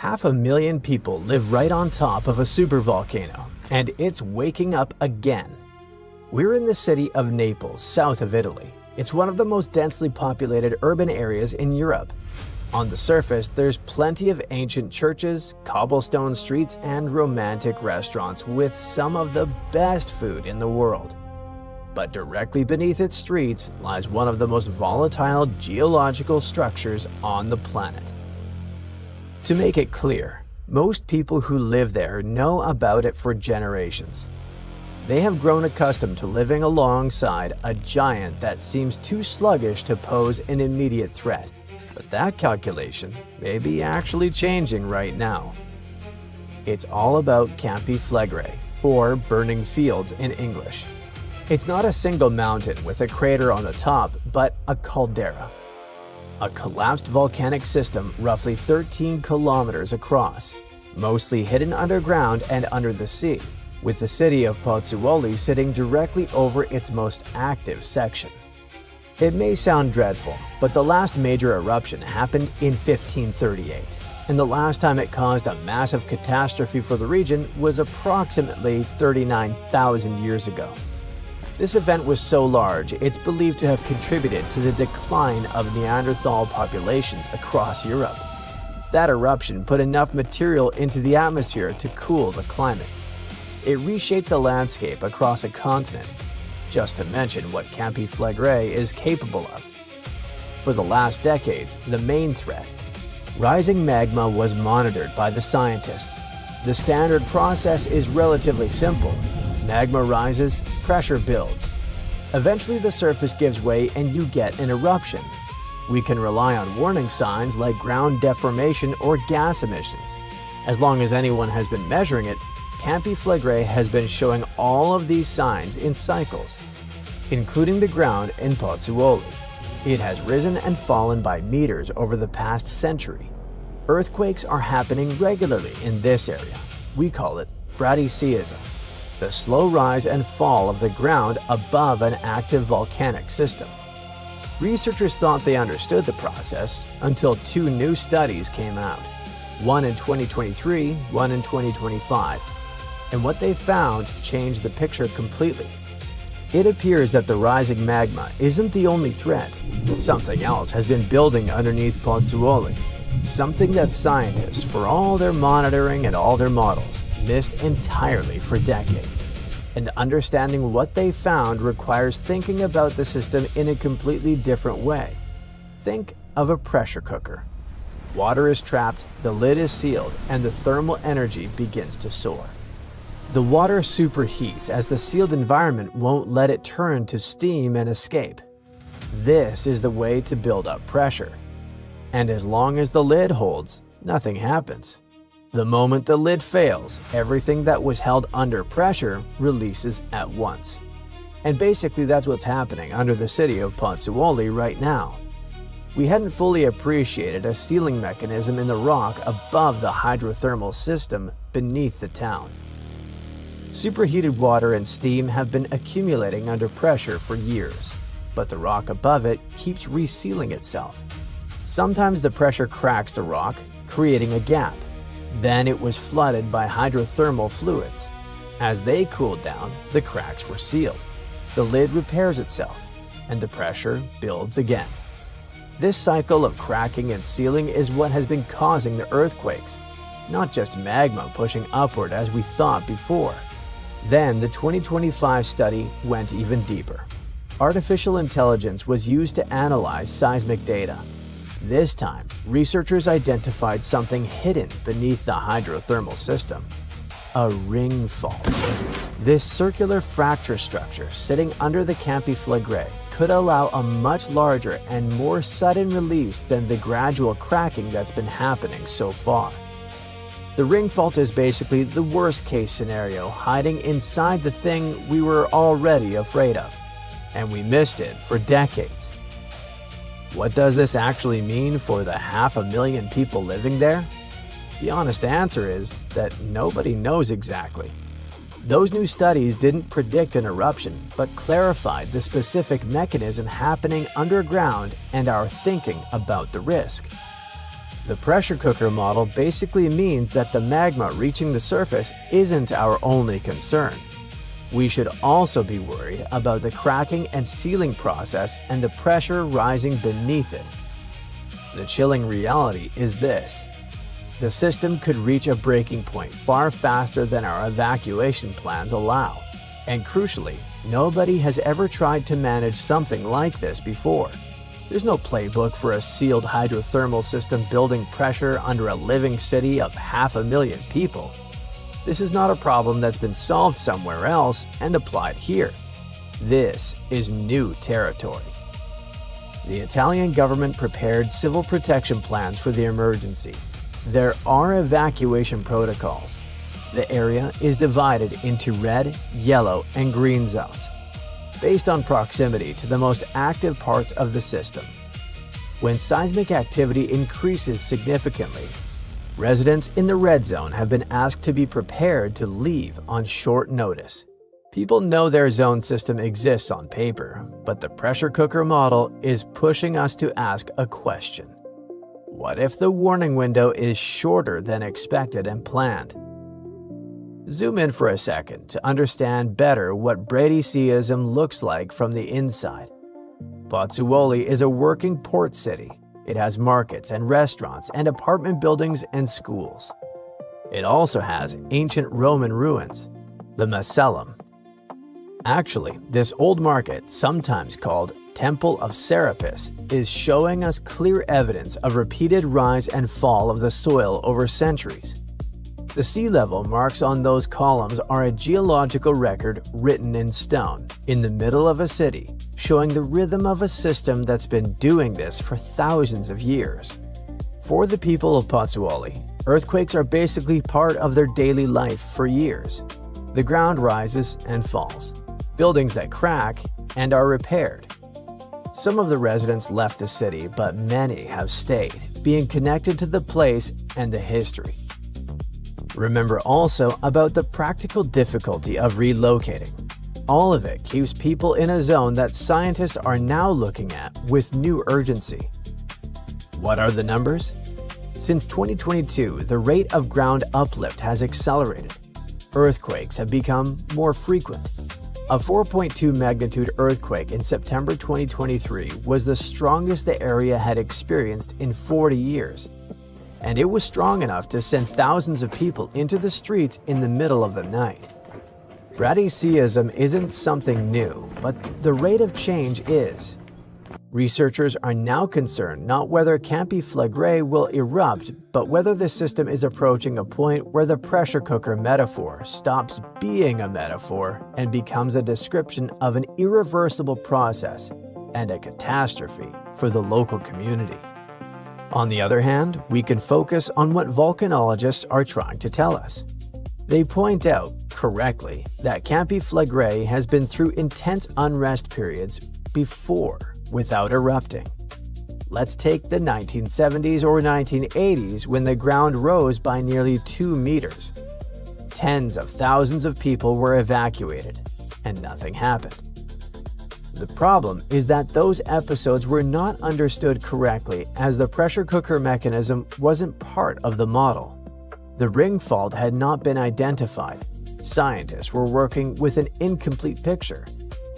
500,000 people live right on top of a supervolcano, and it's waking up again. We're in the city of Naples, south of Italy. It's one of the most densely populated urban areas in Europe. On the surface, there's plenty of ancient churches, cobblestone streets, and romantic restaurants with some of the best food in the world. But directly beneath its streets lies one of the most volatile geological structures on the planet. To make it clear, most people who live there know about it for generations. They have grown accustomed to living alongside a giant that seems too sluggish to pose an immediate threat. But that calculation may be actually changing right now. It's all about Campi Flegrei, or burning fields in English. It's not a single mountain with a crater on the top, but a caldera. A collapsed volcanic system roughly 13 kilometers across, mostly hidden underground and under the sea, with the city of Pozzuoli sitting directly over its most active section. It may sound dreadful, but the last major eruption happened in 1538, and the last time it caused a massive catastrophe for the region was approximately 39,000 years ago. This event was so large, it's believed to have contributed to the decline of Neanderthal populations across Europe. That eruption put enough material into the atmosphere to cool the climate. It reshaped the landscape across a continent, just to mention what Campi Flegrei is capable of. For the last decades, the main threat, rising magma, was monitored by the scientists. The standard process is relatively simple. Magma rises, pressure builds. Eventually the surface gives way and you get an eruption. We can rely on warning signs like ground deformation or gas emissions. As long as anyone has been measuring it, Campi Flegrei has been showing all of these signs in cycles, including the ground in Pozzuoli. It has risen and fallen by meters over the past century. Earthquakes are happening regularly in this area. We call it bradysseism, the slow rise and fall of the ground above an active volcanic system. Researchers thought they understood the process until two new studies came out, one in 2023, one in 2025. And what they found changed the picture completely. It appears that the rising magma isn't the only threat. Something else has been building underneath Pozzuoli, something that scientists, for all their monitoring and all their models, missed entirely for decades. And understanding what they found requires thinking about the system in a completely different way. Think of a pressure cooker. Water is trapped, the lid is sealed, and the thermal energy begins to soar. The water superheats as the sealed environment won't let it turn to steam and escape. This is the way to build up pressure. And as long as the lid holds, nothing happens. The moment the lid fails, everything that was held under pressure releases at once. And basically that's what's happening under the city of Pozzuoli right now. We hadn't fully appreciated a sealing mechanism in the rock above the hydrothermal system beneath the town. Superheated water and steam have been accumulating under pressure for years, but the rock above it keeps resealing itself. Sometimes the pressure cracks the rock, creating a gap. Then it was flooded by hydrothermal fluids. As they cooled down, the cracks were sealed. The lid repairs itself, and the pressure builds again. This cycle of cracking and sealing is what has been causing the earthquakes, not just magma pushing upward as we thought before. Then the 2025 study went even deeper. Artificial intelligence was used to analyze seismic data. This time, researchers identified something hidden beneath the hydrothermal system: a ring fault. This circular fracture structure sitting under the Campi Flegrei could allow a much larger and more sudden release than the gradual cracking that's been happening so far. The ring fault is basically the worst-case scenario hiding inside the thing we were already afraid of, and we missed it for decades. What does this actually mean for the 500,000 people living there? The honest answer is that nobody knows exactly. Those new studies didn't predict an eruption, but clarified the specific mechanism happening underground and our thinking about the risk. The pressure cooker model basically means that the magma reaching the surface isn't our only concern. We should also be worried about the cracking and sealing process and the pressure rising beneath it. The chilling reality is this: the system could reach a breaking point far faster than our evacuation plans allow. And crucially, nobody has ever tried to manage something like this before. There's no playbook for a sealed hydrothermal system building pressure under a living city of 500,000 people. This is not a problem that's been solved somewhere else and applied here. This is new territory. The Italian government prepared civil protection plans for the emergency. There are evacuation protocols. The area is divided into red, yellow, and green zones, based on proximity to the most active parts of the system. When seismic activity increases significantly, residents in the red zone have been asked to be prepared to leave on short notice. People know their zone system exists on paper, but the pressure cooker model is pushing us to ask a question. What if the warning window is shorter than expected and planned? Zoom in for a second to understand better what Bradyseism looks like from the inside. Pozzuoli is a working port city. It has markets and restaurants and apartment buildings and schools. It also has ancient Roman ruins, the Macellum. Actually, this old market, sometimes called Temple of Serapis, is showing us clear evidence of repeated rise and fall of the soil over centuries. The sea level marks on those columns are a geological record written in stone in the middle of a city, showing the rhythm of a system that's been doing this for thousands of years. For the people of Pozzuoli, earthquakes are basically part of their daily life for years. The ground rises and falls, buildings that crack and are repaired. Some of the residents left the city, but many have stayed, being connected to the place and the history. Remember also about the practical difficulty of relocating. All of it keeps people in a zone that scientists are now looking at with new urgency. What are the numbers? Since 2022, the rate of ground uplift has accelerated. Earthquakes have become more frequent. A 4.2 magnitude earthquake in September 2023 was the strongest the area had experienced in 40 years. And it was strong enough to send thousands of people into the streets in the middle of the night. Bradyseism isn't something new, but the rate of change is. Researchers are now concerned not whether Campi Flegrei will erupt, but whether the system is approaching a point where the pressure cooker metaphor stops being a metaphor and becomes a description of an irreversible process and a catastrophe for the local community. On the other hand, we can focus on what volcanologists are trying to tell us. They point out, correctly, that Campi Flegrei has been through intense unrest periods before without erupting. Let's take the 1970s or 1980s when the ground rose by nearly 2 meters. Tens of thousands of people were evacuated, and nothing happened. The problem is that those episodes were not understood correctly as the pressure cooker mechanism wasn't part of the model. The ring fault had not been identified. Scientists were working with an incomplete picture,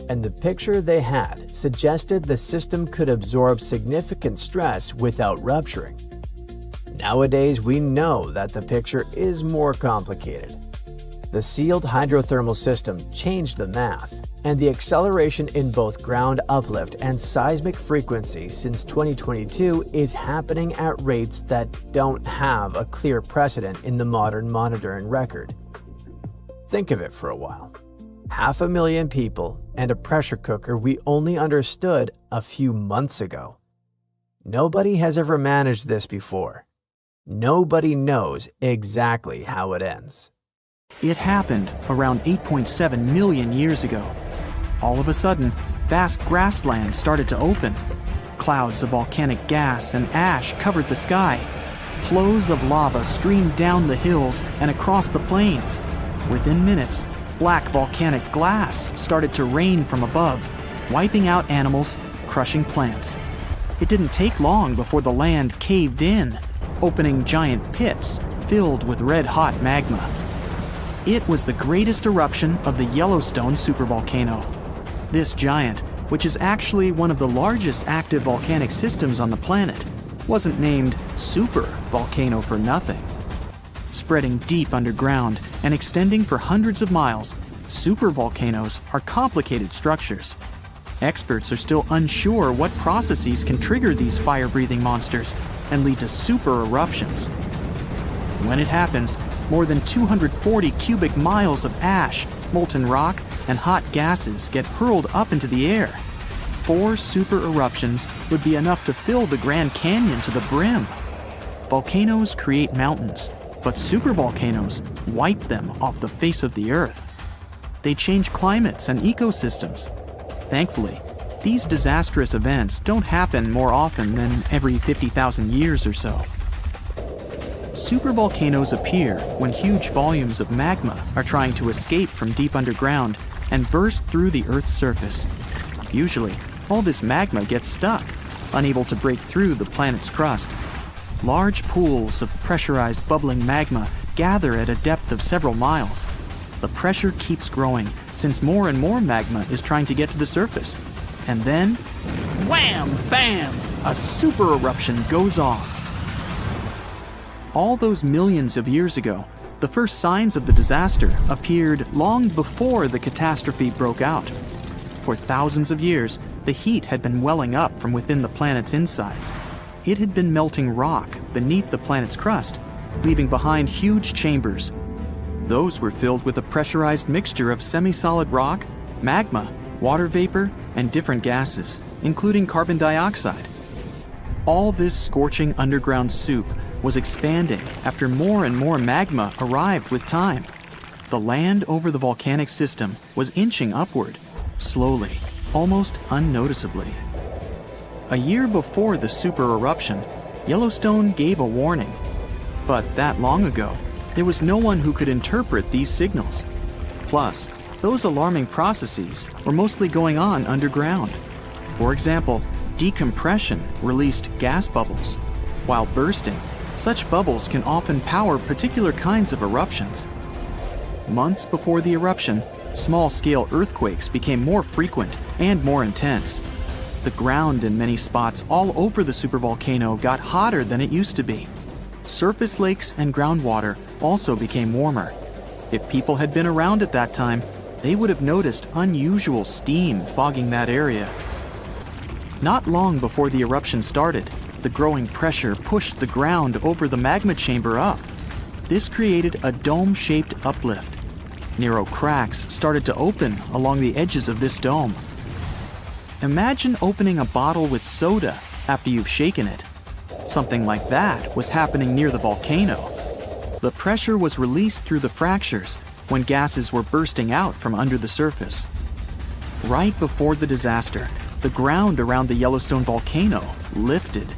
and the picture they had suggested the system could absorb significant stress without rupturing. Nowadays, we know that the picture is more complicated. The sealed hydrothermal system changed the math, and the acceleration in both ground uplift and seismic frequency since 2022 is happening at rates that don't have a clear precedent in the modern monitoring record. Think of it for a while. 500,000 people and a pressure cooker we only understood a few months ago. Nobody has ever managed this before. Nobody knows exactly how it ends. It happened around 8.7 million years ago. All of a sudden, vast grasslands started to open. Clouds of volcanic gas and ash covered the sky. Flows of lava streamed down the hills and across the plains. Within minutes, black volcanic glass started to rain from above, wiping out animals, crushing plants. It didn't take long before the land caved in. opening giant pits filled with red-hot magma. It was the greatest eruption of the Yellowstone supervolcano. This giant, which is actually one of the largest active volcanic systems on the planet, wasn't named super volcano for nothing. Spreading deep underground and extending for hundreds of miles, supervolcanoes are complicated structures. Experts are still unsure what processes can trigger these fire-breathing monsters and lead to super eruptions. When it happens, more than 240 cubic miles of ash, molten rock, and hot gases get hurled up into the air. 4 super eruptions would be enough to fill the Grand Canyon to the brim. Volcanoes create mountains, but supervolcanoes wipe them off the face of the earth. They change climates and ecosystems. Thankfully, these disastrous events don't happen more often than every 50,000 years or so. Supervolcanoes appear when huge volumes of magma are trying to escape from deep underground and burst through the Earth's surface. Usually, all this magma gets stuck, unable to break through the planet's crust. Large pools of pressurized bubbling magma gather at a depth of several miles. The pressure keeps growing since more and more magma is trying to get to the surface. And then, wham, bam, a super eruption goes off. All those millions of years ago, the first signs of the disaster appeared long before the catastrophe broke out. For thousands of years, the heat had been welling up from within the planet's insides. It had been melting rock beneath the planet's crust, leaving behind huge chambers. Those were filled with a pressurized mixture of semi-solid rock, magma, water vapor, and different gases, including carbon dioxide. All this scorching underground soup was expanding after more and more magma arrived with time. The land over the volcanic system was inching upward, slowly, almost unnoticeably. A year before the super eruption, Yellowstone gave a warning. But that long ago, there was no one who could interpret these signals. Plus, those alarming processes were mostly going on underground. For example, decompression released gas bubbles. While bursting, such bubbles can often power particular kinds of eruptions. Months before the eruption, small-scale earthquakes became more frequent and more intense. The ground in many spots all over the supervolcano got hotter than it used to be. Surface lakes and groundwater also became warmer. If people had been around at that time, they would have noticed unusual steam fogging that area. Not long before the eruption started, the growing pressure pushed the ground over the magma chamber up. This created a dome-shaped uplift. Narrow cracks started to open along the edges of this dome. Imagine opening a bottle with soda after you've shaken it. Something like that was happening near the volcano. The pressure was released through the fractures when gases were bursting out from under the surface. Right before the disaster, the ground around the Yellowstone volcano lifted.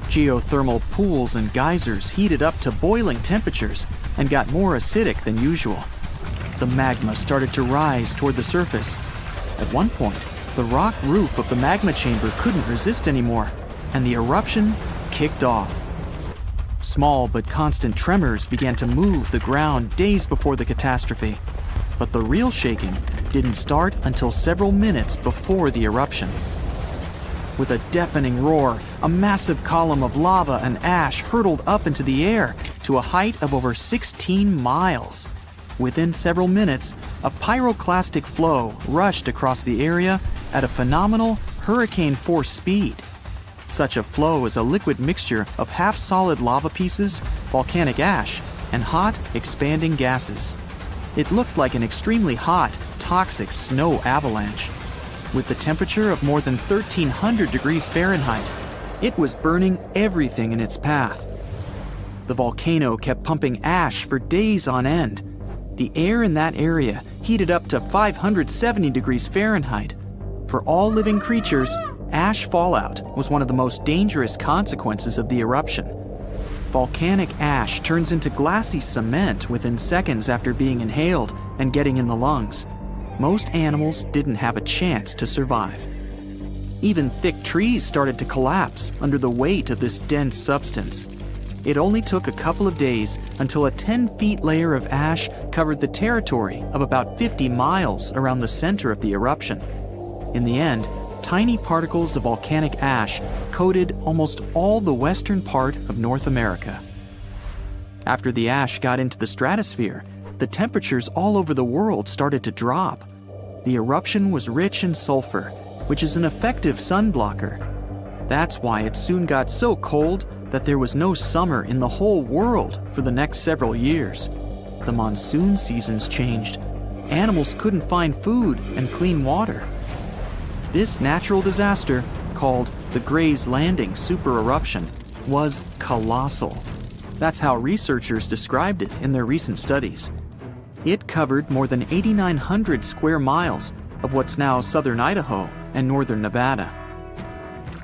Geothermal pools and geysers heated up to boiling temperatures and got more acidic than usual. The magma started to rise toward the surface. At one point, the rock roof of the magma chamber couldn't resist anymore, and the eruption kicked off. Small but constant tremors began to move the ground days before the catastrophe, but the real shaking didn't start until several minutes before the eruption. With a deafening roar, a massive column of lava and ash hurtled up into the air to a height of over 16 miles. Within several minutes, a pyroclastic flow rushed across the area at a phenomenal hurricane-force speed. Such a flow is a liquid mixture of half-solid lava pieces, volcanic ash, and hot, expanding gases. It looked like an extremely hot, toxic snow avalanche. With the temperature of more than 1,300 degrees Fahrenheit, it was burning everything in its path. The volcano kept pumping ash for days on end. The air in that area heated up to 570 degrees Fahrenheit. For all living creatures, ash fallout was one of the most dangerous consequences of the eruption. Volcanic ash turns into glassy cement within seconds after being inhaled and getting in the lungs. Most animals didn't have a chance to survive. Even thick trees started to collapse under the weight of this dense substance. It only took a couple of days until a 10-feet layer of ash covered the territory of about 50 miles around the center of the eruption. In the end, tiny particles of volcanic ash coated almost all the western part of North America. After the ash got into the stratosphere, the temperatures all over the world started to drop. The eruption was rich in sulfur, which is an effective sun blocker. That's why it soon got so cold that there was no summer in the whole world for the next several years. The monsoon seasons changed. Animals couldn't find food and clean water. This natural disaster, called the Gray's Landing supereruption, was colossal. That's how researchers described it in their recent studies. It covered more than 8,900 square miles of what's now southern Idaho and northern Nevada.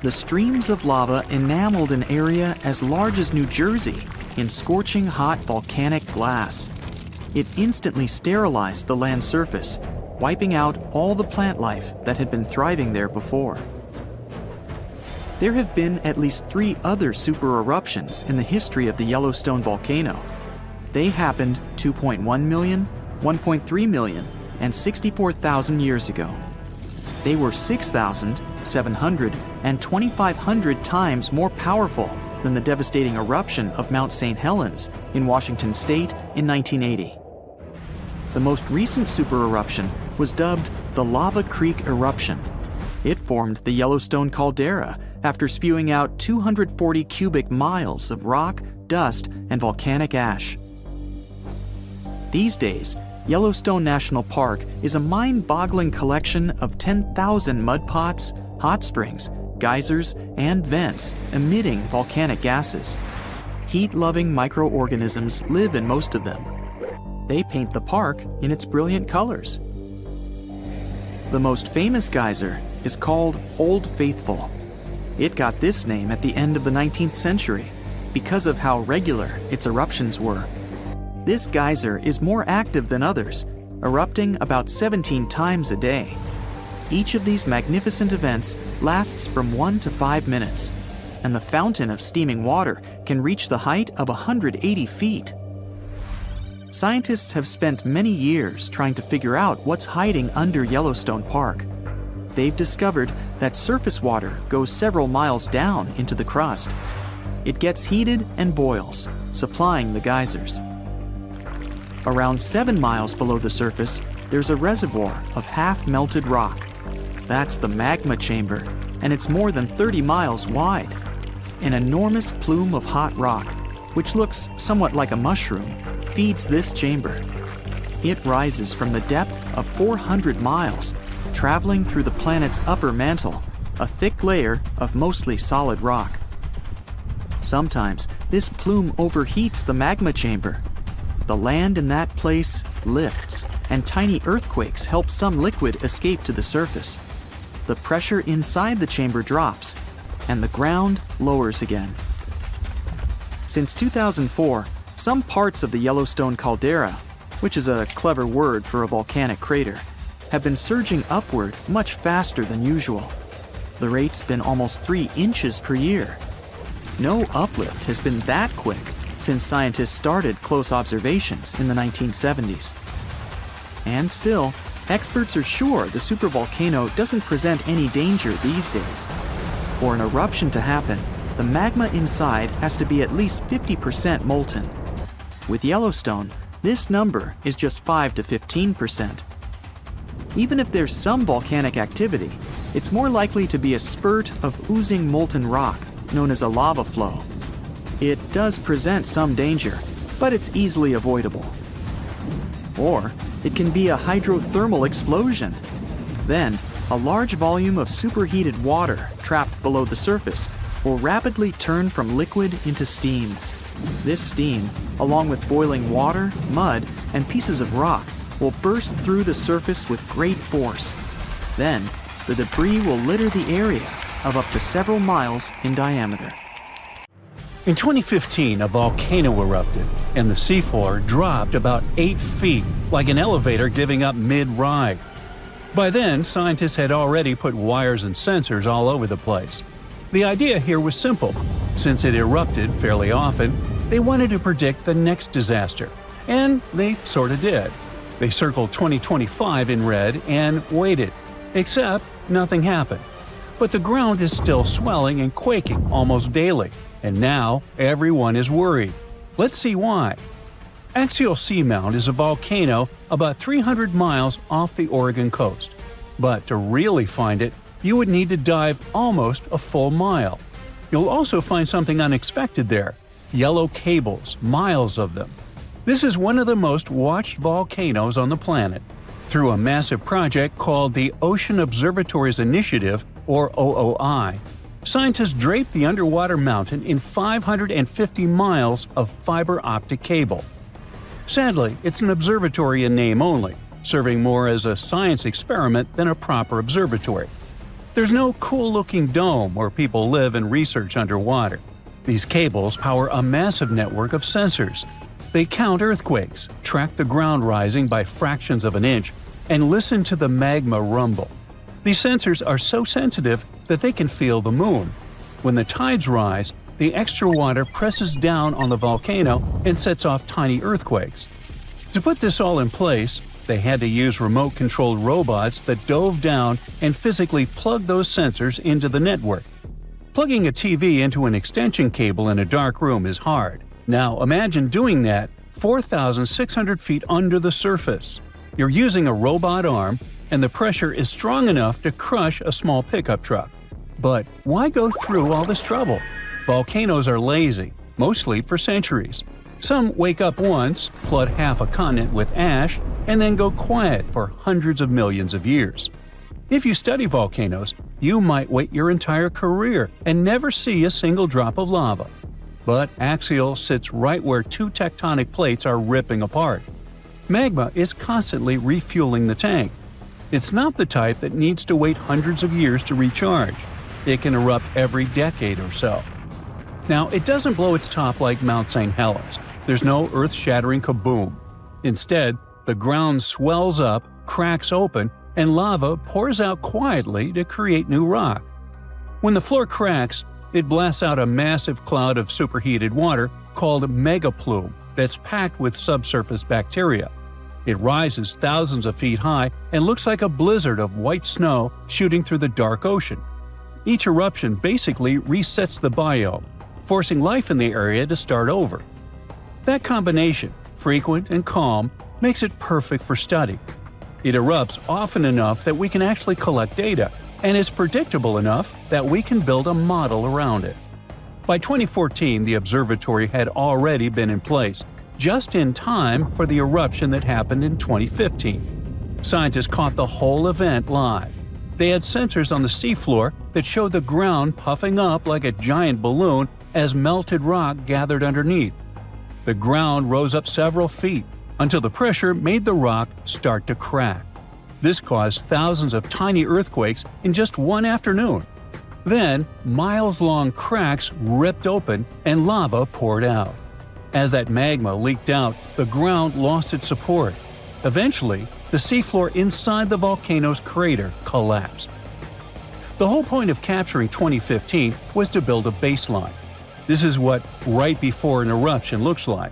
The streams of lava enameled an area as large as New Jersey in scorching hot volcanic glass. It instantly sterilized the land surface, wiping out all the plant life that had been thriving there before. There have been at least 3 other supereruptions in the history of the Yellowstone volcano. They happened 2.1 million, 1.3 million, and 64,000 years ago. They were 6,000, 700, and 2,500 times more powerful than the devastating eruption of Mount St. Helens in Washington state in 1980. The most recent supereruption was dubbed the Lava Creek Eruption. It formed the Yellowstone caldera after spewing out 240 cubic miles of rock, dust, and volcanic ash. These days, Yellowstone National Park is a mind-boggling collection of 10,000 mud pots, hot springs, geysers, and vents emitting volcanic gases. Heat-loving microorganisms live in most of them. They paint the park in its brilliant colors. The most famous geyser is called Old Faithful. It got this name at the end of the 19th century because of how regular its eruptions were. This geyser is more active than others, erupting about 17 times a day. Each of these magnificent events lasts from 1 to 5 minutes, and the fountain of steaming water can reach the height of 180 feet. Scientists have spent many years trying to figure out what's hiding under Yellowstone Park. They've discovered that surface water goes several miles down into the crust. It gets heated and boils, supplying the geysers. Around 7 miles below the surface, there's a reservoir of half-melted rock. That's the magma chamber, and it's more than 30 miles wide. An enormous plume of hot rock, which looks somewhat like a mushroom, feeds this chamber. It rises from the depth of 400 miles, traveling through the planet's upper mantle, a thick layer of mostly solid rock. Sometimes, this plume overheats the magma chamber. The land in that place lifts, and tiny earthquakes help some liquid escape to the surface. The pressure inside the chamber drops, and the ground lowers again. Since 2004, some parts of the Yellowstone caldera, which is a clever word for a volcanic crater, have been surging upward much faster than usual. The rate's been almost 3 inches per year. No uplift has been that quick since scientists started close observations in the 1970s. And still, experts are sure the supervolcano doesn't present any danger these days. For an eruption to happen, the magma inside has to be at least 50% molten. With Yellowstone, this number is just 5 to 15%. Even if there's some volcanic activity, it's more likely to be a spurt of oozing molten rock, known as a lava flow. It does present some danger, but it's easily avoidable. Or it can be a hydrothermal explosion. Then, a large volume of superheated water trapped below the surface will rapidly turn from liquid into steam. This steam, along with boiling water, mud, and pieces of rock, will burst through the surface with great force. Then, the debris will litter the area of up to several miles in diameter. In 2015, a volcano erupted, and the seafloor dropped about 8 feet, like an elevator giving up mid-ride. By then, scientists had already put wires and sensors all over the place. The idea here was simple. Since it erupted fairly often, They wanted to predict the next disaster, and they sorta did. They circled 2025 in red and waited. Except nothing happened. But the ground is still swelling and quaking almost daily, and now everyone is worried. Let's see why. Axial Seamount is a volcano about 300 miles off the Oregon coast. But to really find it, you would need to dive almost a full mile. You'll also find something unexpected there – yellow cables, miles of them. This is one of the most watched volcanoes on the planet. Through a massive project called the Ocean Observatories Initiative, or OOI, scientists draped the underwater mountain in 550 miles of fiber optic cable. Sadly, it's an observatory in name only, serving more as a science experiment than a proper observatory. There's no cool-looking dome where people live and research underwater. These cables power a massive network of sensors. They count earthquakes, track the ground rising by fractions of an inch, and listen to the magma rumble. These sensors are so sensitive that they can feel the moon. When the tides rise, the extra water presses down on the volcano and sets off tiny earthquakes. To put this all in place, they had to use remote-controlled robots that dove down and physically plugged those sensors into the network. Plugging a TV into an extension cable in a dark room is hard. Now imagine doing that 4,600 feet under the surface. You're using a robot arm, and the pressure is strong enough to crush a small pickup truck. But why go through all this trouble? Volcanoes are lazy. Most sleep for centuries. Some wake up once, flood half a continent with ash, and then go quiet for hundreds of millions of years. If you study volcanoes, you might wait your entire career and never see a single drop of lava. But Axial sits right where two tectonic plates are ripping apart. Magma is constantly refueling the tank. It's not the type that needs to wait hundreds of years to recharge. It can erupt every decade or so. Now, it doesn't blow its top like Mount St. Helens. There's no earth-shattering kaboom. Instead, the ground swells up, cracks open, and lava pours out quietly to create new rock. When the floor cracks, it blasts out a massive cloud of superheated water called megaplume that's packed with subsurface bacteria. It rises thousands of feet high and looks like a blizzard of white snow shooting through the dark ocean. Each eruption basically resets the biome, forcing life in the area to start over. That combination, frequent and calm, makes it perfect for study. It erupts often enough that we can actually collect data, and is predictable enough that we can build a model around it. By 2014, the observatory had already been in place, just in time for the eruption that happened in 2015. Scientists caught the whole event live. They had sensors on the seafloor that showed the ground puffing up like a giant balloon as melted rock gathered underneath. The ground rose up several feet until the pressure made the rock start to crack. This caused thousands of tiny earthquakes in just one afternoon. Then, miles-long cracks ripped open and lava poured out. As that magma leaked out, the ground lost its support. Eventually, the seafloor inside the volcano's crater collapsed. The whole point of capturing 2015 was to build a baseline. This is what right before an eruption looks like.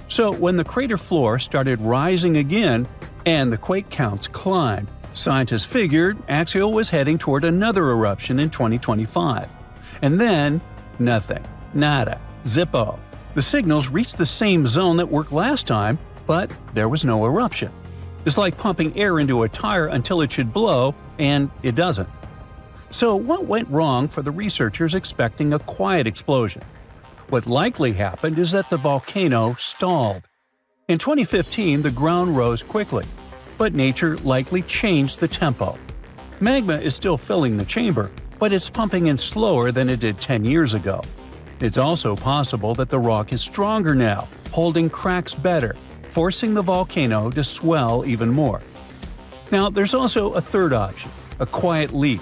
So when the crater floor started rising again and the quake counts climbed, scientists figured Axial was heading toward another eruption in 2025. And then, nothing. Nada. Zippo. The signals reached the same zone that worked last time, but there was no eruption. It's like pumping air into a tire until it should blow, and it doesn't. So what went wrong for the researchers expecting a quiet explosion? What likely happened is that the volcano stalled. In 2015, the ground rose quickly, but nature likely changed the tempo. Magma is still filling the chamber, but it's pumping in slower than it did 10 years ago. It's also possible that the rock is stronger now, holding cracks better, forcing the volcano to swell even more. Now, there's also a third option, a quiet leak.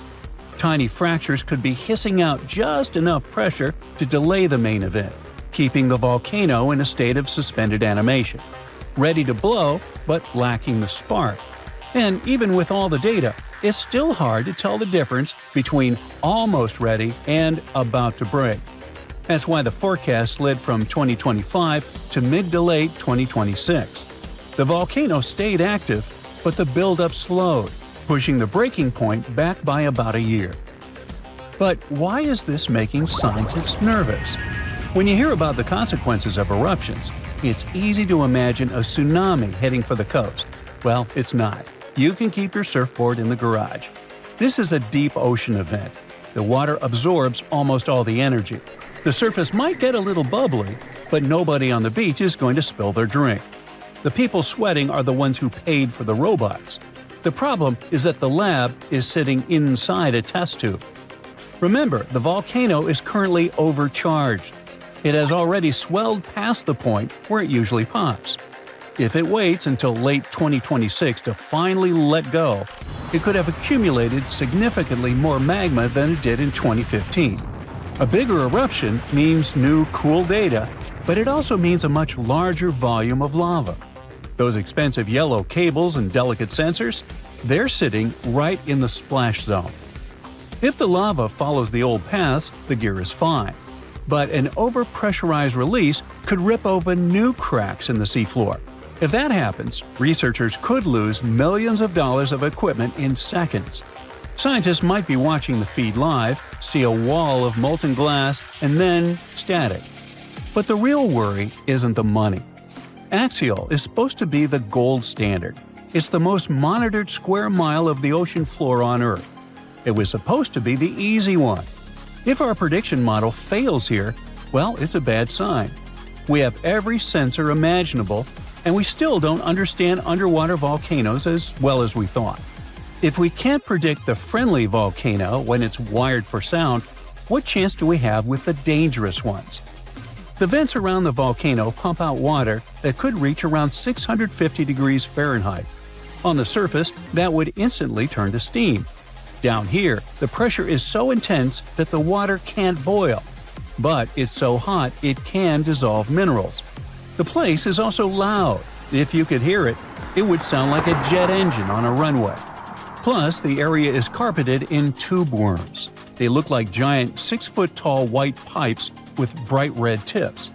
Tiny fractures could be hissing out just enough pressure to delay the main event, keeping the volcano in a state of suspended animation, ready to blow but lacking the spark. And even with all the data, it's still hard to tell the difference between almost ready and about to break. That's why the forecast slid from 2025 to mid to late 2026. The volcano stayed active, but the buildup slowed, pushing the breaking point back by about a year. But why is this making scientists nervous? When you hear about the consequences of eruptions, it's easy to imagine a tsunami heading for the coast. Well, it's not. You can keep your surfboard in the garage. This is a deep ocean event. The water absorbs almost all the energy. The surface might get a little bubbly, but nobody on the beach is going to spill their drink. The people sweating are the ones who paid for the robots. The problem is that the lab is sitting inside a test tube. Remember, the volcano is currently overcharged. It has already swelled past the point where it usually pops. If it waits until late 2026 to finally let go, it could have accumulated significantly more magma than it did in 2015. A bigger eruption means new, cool data, but it also means a much larger volume of lava. Those expensive yellow cables and delicate sensors, they're sitting right in the splash zone. If the lava follows the old paths, the gear is fine. But an overpressurized release could rip open new cracks in the seafloor. If that happens, researchers could lose millions of dollars of equipment in seconds. Scientists might be watching the feed live, see a wall of molten glass, and then static. But the real worry isn't the money. Axial is supposed to be the gold standard. It's the most monitored square mile of the ocean floor on Earth. It was supposed to be the easy one. If our prediction model fails here, well, it's a bad sign. We have every sensor imaginable, and we still don't understand underwater volcanoes as well as we thought. If we can't predict the friendly volcano when it's wired for sound, what chance do we have with the dangerous ones? The vents around the volcano pump out water that could reach around 650 degrees Fahrenheit. On the surface, that would instantly turn to steam. Down here, the pressure is so intense that the water can't boil. But it's so hot it can dissolve minerals. The place is also loud. If you could hear it, it would sound like a jet engine on a runway. Plus, the area is carpeted in tube worms. They look like giant 6-foot-tall white pipes with bright red tips.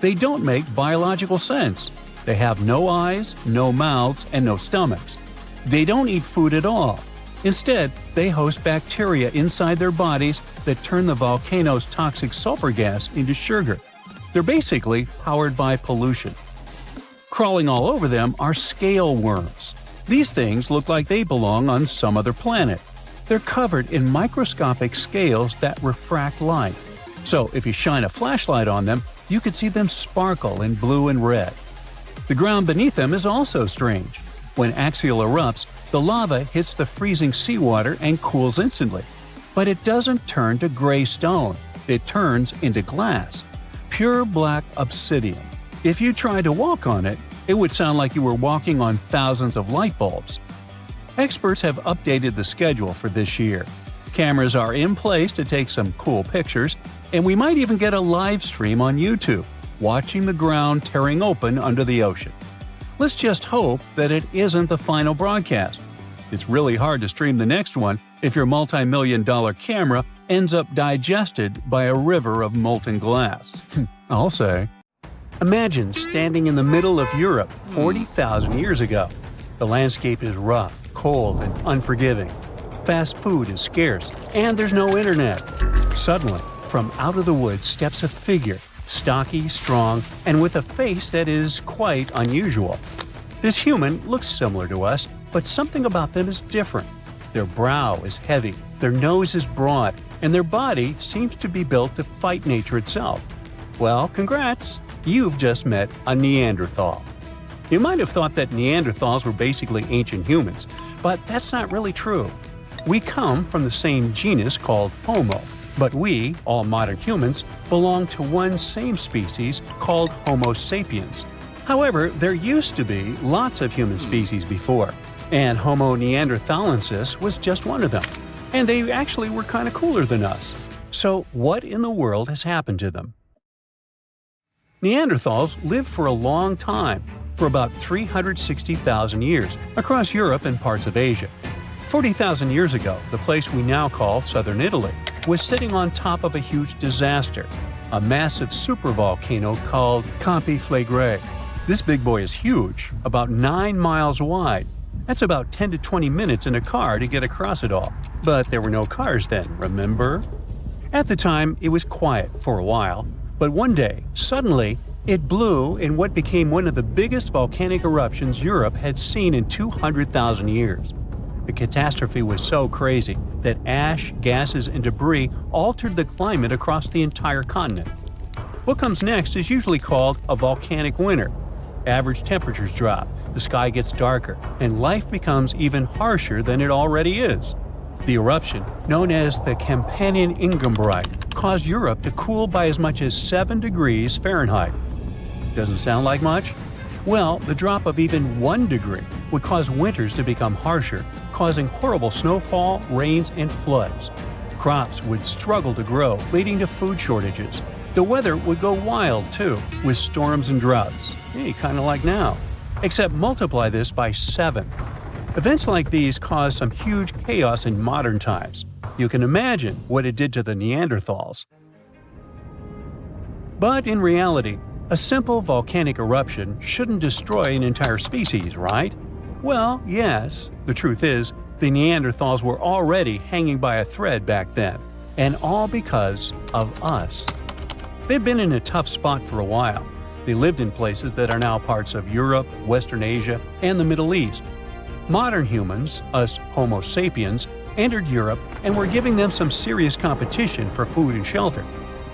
They don't make biological sense. They have no eyes, no mouths, and no stomachs. They don't eat food at all. Instead, they host bacteria inside their bodies that turn the volcano's toxic sulfur gas into sugar. They're basically powered by pollution. Crawling all over them are scale worms. These things look like they belong on some other planet. They're covered in microscopic scales that refract light. So if you shine a flashlight on them, you could see them sparkle in blue and red. The ground beneath them is also strange. When axial erupts, the lava hits the freezing seawater and cools instantly. But it doesn't turn to gray stone. It turns into glass. Pure black obsidian. If you tried to walk on it, it would sound like you were walking on thousands of light bulbs. Experts have updated the schedule for this year. Cameras are in place to take some cool pictures, and we might even get a live stream on YouTube, watching the ground tearing open under the ocean. Let's just hope that it isn't the final broadcast. It's really hard to stream the next one if your multi-million-dollar camera ends up digested by a river of molten glass. I'll say. Imagine standing in the middle of Europe 40,000 years ago. The landscape is rough, cold, and unforgiving. Fast food is scarce, and there's no internet. Suddenly, from out of the woods steps a figure, stocky, strong, and with a face that is quite unusual. This human looks similar to us, but something about them is different. Their brow is heavy, their nose is broad, and their body seems to be built to fight nature itself. Well, congrats! You've just met a Neanderthal. You might have thought that Neanderthals were basically ancient humans, but that's not really true. We come from the same genus called Homo, but we, all modern humans, belong to one same species called Homo sapiens. However, there used to be lots of human species before, and Homo neanderthalensis was just one of them. And they actually were kind of cooler than us. So what in the world has happened to them? Neanderthals lived for a long time, for about 360,000 years, across Europe and parts of Asia. 40,000 years ago, the place we now call southern Italy was sitting on top of a huge disaster. a massive supervolcano called Completeness. This big boy is huge, about 9 miles wide. That's about 10 to 20 minutes in a car to get across it all. But there were no cars then, remember? At the time, it was quiet for a while, but one day, suddenly, it blew in what became one of the biggest volcanic eruptions Europe had seen in 200,000 years. The catastrophe was so crazy that ash, gases, and debris altered the climate across the entire continent. What comes next is usually called a volcanic winter. Average temperatures drop, the sky gets darker, and life becomes even harsher than it already is. The eruption, known as the Companion Ingembrite, caused Europe to cool by as much as 7 degrees Fahrenheit. Doesn't sound like much? Well, the drop of even 1 degree would cause winters to become harsher, causing horrible snowfall, rains, and floods. Crops would struggle to grow, leading to food shortages. The weather would go wild, too, with storms and droughts. Hey, kind of like now. Except multiply this by 7. Events like these caused some huge chaos in modern times. You can imagine what it did to the Neanderthals. But in reality, a simple volcanic eruption shouldn't destroy an entire species, right? Well, yes. The truth is, the Neanderthals were already hanging by a thread back then, and all because of us. They've been in a tough spot for a while. They lived in places that are now parts of Europe, Western Asia, and the Middle East. Modern humans, us Homo sapiens, entered Europe and were giving them some serious competition for food and shelter.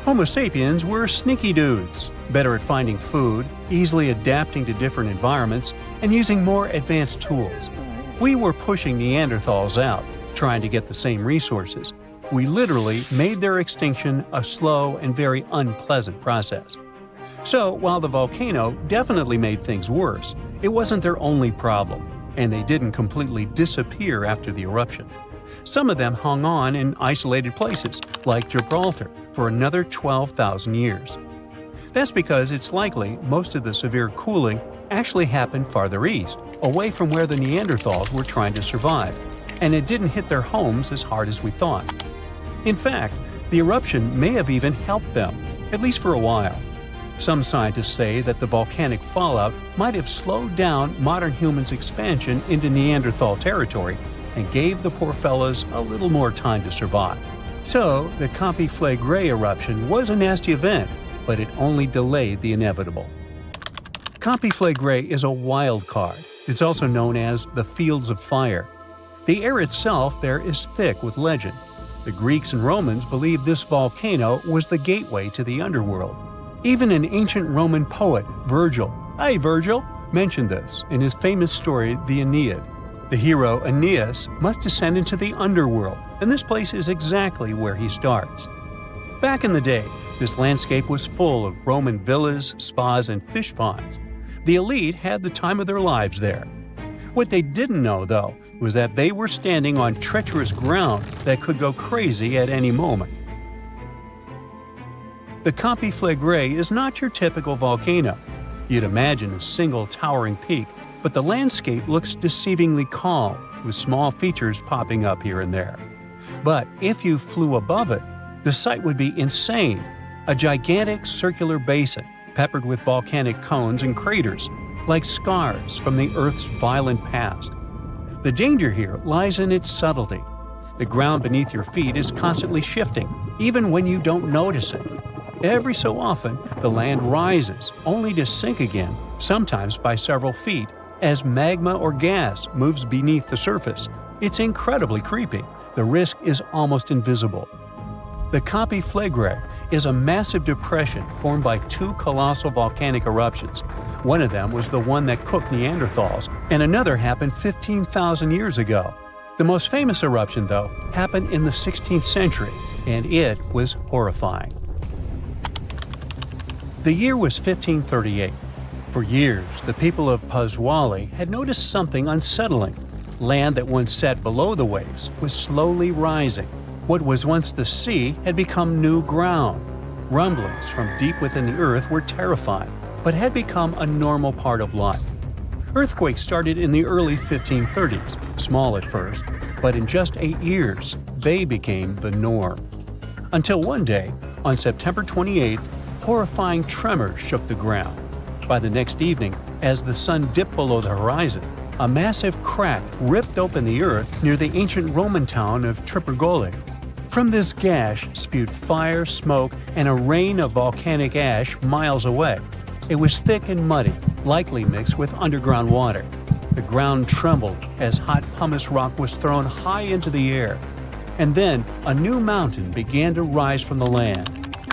Homo sapiens were sneaky dudes, better at finding food, easily adapting to different environments, and using more advanced tools. We were pushing Neanderthals out, trying to get the same resources. We literally made their extinction a slow and very unpleasant process. So, while the volcano definitely made things worse, it wasn't their only problem, and they didn't completely disappear after the eruption. Some of them hung on in isolated places, like Gibraltar, for another 12,000 years. That's because it's likely most of the severe cooling actually happened farther east, away from where the Neanderthals were trying to survive, and it didn't hit their homes as hard as we thought. In fact, the eruption may have even helped them, at least for a while. Some scientists say that the volcanic fallout might have slowed down modern humans' expansion into Neanderthal territory and gave the poor fellas a little more time to survive. So, the Completeness eruption was a nasty event, but it only delayed the inevitable. Completeness is a wild card. It's also known as the Fields of Fire. The air itself there is thick with legend. The Greeks and Romans believed this volcano was the gateway to the underworld. Even an ancient Roman poet, Virgil, mentioned this in his famous story, the Aeneid. The hero Aeneas must descend into the underworld, and this place is exactly where he starts. Back in the day, this landscape was full of Roman villas, spas, and fish ponds. The elite had the time of their lives there. What they didn't know, though, was that they were standing on treacherous ground that could go crazy at any moment. The Completeness is not your typical volcano. You'd imagine a single towering peak, but the landscape looks deceivingly calm, with small features popping up here and there. But if you flew above it, the sight would be insane. A gigantic circular basin, peppered with volcanic cones and craters, like scars from the Earth's violent past. The danger here lies in its subtlety. The ground beneath your feet is constantly shifting, even when you don't notice it. Every so often, the land rises, only to sink again, sometimes by several feet, as magma or gas moves beneath the surface. It's incredibly creepy. The risk is almost invisible. The Completeness is a massive depression formed by 2 colossal volcanic eruptions. One of them was the one that cooked Neanderthals, and another happened 15,000 years ago. The most famous eruption, though, happened in the 16th century, and it was horrifying. The year was 1538. For years, the people of Paswali had noticed something unsettling. Land that once sat below the waves was slowly rising. What was once the sea had become new ground. Rumblings from deep within the earth were terrifying, but had become a normal part of life. Earthquakes started in the early 1530s, small at first, but in just 8 years, they became the norm. Until one day, on September 28th, horrifying tremors shook the ground. By the next evening, as the sun dipped below the horizon, a massive crack ripped open the earth near the ancient Roman town of Tripurgoli. From this gash spewed fire, smoke, and a rain of volcanic ash miles away. It was thick and muddy, likely mixed with underground water. The ground trembled as hot pumice rock was thrown high into the air. And then a new mountain began to rise from the land.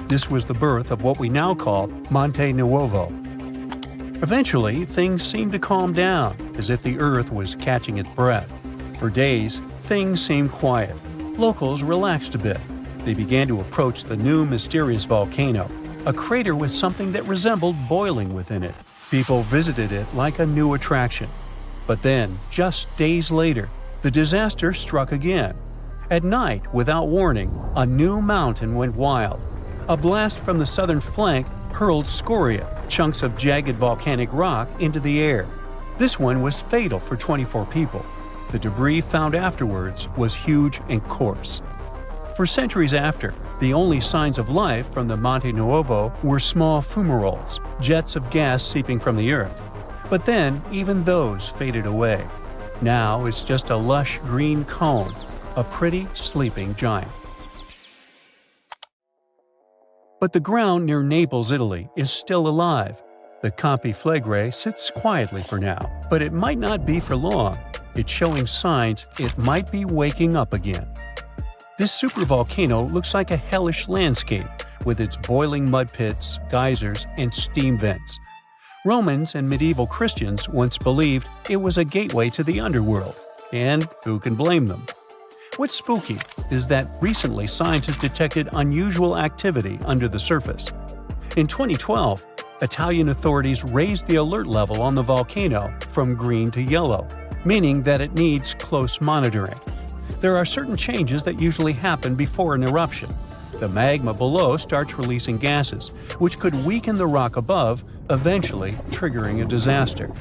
This was the birth of what we now call Monte Nuovo. Eventually, things seemed to calm down, as if the earth was catching its breath. For days, things seemed quiet. Locals relaxed a bit. They began to approach the new mysterious volcano, a crater with something that resembled boiling within it. People visited it like a new attraction. But then, just days later, the disaster struck again. At night, without warning, a new mountain went wild. A blast from the southern flank hurled scoria, chunks of jagged volcanic rock, into the air. This one was fatal for 24 people. The debris found afterwards was huge and coarse. For centuries after, the only signs of life from the Monte Nuovo were small fumaroles, jets of gas seeping from the earth. But then, even those faded away. Now it's just a lush green cone, a pretty sleeping giant. But the ground near Naples, Italy, is still alive. The Campi Flegrei sits quietly for now, but it might not be for long. It's showing signs it might be waking up again. This supervolcano looks like a hellish landscape, with its boiling mud pits, geysers, and steam vents. Romans and medieval Christians once believed it was a gateway to the underworld, and who can blame them? What's spooky is that recently scientists detected unusual activity under the surface. In 2012, Italian authorities raised the alert level on the volcano from green to yellow, meaning that it needs close monitoring. There are certain changes that usually happen before an eruption. The magma below starts releasing gases, which could weaken the rock above, eventually triggering a disaster.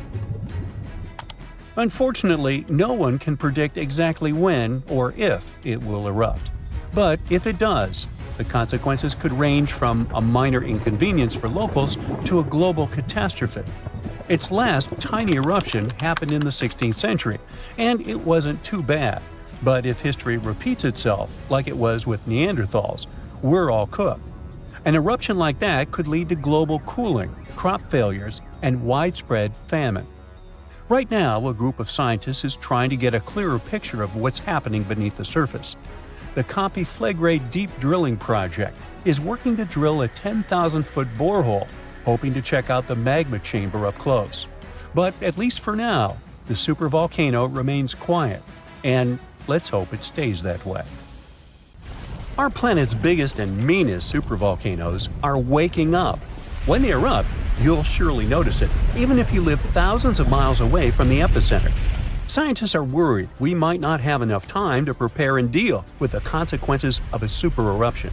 Unfortunately, no one can predict exactly when or if it will erupt. But if it does, the consequences could range from a minor inconvenience for locals to a global catastrophe. Its last tiny eruption happened in the 16th century, and it wasn't too bad. But if history repeats itself, like it was with Neanderthals, we're all cooked. An eruption like that could lead to global cooling, crop failures, and widespread famine. Right now, a group of scientists is trying to get a clearer picture of what's happening beneath the surface. The Campi Flegrei Deep Drilling Project is working to drill a 10,000-foot borehole, hoping to check out the magma chamber up close. But at least for now, the supervolcano remains quiet, and let's hope it stays that way. Our planet's biggest and meanest supervolcanoes are waking up. When they erupt, you'll surely notice it, even if you live thousands of miles away from the epicenter. Scientists are worried we might not have enough time to prepare and deal with the consequences of a supereruption.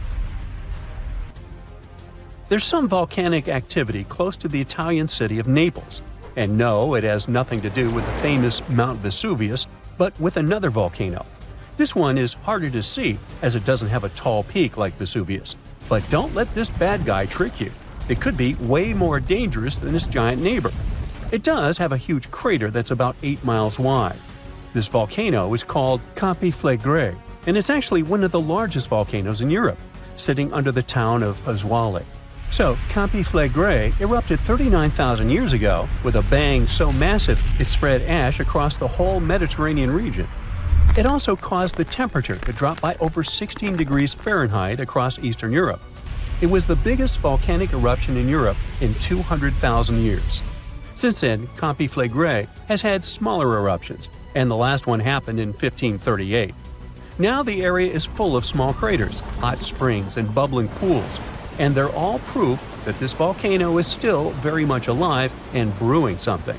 There's some volcanic activity close to the Italian city of Naples. And no, it has nothing to do with the famous Mount Vesuvius, but with another volcano. This one is harder to see as it doesn't have a tall peak like Vesuvius. But don't let this bad guy trick you. It could be way more dangerous than its giant neighbor. It does have a huge crater that's about 8 miles wide. This volcano is called Campi Flegrei, and it's actually one of the largest volcanoes in Europe, sitting under the town of Pasquale. So, Campi Flegrei erupted 39,000 years ago with a bang so massive it spread ash across the whole Mediterranean region. It also caused the temperature to drop by over 16 degrees Fahrenheit across Eastern Europe. It was the biggest volcanic eruption in Europe in 200,000 years. Since then, Campi Flegrei has had smaller eruptions, and the last one happened in 1538. Now the area is full of small craters, hot springs, and bubbling pools, and they're all proof that this volcano is still very much alive and brewing something.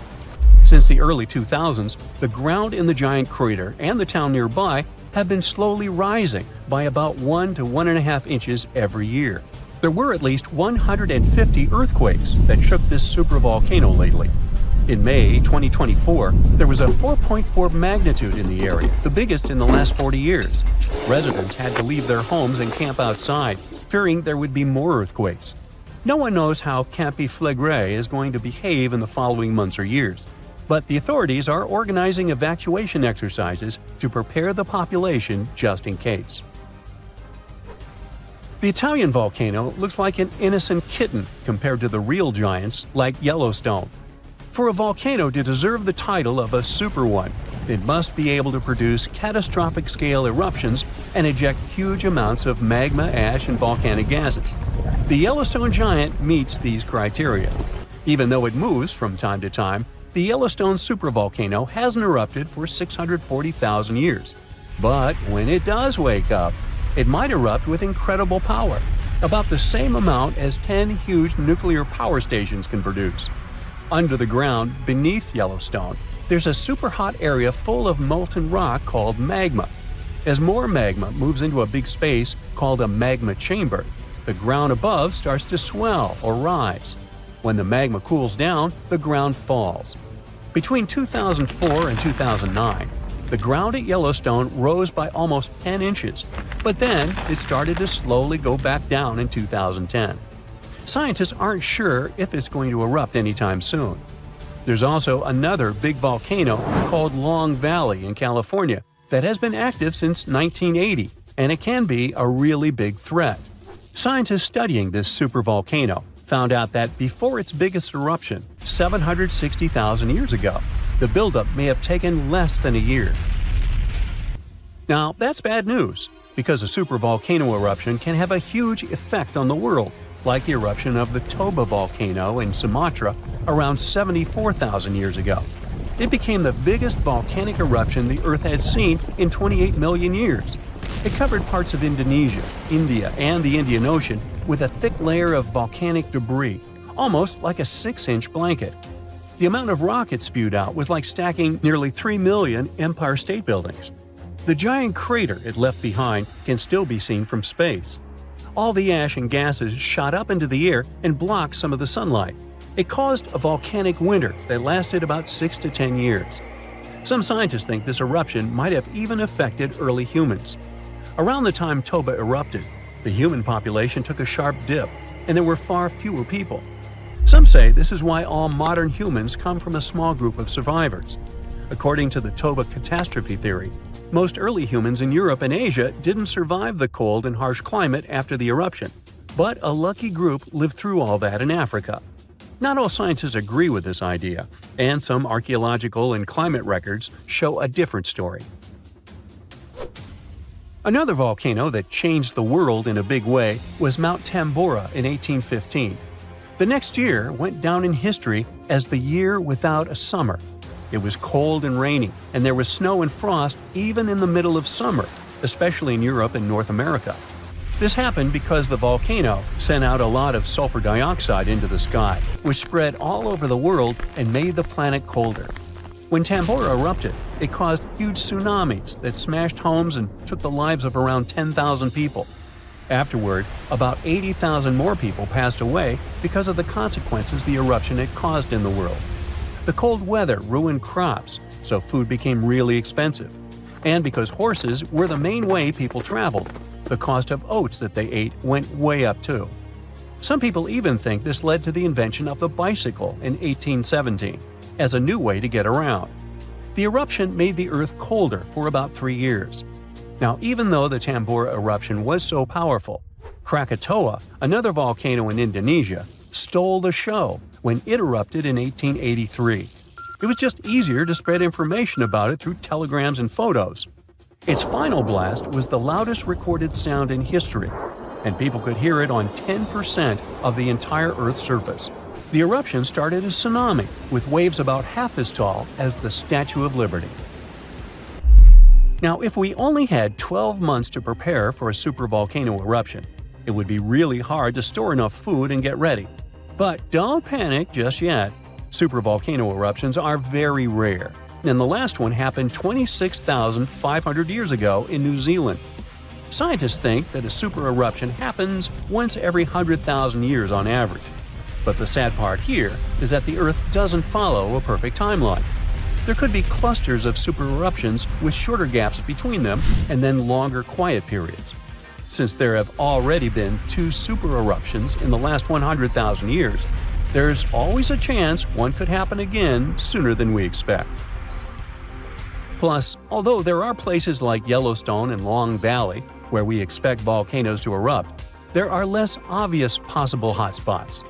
Since the early 2000s, the ground in the giant crater and the town nearby have been slowly rising by about 1 to 1.5 inches every year. There were at least 150 earthquakes that shook this supervolcano lately. In May 2024, there was a 4.4 magnitude in the area, the biggest in the last 40 years. Residents had to leave their homes and camp outside, fearing there would be more earthquakes. No one knows how Camp Flegrei is going to behave in the following months or years, but the authorities are organizing evacuation exercises to prepare the population just in case. The Italian volcano looks like an innocent kitten compared to the real giants like Yellowstone. For a volcano to deserve the title of a super one, it must be able to produce catastrophic-scale eruptions and eject huge amounts of magma, ash, and volcanic gases. The Yellowstone giant meets these criteria. Even though it moves from time to time, the Yellowstone supervolcano hasn't erupted for 640,000 years. But when it does wake up, it might erupt with incredible power, about the same amount as 10 huge nuclear power stations can produce. Under the ground, beneath Yellowstone, there's a super hot area full of molten rock called magma. As more magma moves into a big space called a magma chamber, the ground above starts to swell or rise. When the magma cools down, the ground falls. Between 2004 and 2009, the ground at Yellowstone rose by almost 10 inches, but then it started to slowly go back down in 2010. Scientists aren't sure if it's going to erupt anytime soon. There's also another big volcano called Long Valley in California that has been active since 1980, and it can be a really big threat. Scientists studying this supervolcano found out that before its biggest eruption, 760,000 years ago, the buildup may have taken less than a year. Now, that's bad news, because a supervolcano eruption can have a huge effect on the world, like the eruption of the Toba volcano in Sumatra around 74,000 years ago. It became the biggest volcanic eruption the Earth had seen in 28 million years. It covered parts of Indonesia, India, and the Indian Ocean with a thick layer of volcanic debris, almost like a 6-inch blanket. The amount of rock it spewed out was like stacking nearly 3 million Empire State Buildings. The giant crater it left behind can still be seen from space. All the ash and gases shot up into the air and blocked some of the sunlight. It caused a volcanic winter that lasted about 6 to 10 years. Some scientists think this eruption might have even affected early humans. Around the time Toba erupted, the human population took a sharp dip, and there were far fewer people. Some say this is why all modern humans come from a small group of survivors. According to the Toba catastrophe theory, most early humans in Europe and Asia didn't survive the cold and harsh climate after the eruption, but a lucky group lived through all that in Africa. Not all scientists agree with this idea, and some archaeological and climate records show a different story. Another volcano that changed the world in a big way was Mount Tambora in 1815. The next year went down in history as the year without a summer. It was cold and rainy, and there was snow and frost even in the middle of summer, especially in Europe and North America. This happened because the volcano sent out a lot of sulfur dioxide into the sky, which spread all over the world and made the planet colder. When Tambora erupted, it caused huge tsunamis that smashed homes and took the lives of around 10,000 people. Afterward, about 80,000 more people passed away because of the consequences the eruption had caused in the world. The cold weather ruined crops, so food became really expensive. And because horses were the main way people traveled, the cost of oats that they ate went way up too. Some people even think this led to the invention of the bicycle in 1817, as a new way to get around. The eruption made the Earth colder for about 3 years. Now, even though the Tambora eruption was so powerful, Krakatoa, another volcano in Indonesia, stole the show when it erupted in 1883. It was just easier to spread information about it through telegrams and photos. Its final blast was the loudest recorded sound in history, and people could hear it on 10% of the entire Earth's surface. The eruption started a tsunami with waves about half as tall as the Statue of Liberty. Now, if we only had 12 months to prepare for a supervolcano eruption, it would be really hard to store enough food and get ready. But don't panic just yet. Supervolcano eruptions are very rare, and the last one happened 26,500 years ago in New Zealand. Scientists think that a super eruption happens once every 100,000 years on average. But the sad part here is that the Earth doesn't follow a perfect timeline. There could be clusters of super eruptions with shorter gaps between them and then longer quiet periods. Since there have already been 2 super eruptions in the last 100,000 years, there's always a chance one could happen again sooner than we expect. Plus, although there are places like Yellowstone and Long Valley where we expect volcanoes to erupt, there are less obvious possible hotspots.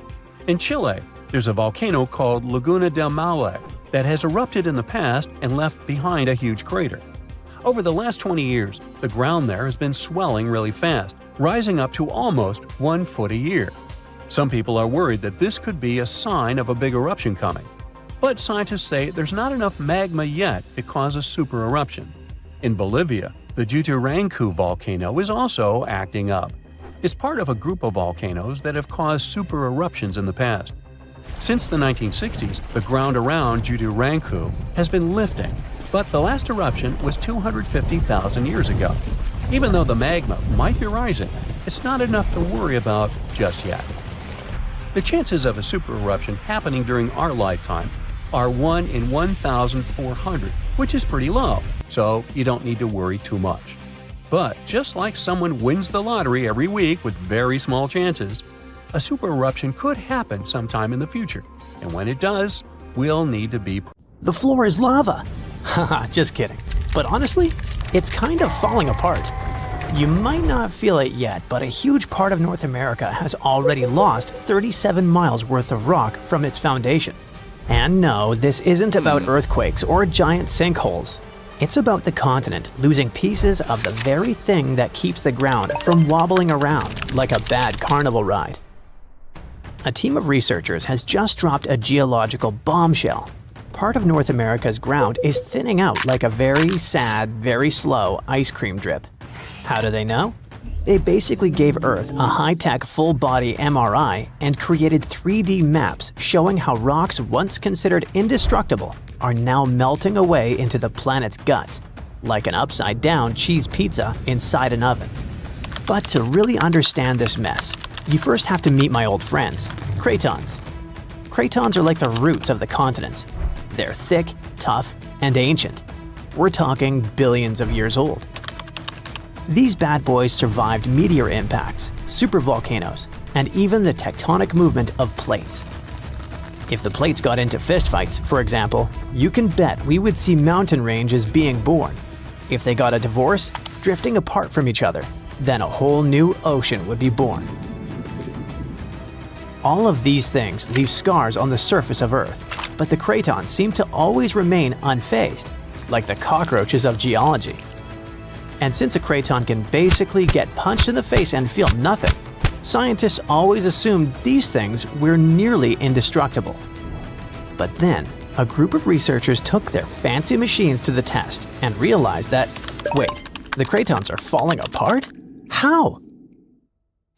In Chile, there's a volcano called Laguna del Maule that has erupted in the past and left behind a huge crater. Over the last 20 years, the ground there has been swelling really fast, rising up to almost 1 foot a year. Some people are worried that this could be a sign of a big eruption coming. But scientists say there's not enough magma yet to cause a super eruption. In Bolivia, the Jutarancu volcano is also acting up. It's part of a group of volcanoes that have caused super eruptions in the past. Since the 1960s, the ground around Jutarancu has been lifting, but the last eruption was 250,000 years ago. Even though the magma might be rising, it's not enough to worry about just yet. The chances of a super eruption happening during our lifetime are 1 in 1,400, which is pretty low, so you don't need to worry too much. But just like someone wins the lottery every week with very small chances, a super eruption could happen sometime in the future, and when it does, we'll need to be The floor is lava. Haha, just kidding. But honestly, it's kind of falling apart. You might not feel it yet, but a huge part of North America has already lost 37 miles worth of rock from its foundation. And no, this isn't about earthquakes or giant sinkholes. It's about the continent losing pieces of the very thing that keeps the ground from wobbling around like a bad carnival ride. A team of researchers has just dropped a geological bombshell. Part of North America's ground is thinning out like a very sad, very slow ice cream drip. How do they know? They basically gave Earth a high-tech full-body MRI and created 3D maps showing how rocks once considered indestructible are now melting away into the planet's guts, like an upside-down cheese pizza inside an oven. But to really understand this mess, you first have to meet my old friends, cratons. Cratons are like the roots of the continents. They're thick, tough, and ancient. We're talking billions of years old. These bad boys survived meteor impacts, supervolcanoes, and even the tectonic movement of plates. If the plates got into fistfights, for example, you can bet we would see mountain ranges being born. If they got a divorce, drifting apart from each other, then a whole new ocean would be born. All of these things leave scars on the surface of Earth, but the cratons seem to always remain unfazed, like the cockroaches of geology. And since a craton can basically get punched in the face and feel nothing, scientists always assumed these things were nearly indestructible. But then, a group of researchers took their fancy machines to the test and realized that, wait, the cratons are falling apart? How?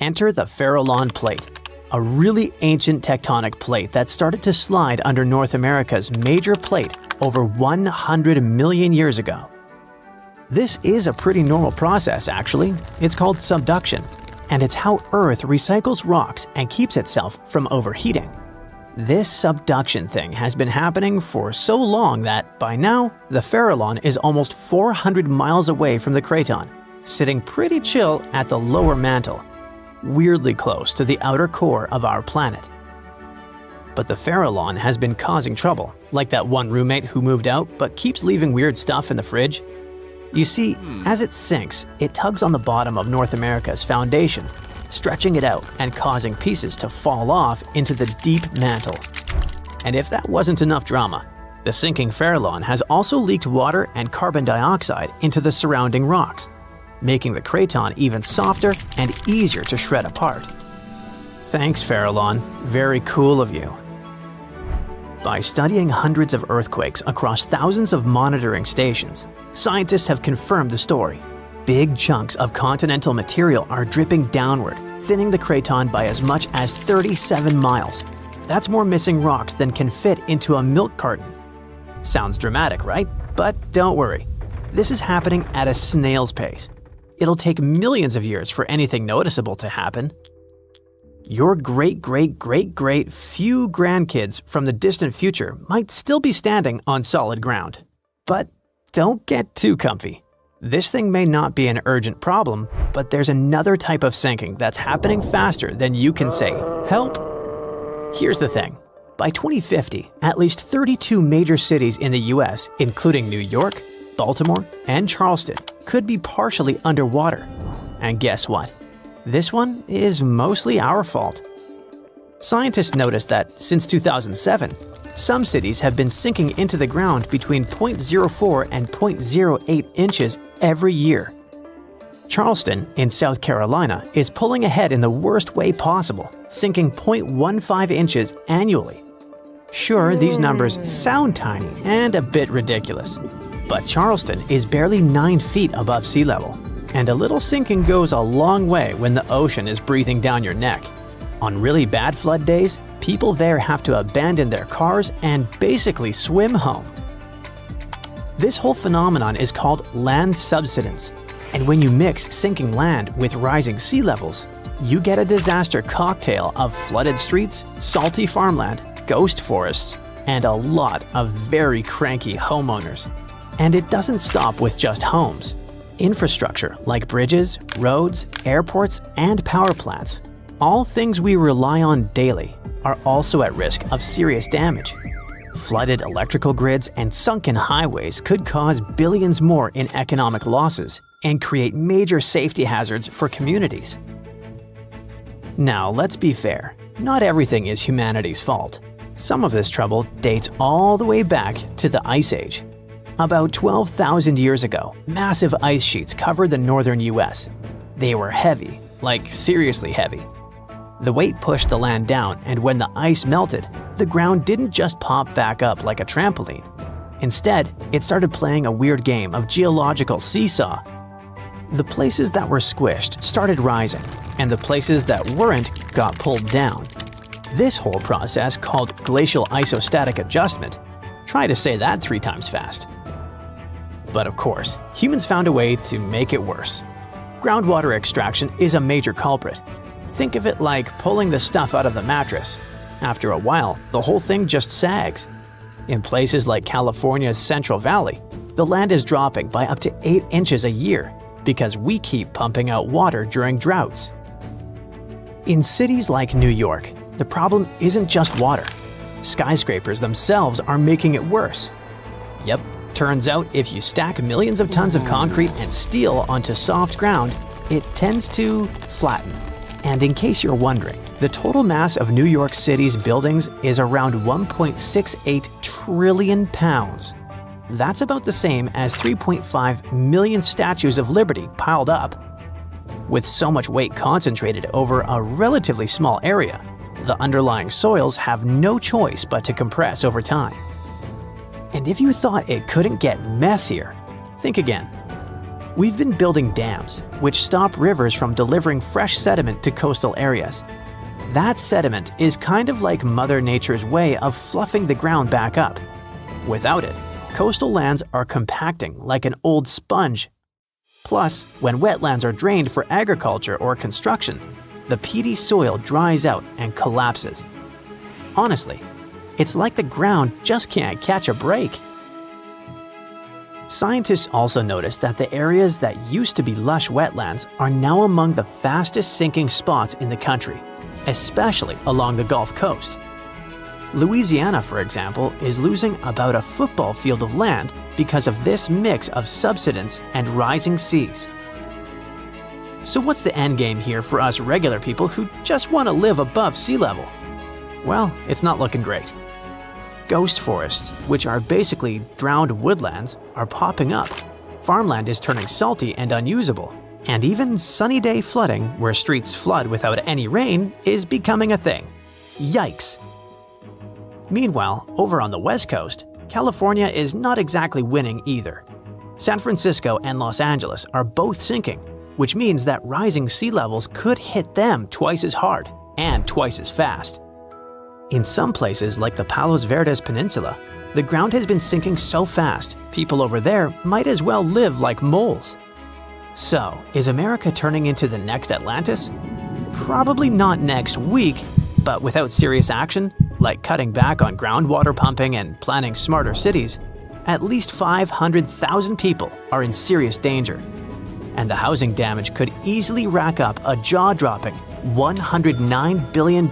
Enter the Farallon Plate, a really ancient tectonic plate that started to slide under North America's major plate over 100 million years ago. This is a pretty normal process, actually. It's called subduction, and it's how Earth recycles rocks and keeps itself from overheating. This subduction thing has been happening for so long that, by now, the Farallon is almost 400 miles away from the craton, sitting pretty chill at the lower mantle, weirdly close to the outer core of our planet. But the Farallon has been causing trouble, like that one roommate who moved out but keeps leaving weird stuff in the fridge. You see, as it sinks, it tugs on the bottom of North America's foundation, stretching it out and causing pieces to fall off into the deep mantle. And if that wasn't enough drama, the sinking Farallon has also leaked water and carbon dioxide into the surrounding rocks, making the craton even softer and easier to shred apart. Thanks, Farallon. Very cool of you. By studying hundreds of earthquakes across thousands of monitoring stations, scientists have confirmed the story. Big chunks of continental material are dripping downward, thinning the craton by as much as 37 miles. That's more missing rocks than can fit into a milk carton. Sounds dramatic, right? But don't worry. This is happening at a snail's pace. It'll take millions of years for anything noticeable to happen. your great few grandkids from the distant future might still be standing on solid ground. But don't get too comfy. This thing may not be an urgent problem, but there's another type of sinking that's happening faster than you can say, "Help." Here's the thing. By 2050, at least 32 major cities in the US, including New York, Baltimore, and Charleston, could be partially underwater. And guess what? This one is mostly our fault. Scientists noticed that since 2007, some cities have been sinking into the ground between 0.04 and 0.08 inches every year. Charleston, in South Carolina, is pulling ahead in the worst way possible, sinking 0.15 inches annually. Sure, these numbers sound tiny and a bit ridiculous, but Charleston is barely 9 feet above sea level, and a little sinking goes a long way when the ocean is breathing down your neck. On really bad flood days, people there have to abandon their cars and basically swim home. This whole phenomenon is called land subsidence, and when you mix sinking land with rising sea levels, you get a disaster cocktail of flooded streets, salty farmland, ghost forests, and a lot of very cranky homeowners. And it doesn't stop with just homes. Infrastructure like bridges, roads, airports, and power plants, all things we rely on daily, are also at risk of serious damage. Flooded electrical grids and sunken highways could cause billions more in economic losses and create major safety hazards for communities. Now, let's be fair. Not everything is humanity's fault. Some of this trouble dates all the way back to the Ice Age. About 12,000 years ago, massive ice sheets covered the northern US. They were heavy, like seriously heavy. The weight pushed the land down, and when the ice melted, the ground didn't just pop back up like a trampoline. Instead, it started playing a weird game of geological seesaw. The places that were squished started rising, and the places that weren't got pulled down. This whole process, called glacial isostatic adjustment, try to say that 3 times fast. But of course, humans found a way to make it worse. Groundwater extraction is a major culprit. Think of it like pulling the stuff out of the mattress. After a while, the whole thing just sags. In places like California's Central Valley, the land is dropping by up to 8 inches a year because we keep pumping out water during droughts. In cities like New York, the problem isn't just water. Skyscrapers themselves are making it worse. Yep, turns out if you stack millions of tons of concrete and steel onto soft ground, it tends to flatten. And in case you're wondering, the total mass of New York City's buildings is around 1.68 trillion pounds. That's about the same as 3.5 million statues of liberty piled up. With so much weight concentrated over a relatively small area, the underlying soils have no choice but to compress over time. And if you thought it couldn't get messier, think again. We've been building dams, which stop rivers from delivering fresh sediment to coastal areas. That sediment is kind of like Mother Nature's way of fluffing the ground back up. Without it, coastal lands are compacting like an old sponge. Plus, when wetlands are drained for agriculture or construction, the peaty soil dries out and collapses. Honestly, it's like the ground just can't catch a break. Scientists also noticed that the areas that used to be lush wetlands are now among the fastest sinking spots in the country, especially along the Gulf Coast. Louisiana, for example, is losing about a football field of land because of this mix of subsidence and rising seas. So what's the end game here for us regular people who just want to live above sea level? Well, it's not looking great. Ghost forests, which are basically drowned woodlands, are popping up. Farmland is turning salty and unusable. And even sunny day flooding, where streets flood without any rain, is becoming a thing. Yikes! Meanwhile, over on the West Coast, California is not exactly winning either. San Francisco and Los Angeles are both sinking, which means that rising sea levels could hit them twice as hard and twice as fast. In some places like the Palos Verdes Peninsula, the ground has been sinking so fast, people over there might as well live like moles. So, is America turning into the next Atlantis? Probably not next week, but without serious action, like cutting back on groundwater pumping and planning smarter cities, at least 500,000 people are in serious danger. And the housing damage could easily rack up a jaw-dropping $109 billion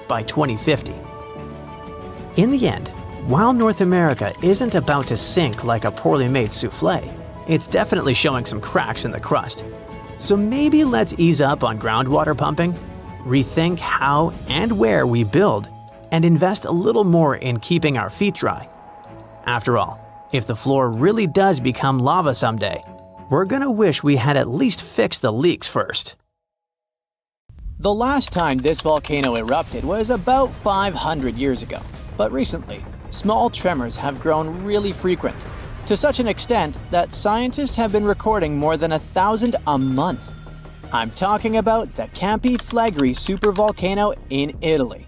by 2050. In the end, while North America isn't about to sink like a poorly made souffle, it's definitely showing some cracks in the crust. So maybe let's ease up on groundwater pumping, rethink how and where we build, and invest a little more in keeping our feet dry. After all, if the floor really does become lava someday, we're gonna wish we had at least fixed the leaks first. The last time this volcano erupted was about 500 years ago, but recently, small tremors have grown really frequent, to such an extent that scientists have been recording more than 1,000 a month. I'm talking about the Campi Flegrei supervolcano in Italy.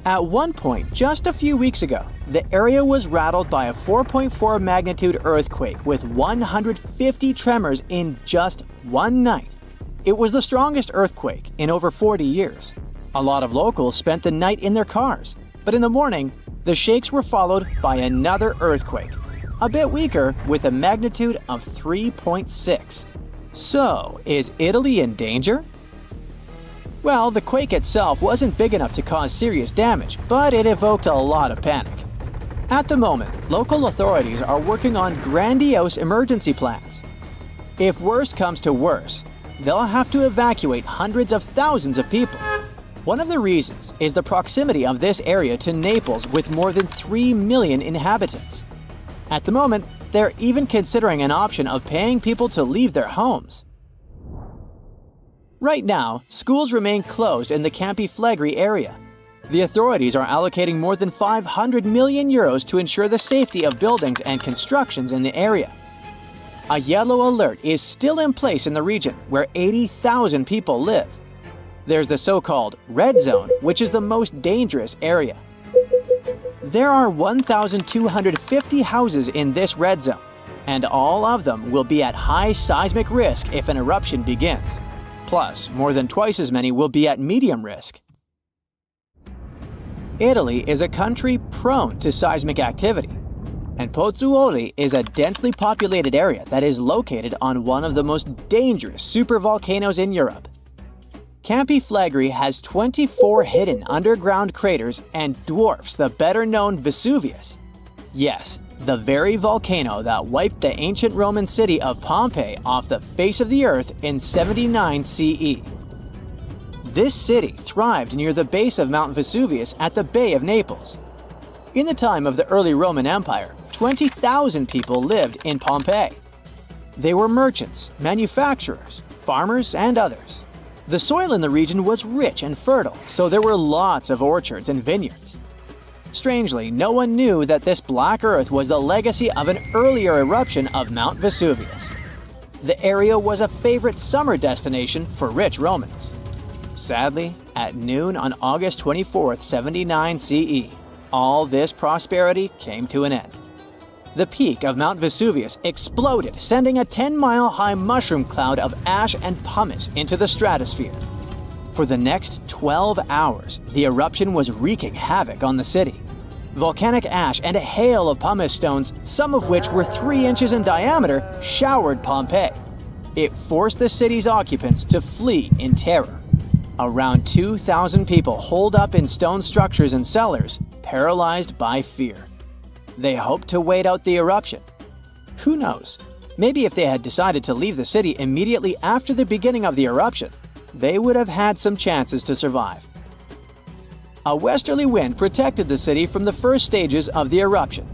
At one point, just a few weeks ago, the area was rattled by a 4.4 magnitude earthquake with 150 tremors in just one night. It was the strongest earthquake in over 40 years. A lot of locals spent the night in their cars, but in the morning, the shakes were followed by another earthquake, a bit weaker with a magnitude of 3.6. So, is Italy in danger? Well, the quake itself wasn't big enough to cause serious damage, but it evoked a lot of panic. At the moment, local authorities are working on grandiose emergency plans. If worse comes to worse, they'll have to evacuate hundreds of thousands of people. One of the reasons is the proximity of this area to Naples with more than 3 million inhabitants. At the moment, they're even considering an option of paying people to leave their homes. Right now, schools remain closed in the Campi Flegrei area. The authorities are allocating more than 500 million euros to ensure the safety of buildings and constructions in the area. A yellow alert is still in place in the region where 80,000 people live. There's the so-called red zone, which is the most dangerous area. There are 1,250 houses in this red zone, and all of them will be at high seismic risk if an eruption begins. Plus, more than twice as many will be at medium risk. Italy is a country prone to seismic activity, and Pozzuoli is a densely populated area that is located on one of the most dangerous supervolcanoes in Europe. Campi Flegrei has 24 hidden underground craters and dwarfs the better-known Vesuvius. Yes, the very volcano that wiped the ancient Roman city of Pompeii off the face of the earth in 79 CE. This city thrived near the base of Mount Vesuvius at the Bay of Naples. In the time of the early Roman Empire, 20,000 people lived in Pompeii. They were merchants, manufacturers, farmers, and others. The soil in the region was rich and fertile, so there were lots of orchards and vineyards. Strangely, no one knew that this black earth was the legacy of an earlier eruption of Mount Vesuvius. The area was a favorite summer destination for rich Romans. Sadly, at noon on August 24, 79 CE, all this prosperity came to an end. The peak of Mount Vesuvius exploded, sending a 10-mile-high mushroom cloud of ash and pumice into the stratosphere. For the next 12 hours, the eruption was wreaking havoc on the city. Volcanic ash and a hail of pumice stones, some of which were 3 inches in diameter, showered Pompeii. It forced the city's occupants to flee in terror. Around 2,000 people holed up in stone structures and cellars, paralyzed by fear. They hoped to wait out the eruption. Who knows? Maybe if they had decided to leave the city immediately after the beginning of the eruption, they would have had some chances to survive. A westerly wind protected the city from the first stages of the eruption.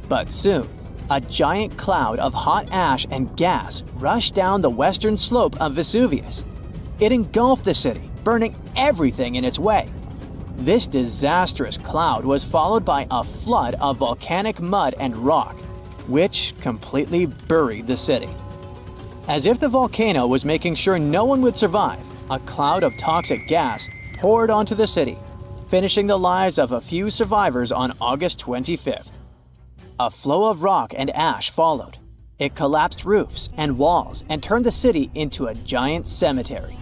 But soon, a giant cloud of hot ash and gas rushed down the western slope of Vesuvius. It engulfed the city, burning everything in its way. This disastrous cloud was followed by a flood of volcanic mud and rock, which completely buried the city. As if the volcano was making sure no one would survive, a cloud of toxic gas poured onto the city, finishing the lives of a few survivors on August 25th. A flow of rock and ash followed. It collapsed roofs and walls and turned the city into a giant cemetery.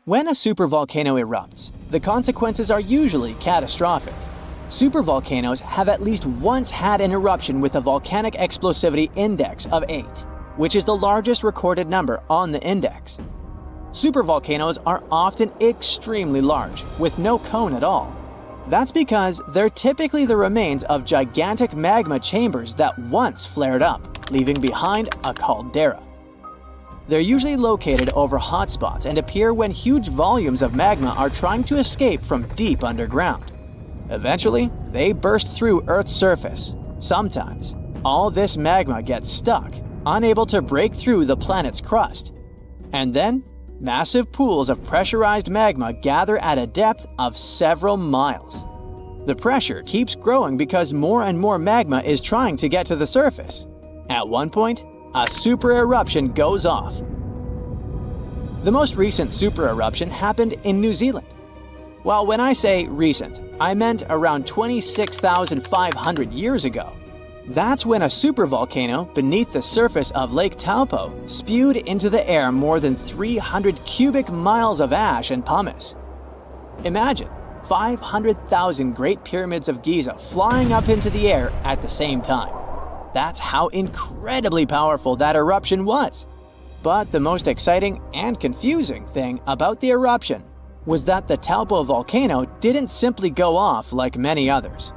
When a supervolcano erupts, the consequences are usually catastrophic. Supervolcanoes have at least once had an eruption with a volcanic explosivity index of 8, which is the largest recorded number on the index. Supervolcanoes are often extremely large, with no cone at all. That's because they're typically the remains of gigantic magma chambers that once flared up, leaving behind a caldera. They're usually located over hotspots and appear when huge volumes of magma are trying to escape from deep underground. Eventually, they burst through Earth's surface. Sometimes, all this magma gets stuck, unable to break through the planet's crust. And then, massive pools of pressurized magma gather at a depth of several miles. The pressure keeps growing because more and more magma is trying to get to the surface. At one point, a super eruption goes off. The most recent super eruption happened in New Zealand. Well, when I say recent, I meant around 26,500 years ago. That's when a supervolcano beneath the surface of Lake Taupo spewed into the air more than 300 cubic miles of ash and pumice. Imagine 500,000 Great Pyramids of Giza flying up into the air at the same time. That's how incredibly powerful that eruption was. But the most exciting and confusing thing about the eruption was that the Taupo volcano didn't simply go off like many others.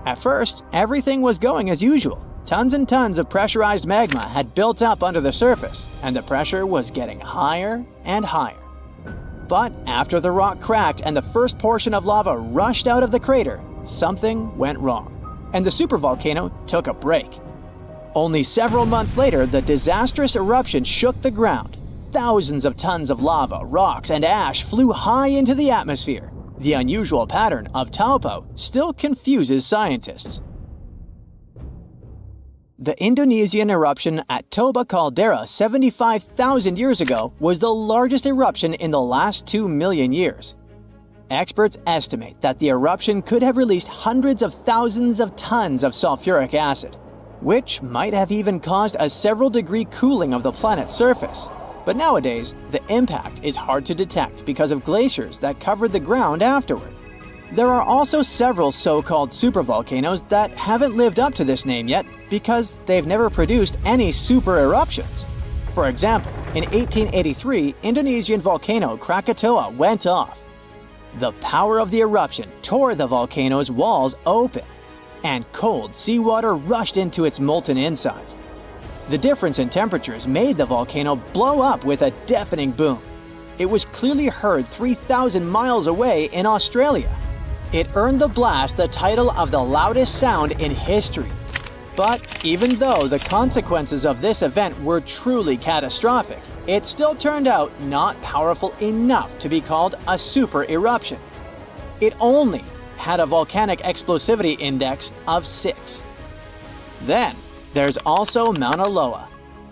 At first, everything was going as usual. Tons and tons of pressurized magma had built up under the surface, and the pressure was getting higher and higher. But after the rock cracked and the first portion of lava rushed out of the crater, something went wrong, and the supervolcano took a break. Only several months later, the disastrous eruption shook the ground. Thousands of tons of lava, rocks, and ash flew high into the atmosphere. The unusual pattern of Taupo still confuses scientists. The Indonesian eruption at Toba Caldera 75,000 years ago was the largest eruption in the last 2 million years. Experts estimate that the eruption could have released hundreds of thousands of tons of sulfuric acid, which might have even caused a several-degree cooling of the planet's surface. But nowadays, the impact is hard to detect because of glaciers that covered the ground afterward. There are also several so-called supervolcanoes that haven't lived up to this name yet because they've never produced any super eruptions. For example, in 1883, Indonesian volcano Krakatoa went off. The power of the eruption tore the volcano's walls open, and cold seawater rushed into its molten insides. The difference in temperatures made the volcano blow up with a deafening boom. It was clearly heard 3,000 miles away in Australia. It earned the blast the title of the loudest sound in history. But even though the consequences of this event were truly catastrophic, it still turned out not powerful enough to be called a super eruption. It only had a volcanic explosivity index of 6. Then, there's also Mauna Loa.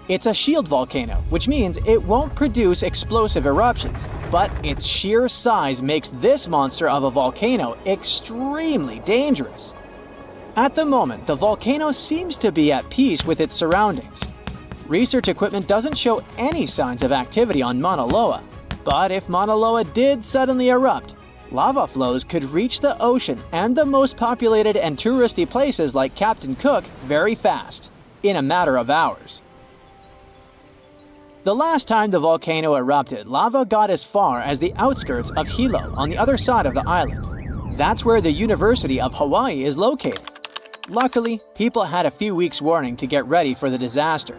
It's a shield volcano, which means it won't produce explosive eruptions, but its sheer size makes this monster of a volcano extremely dangerous. At the moment, the volcano seems to be at peace with its surroundings. Research equipment doesn't show any signs of activity on Mauna Loa, but if Mauna Loa did suddenly erupt, lava flows could reach the ocean and the most populated and touristy places like Captain Cook very fast, in a matter of hours. The last time the volcano erupted, lava got as far as the outskirts of Hilo on the other side of the island. That's where the University of Hawaii is located. Luckily, people had a few weeks' warning to get ready for the disaster.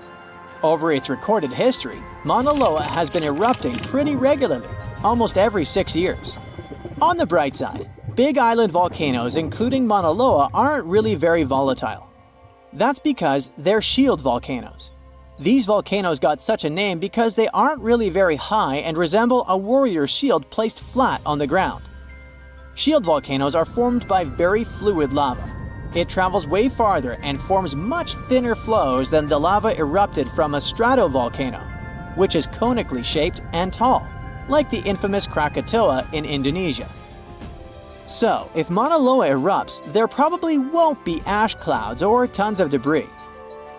Over its recorded history, Mauna Loa has been erupting pretty regularly, almost every 6 years. On the bright side, big island volcanoes including Mauna Loa aren't really very volatile. That's because they're shield volcanoes. These volcanoes got such a name because they aren't really very high and resemble a warrior's shield placed flat on the ground. Shield volcanoes are formed by very fluid lava. It travels way farther and forms much thinner flows than the lava erupted from a stratovolcano, which is conically shaped and tall, like the infamous Krakatoa in Indonesia. So, if Mauna Loa erupts, there probably won't be ash clouds or tons of debris.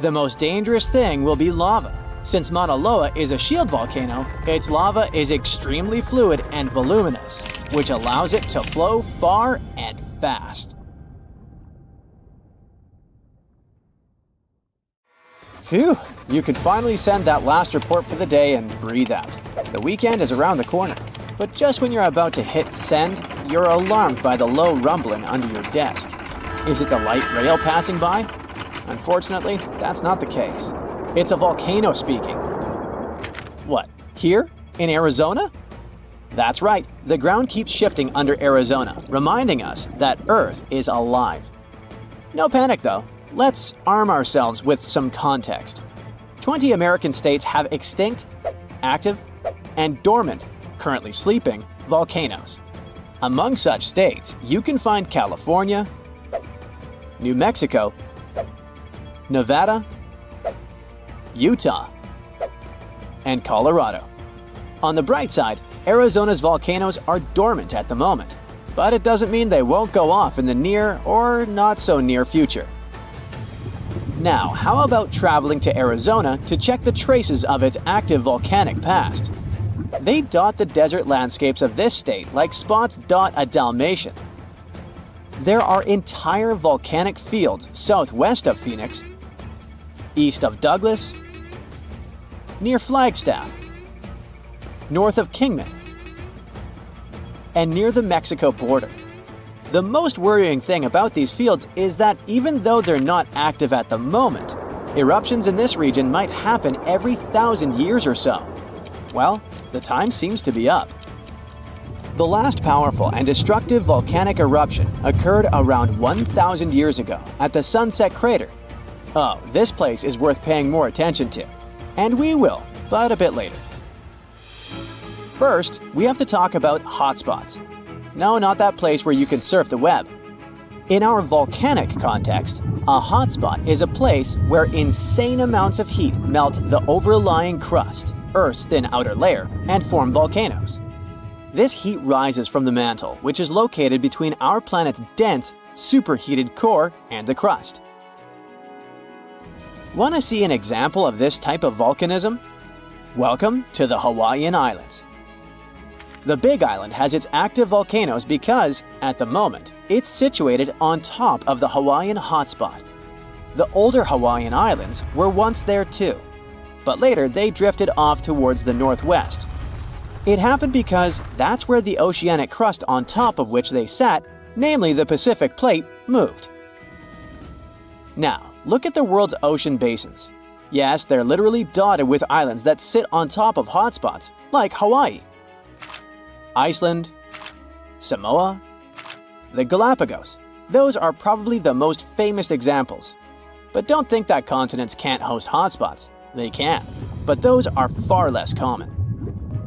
The most dangerous thing will be lava, Since Mauna Loa is a shield volcano, its lava is extremely fluid and voluminous, which allows it to flow far and fast. Phew, you can finally send that last report for the day and breathe out. The weekend is around the corner, but just when you're about to hit send, you're alarmed by the low rumbling under your desk. Is it the light rail passing by? Unfortunately, that's not the case. It's a volcano speaking. What, here? In Arizona? That's right, the ground keeps shifting under Arizona, reminding us that Earth is alive. No panic though. Let's arm ourselves with some context. 20 American states have extinct, active, and dormant, currently sleeping, volcanoes. Among such states, you can find California, New Mexico, Nevada, Utah, and Colorado. On the bright side, Arizona's volcanoes are dormant at the moment, but it doesn't mean they won't go off in the near or not so near future. Now, how about traveling to Arizona to check the traces of its active volcanic past? They dot the desert landscapes of this state like spots dot a Dalmatian. There are entire volcanic fields southwest of Phoenix, east of Douglas, near Flagstaff, north of Kingman, and near the Mexico border. The most worrying thing about these fields is that even though they're not active at the moment, eruptions in this region might happen every 1,000 years or so. Well, the time seems to be up. The last powerful and destructive volcanic eruption occurred around 1,000 years ago at the Sunset Crater. Oh, this place is worth paying more attention to. And we will, but a bit later. First, we have to talk about hotspots. No, not that place where you can surf the web. In our volcanic context, a hotspot is a place where insane amounts of heat melt the overlying crust, Earth's thin outer layer, and form volcanoes. This heat rises from the mantle, which is located between our planet's dense, superheated core and the crust. Want to see an example of this type of volcanism? Welcome to the Hawaiian Islands. The Big Island has its active volcanoes because, at the moment, it's situated on top of the Hawaiian hotspot. The older Hawaiian Islands were once there too, but later they drifted off towards the northwest. It happened because that's where the oceanic crust on top of which they sat, namely the Pacific Plate, moved. Now, look at the world's ocean basins. Yes, they're literally dotted with islands that sit on top of hotspots, like Hawaii, Iceland, Samoa, the Galapagos. Those are probably the most famous examples. But don't think that continents can't host hotspots. They can, but those are far less common.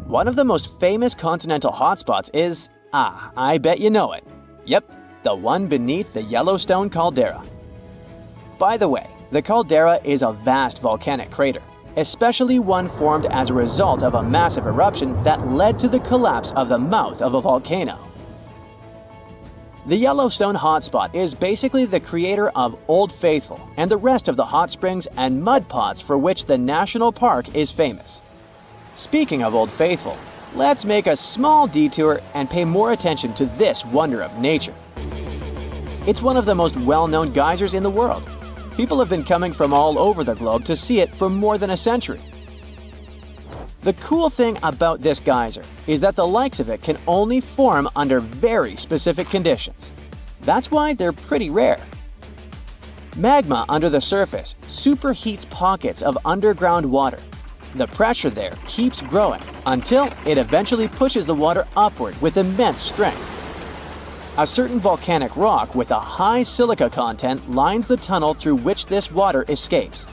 One of the most famous continental hotspots is, I bet you know it. Yep, the one beneath the Yellowstone caldera. By the way, the caldera is a vast volcanic crater, especially one formed as a result of a massive eruption that led to the collapse of the mouth of a volcano. The Yellowstone hotspot is basically the creator of Old Faithful and the rest of the hot springs and mud pots for which the national park is famous. Speaking of Old Faithful, let's make a small detour and pay more attention to this wonder of nature. It's one of the most well-known geysers in the world. People have been coming from all over the globe to see it for more than a century. The cool thing about this geyser is that the likes of it can only form under very specific conditions. That's why they're pretty rare. Magma under the surface superheats pockets of underground water. The pressure there keeps growing until it eventually pushes the water upward with immense strength. A certain volcanic rock with a high silica content lines the tunnel through which this water escapes.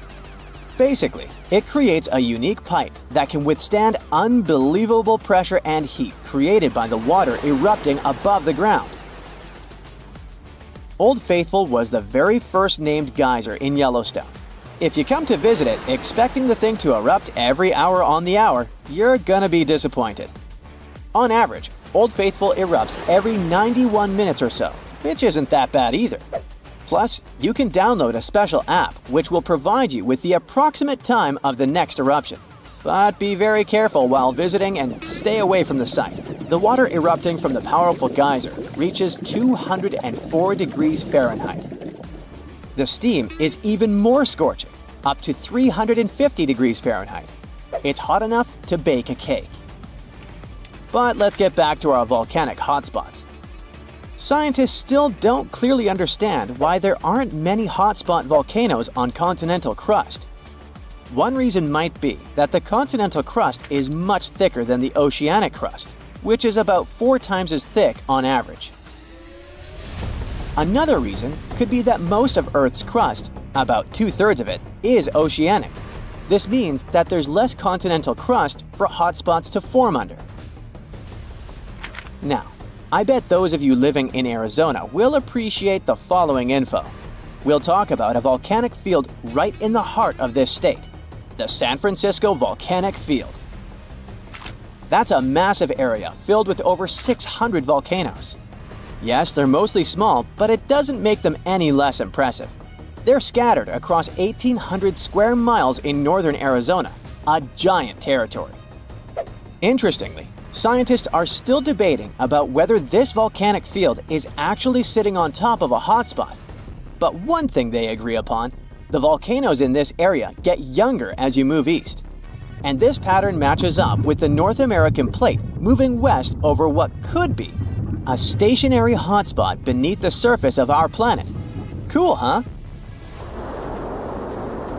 Basically, it creates a unique pipe that can withstand unbelievable pressure and heat created by the water erupting above the ground. Old Faithful was the very first named geyser in Yellowstone. If you come to visit it expecting the thing to erupt every hour on the hour, you're gonna be disappointed. On average, Old Faithful erupts every 91 minutes or so, which isn't that bad either. Plus, you can download a special app which will provide you with the approximate time of the next eruption. But be very careful while visiting and stay away from the site. The water erupting from the powerful geyser reaches 204 degrees Fahrenheit. The steam is even more scorching, up to 350 degrees Fahrenheit. It's hot enough to bake a cake. But let's get back to our volcanic hotspots. Scientists still don't clearly understand why there aren't many hotspot volcanoes on continental crust. One reason might be that the continental crust is much thicker than the oceanic crust, which is about 4 times as thick on average. Another reason could be that most of Earth's crust, about 2/3 of it, is oceanic. This means that there's less continental crust for hotspots to form under. Now, I bet those of you living in Arizona will appreciate the following info. We'll talk about a volcanic field right in the heart of this state, the San Francisco Volcanic Field. That's a massive area filled with over 600 volcanoes. Yes, they're mostly small, but it doesn't make them any less impressive. They're scattered across 1,800 square miles in northern Arizona, a giant territory. Interestingly, scientists are still debating about whether this volcanic field is actually sitting on top of a hotspot. But one thing they agree upon, the volcanoes in this area get younger as you move east. And this pattern matches up with the North American plate moving west over what could be a stationary hotspot beneath the surface of our planet. Cool, huh?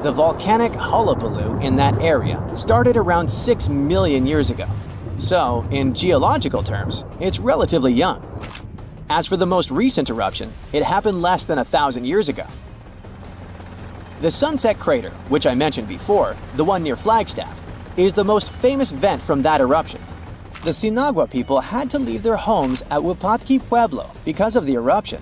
The volcanic hullabaloo in that area started around 6 million years ago. So, in geological terms, it's relatively young. As for the most recent eruption, it happened less than 1,000 years ago. The Sunset Crater, which I mentioned before, the one near Flagstaff, is the most famous vent from that eruption. The Sinagua people had to leave their homes at Wupatki Pueblo because of the eruption.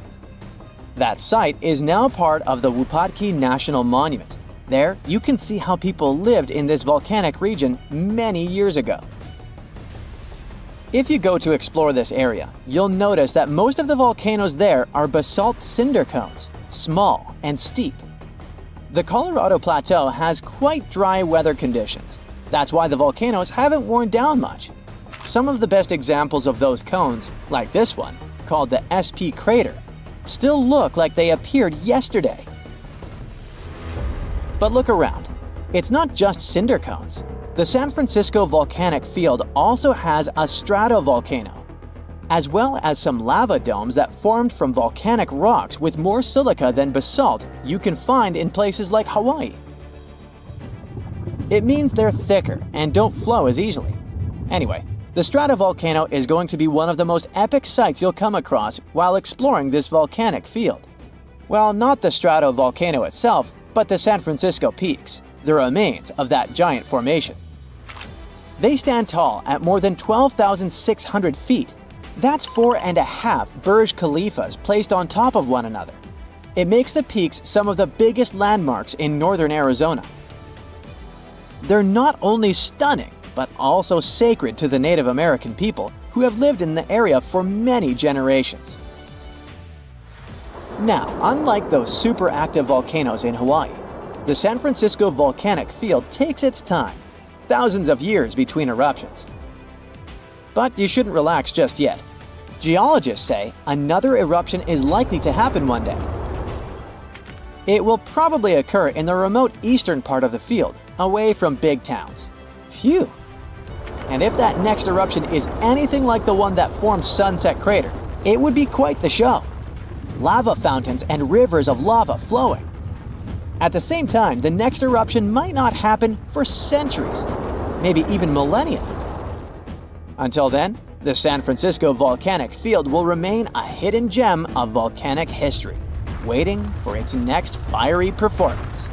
That site is now part of the Wupatki National Monument. There, you can see how people lived in this volcanic region many years ago. If you go to explore this area, you'll notice that most of the volcanoes there are basalt cinder cones, small and steep. The Colorado Plateau has quite dry weather conditions. That's why the volcanoes haven't worn down much. Some of the best examples of those cones, like this one, called the SP crater, still look like they appeared yesterday. But look around. It's not just cinder cones. The San Francisco Volcanic Field also has a stratovolcano, as well as some lava domes that formed from volcanic rocks with more silica than basalt you can find in places like Hawaii. It means they're thicker and don't flow as easily. Anyway, the stratovolcano is going to be one of the most epic sights you'll come across while exploring this volcanic field. Well, not the stratovolcano itself, but the San Francisco peaks, the remains of that giant formation. They stand tall at more than 12,600 feet. That's 4.5 Burj Khalifas placed on top of one another. It makes the peaks some of the biggest landmarks in northern Arizona. They're not only stunning, but also sacred to the Native American people who have lived in the area for many generations. Now, unlike those super active volcanoes in Hawaii, the San Francisco Volcanic Field takes its time, thousands of years between eruptions. But you shouldn't relax just yet. Geologists say another eruption is likely to happen one day. It will probably occur in the remote eastern part of the field, away from big towns. Phew! And if that next eruption is anything like the one that formed Sunset Crater, it would be quite the show. Lava fountains and rivers of lava flowing. At the same time, the next eruption might not happen for centuries, maybe even millennia. Until then, the San Francisco Volcanic Field will remain a hidden gem of volcanic history, waiting for its next fiery performance.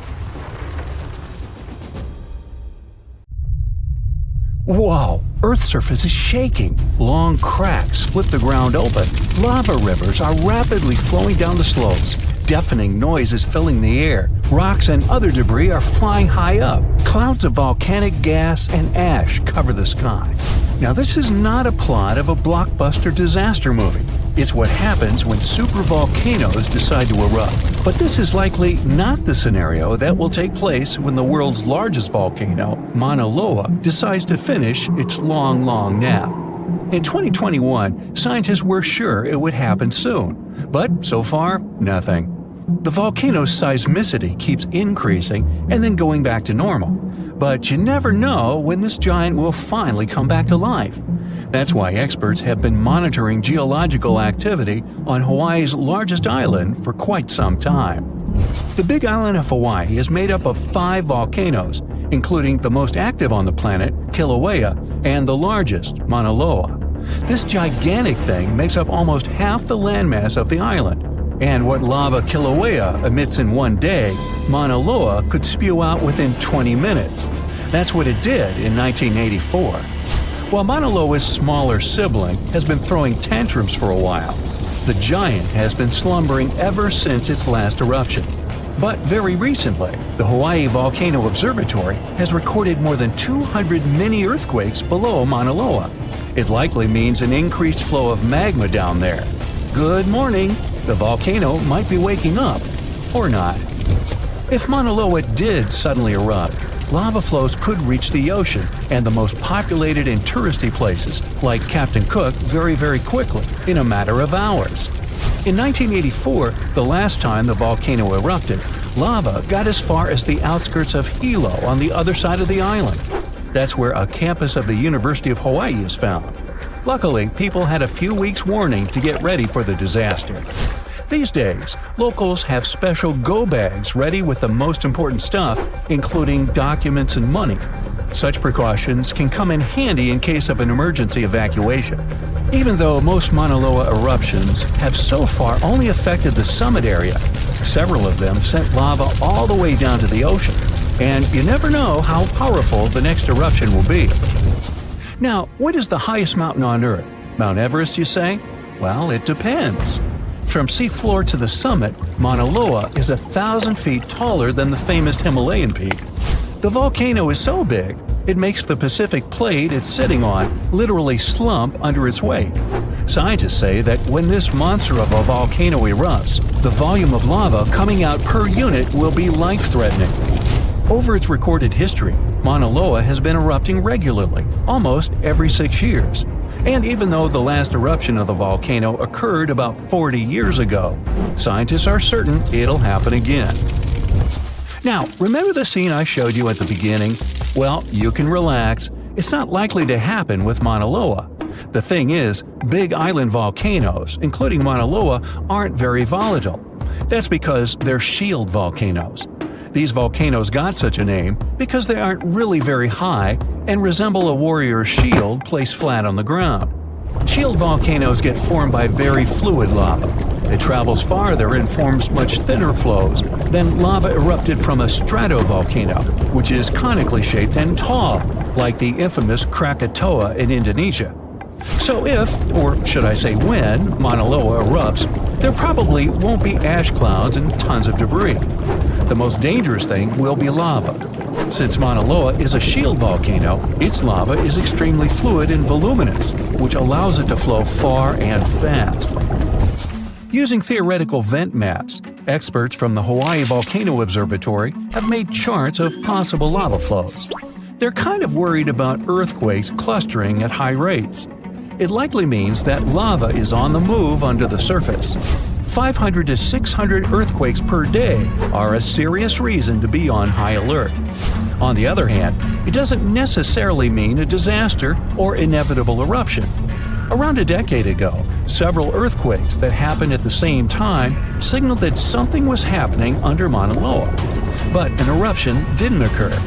Whoa! Earth's surface is shaking. Long cracks split the ground open. Lava rivers are rapidly flowing down the slopes. Deafening noise is filling the air. Rocks and other debris are flying high up. Clouds of volcanic gas and ash cover the sky. Now, this is not a plot of a blockbuster disaster movie. It's what happens when supervolcanoes decide to erupt. But this is likely not the scenario that will take place when the world's largest volcano, Mauna Loa, decides to finish its long nap. In 2021, scientists were sure it would happen soon, but so far, nothing. The volcano's seismicity keeps increasing and then going back to normal. But you never know when this giant will finally come back to life. That's why experts have been monitoring geological activity on Hawaii's largest island for quite some time. The Big Island of Hawaii is made up of 5 volcanoes, including the most active on the planet, Kilauea, and the largest, Mauna Loa. This gigantic thing makes up almost half the landmass of the island. And what lava Kilauea emits in one day, Mauna Loa could spew out within 20 minutes. That's what it did in 1984. While Mauna Loa's smaller sibling has been throwing tantrums for a while, the giant has been slumbering ever since its last eruption. But very recently, the Hawaii Volcano Observatory has recorded more than 200 mini-earthquakes below Mauna Loa. It likely means an increased flow of magma down there. Good morning! The volcano might be waking up. Or not. If Mauna Loa did suddenly erupt, lava flows could reach the ocean and the most populated and touristy places, like Captain Cook, very quickly, in a matter of hours. In 1984, the last time the volcano erupted, lava got as far as the outskirts of Hilo on the other side of the island. That's where a campus of the University of Hawaii is found. Luckily, people had a few weeks' warning to get ready for the disaster. These days, locals have special go bags ready with the most important stuff, including documents and money. Such precautions can come in handy in case of an emergency evacuation. Even though most Mauna Loa eruptions have so far only affected the summit area, several of them sent lava all the way down to the ocean. And you never know how powerful the next eruption will be. Now, what is the highest mountain on Earth? Mount Everest, you say? Well, it depends. From seafloor to the summit, Mauna Loa is 1,000 feet taller than the famous Himalayan peak. The volcano is so big, it makes the Pacific plate it's sitting on literally slump under its weight. Scientists say that when this monster of a volcano erupts, the volume of lava coming out per unit will be life-threatening. Over its recorded history, Mauna Loa has been erupting regularly, almost every 6 years. And even though the last eruption of the volcano occurred about 40 years ago, scientists are certain it'll happen again. Now, remember the scene I showed you at the beginning? Well, you can relax. It's not likely to happen with Mauna Loa. The thing is, big island volcanoes, including Mauna Loa, aren't very volatile. That's because they're shield volcanoes. These volcanoes got such a name because they aren't really very high and resemble a warrior's shield placed flat on the ground. Shield volcanoes get formed by very fluid lava. It travels farther and forms much thinner flows than lava erupted from a stratovolcano, which is conically shaped and tall, like the infamous Krakatoa in Indonesia. So if, or should I say when, Mauna Loa erupts, there probably won't be ash clouds and tons of debris. The most dangerous thing will be lava. Since Mauna Loa is a shield volcano, its lava is extremely fluid and voluminous, which allows it to flow far and fast. Using theoretical vent maps, experts from the Hawaii Volcano Observatory have made charts of possible lava flows. They're kind of worried about earthquakes clustering at high rates. It likely means that lava is on the move under the surface. 500 to 600 earthquakes per day are a serious reason to be on high alert. On the other hand, it doesn't necessarily mean a disaster or inevitable eruption. Around a decade ago, several earthquakes that happened at the same time signaled that something was happening under Mauna Loa. But an eruption didn't occur.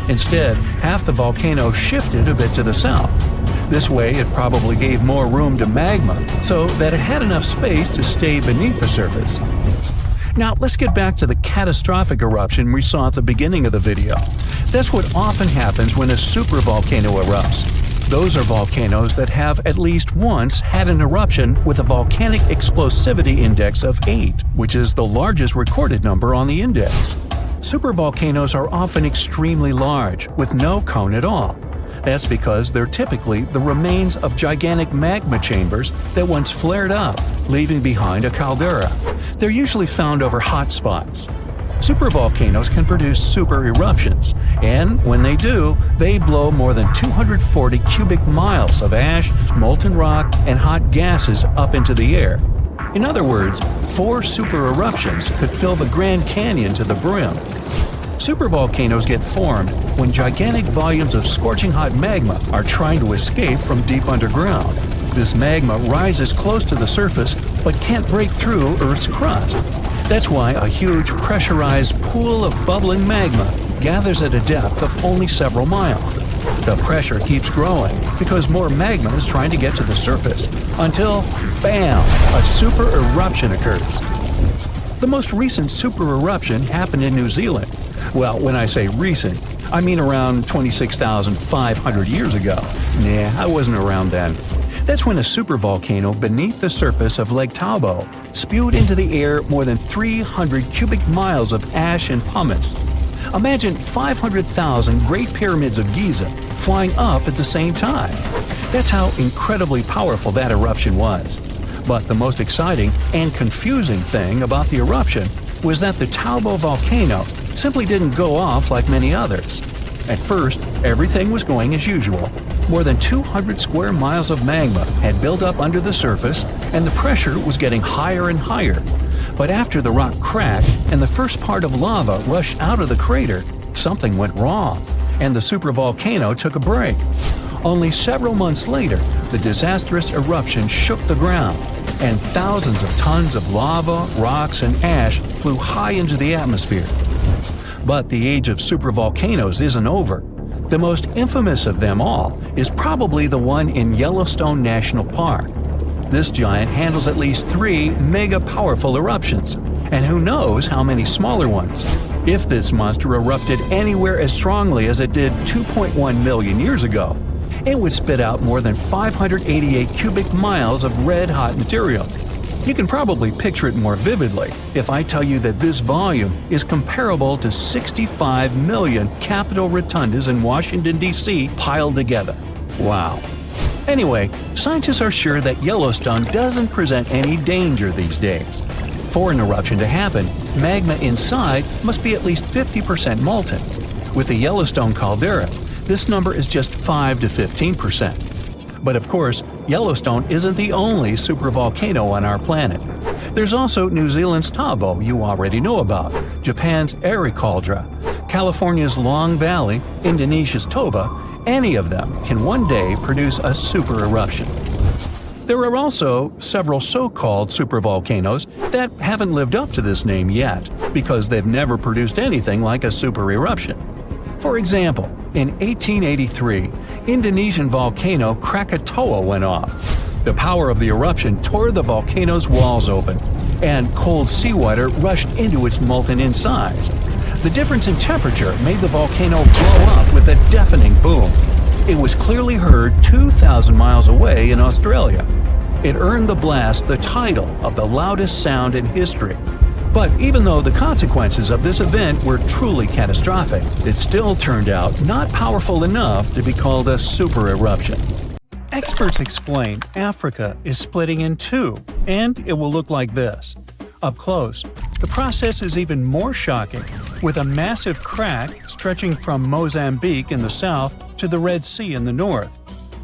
Instead, half the volcano shifted a bit to the south. This way, it probably gave more room to magma so that it had enough space to stay beneath the surface. Now, let's get back to the catastrophic eruption we saw at the beginning of the video. That's what often happens when a supervolcano erupts. Those are volcanoes that have at least once had an eruption with a volcanic explosivity index of 8, which is the largest recorded number on the index. Supervolcanoes are often extremely large, with no cone at all. That's because they're typically the remains of gigantic magma chambers that once flared up, leaving behind a caldera. They're usually found over hot spots. Supervolcanoes can produce super eruptions, and when they do, they blow more than 240 cubic miles of ash, molten rock, and hot gases up into the air. In other words, 4 super eruptions could fill the Grand Canyon to the brim. Supervolcanoes get formed when gigantic volumes of scorching hot magma are trying to escape from deep underground. This magma rises close to the surface but can't break through Earth's crust. That's why a huge pressurized pool of bubbling magma gathers at a depth of only several miles. The pressure keeps growing because more magma is trying to get to the surface until, bam, a super eruption occurs. The most recent super eruption happened in New Zealand. Well, when I say recent, I mean around 26,500 years ago. Nah, I wasn't around then. That's when a supervolcano beneath the surface of Lake Tahoe spewed into the air more than 300 cubic miles of ash and pumice. Imagine 500,000 Great Pyramids of Giza flying up at the same time. That's how incredibly powerful that eruption was. But the most exciting and confusing thing about the eruption was that the Tahoe volcano simply didn't go off like many others. At first, everything was going as usual. More than 200 square miles of magma had built up under the surface, and the pressure was getting higher and higher. But after the rock cracked and the first part of lava rushed out of the crater, something went wrong, and the supervolcano took a break. Only several months later, the disastrous eruption shook the ground, and thousands of tons of lava, rocks, and ash flew high into the atmosphere. But the age of supervolcanoes isn't over. The most infamous of them all is probably the one in Yellowstone National Park. This giant handles at least 3 mega-powerful eruptions, and who knows how many smaller ones. If this monster erupted anywhere as strongly as it did 2.1 million years ago, it would spit out more than 588 cubic miles of red-hot material. You can probably picture it more vividly if I tell you that this volume is comparable to 65 million Capitol rotundas in Washington, D.C. piled together. Wow. Anyway, scientists are sure that Yellowstone doesn't present any danger these days. For an eruption to happen, magma inside must be at least 50% molten. With the Yellowstone caldera, this number is just 5 to 15%. But of course, Yellowstone isn't the only supervolcano on our planet. There's also New Zealand's Tahoe you already know about, Japan's Caldera, California's Long Valley, Indonesia's Toba. Any of them can one day produce a super eruption. There are also several so-called supervolcanoes that haven't lived up to this name yet because they've never produced anything like a super eruption. For example, in 1883, Indonesian volcano Krakatoa went off. The power of the eruption tore the volcano's walls open, and cold seawater rushed into its molten insides. The difference in temperature made the volcano blow up with a deafening boom. It was clearly heard 2,000 miles away in Australia. It earned the blast the title of the loudest sound in history. But even though the consequences of this event were truly catastrophic, it still turned out not powerful enough to be called a super eruption. Experts explain Africa is splitting in 2, and it will look like this. Up close, the process is even more shocking, with a massive crack stretching from Mozambique in the south to the Red Sea in the north.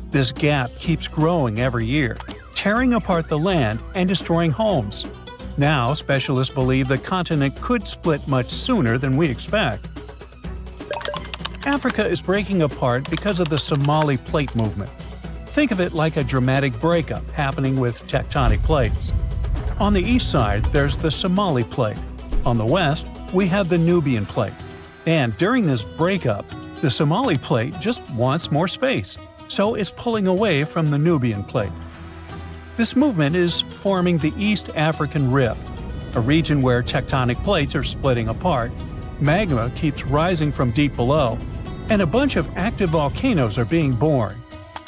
This gap keeps growing every year, tearing apart the land and destroying homes. Now, specialists believe the continent could split much sooner than we expect. Africa is breaking apart because of the Somali Plate movement. Think of it like a dramatic breakup happening with tectonic plates. On the east side, there's the Somali Plate. On the west, we have the Nubian Plate. And during this breakup, the Somali Plate just wants more space, so it's pulling away from the Nubian Plate. This movement is forming the East African Rift, a region where tectonic plates are splitting apart, magma keeps rising from deep below, and a bunch of active volcanoes are being born.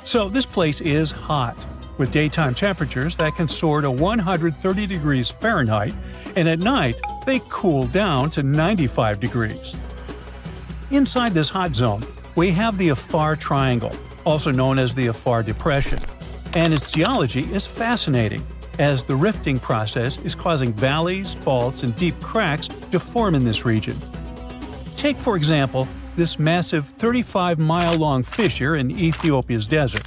So this place is hot, with daytime temperatures that can soar to 130 degrees Fahrenheit, and at night they cool down to 95 degrees. Inside this hot zone, we have the Afar Triangle, also known as the Afar Depression, and its geology is fascinating, as the rifting process is causing valleys, faults, and deep cracks to form in this region. Take, for example, this massive 35-mile-long fissure in Ethiopia's desert.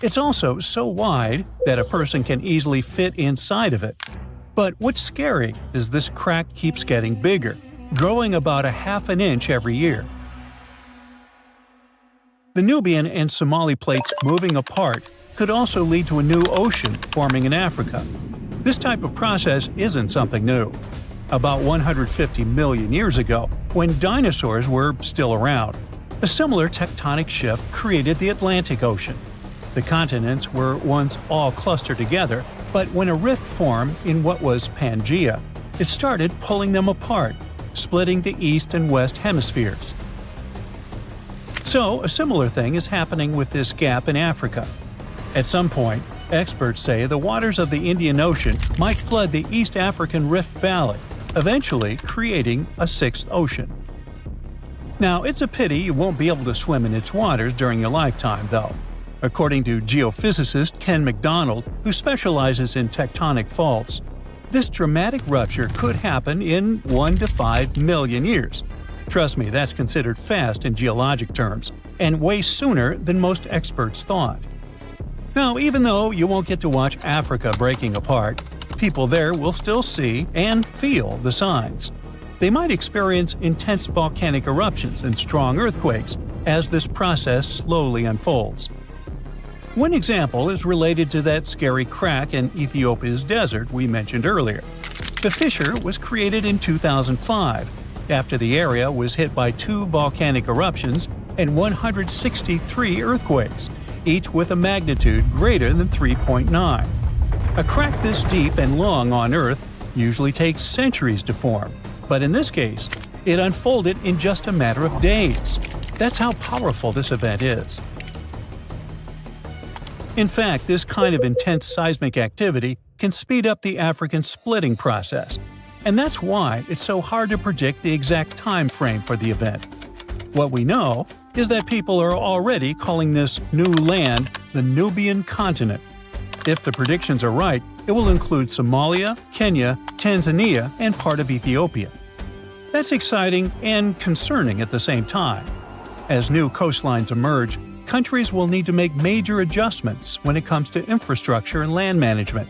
It's also so wide that a person can easily fit inside of it. But what's scary is this crack keeps getting bigger, growing about a half an inch every year. The Nubian and Somali plates moving apart could also lead to a new ocean forming in Africa. This type of process isn't something new. About 150 million years ago, when dinosaurs were still around, a similar tectonic shift created the Atlantic Ocean. The continents were once all clustered together, but when a rift formed in what was Pangaea, it started pulling them apart, splitting the east and west hemispheres. So, a similar thing is happening with this gap in Africa. At some point, experts say the waters of the Indian Ocean might flood the East African Rift Valley, eventually creating a sixth ocean. Now, it's a pity you won't be able to swim in its waters during your lifetime, though. According to geophysicist Ken McDonald, who specializes in tectonic faults, this dramatic rupture could happen in 1 to 5 million years. Trust me, that's considered fast in geologic terms, and way sooner than most experts thought. Now, even though you won't get to watch Africa breaking apart, people there will still see and feel the signs. They might experience intense volcanic eruptions and strong earthquakes as this process slowly unfolds. One example is related to that scary crack in Ethiopia's desert we mentioned earlier. The fissure was created in 2005, after the area was hit by 2 volcanic eruptions and 163 earthquakes, each with a magnitude greater than 3.9. A crack this deep and long on Earth usually takes centuries to form, but in this case, it unfolded in just a matter of days. That's how powerful this event is. In fact, this kind of intense seismic activity can speed up the African splitting process, and that's why it's so hard to predict the exact time frame for the event. What we know is that people are already calling this new land the Nubian continent. If the predictions are right, it will include Somalia, Kenya, Tanzania, and part of Ethiopia. That's exciting and concerning at the same time. As new coastlines emerge, countries will need to make major adjustments when it comes to infrastructure and land management.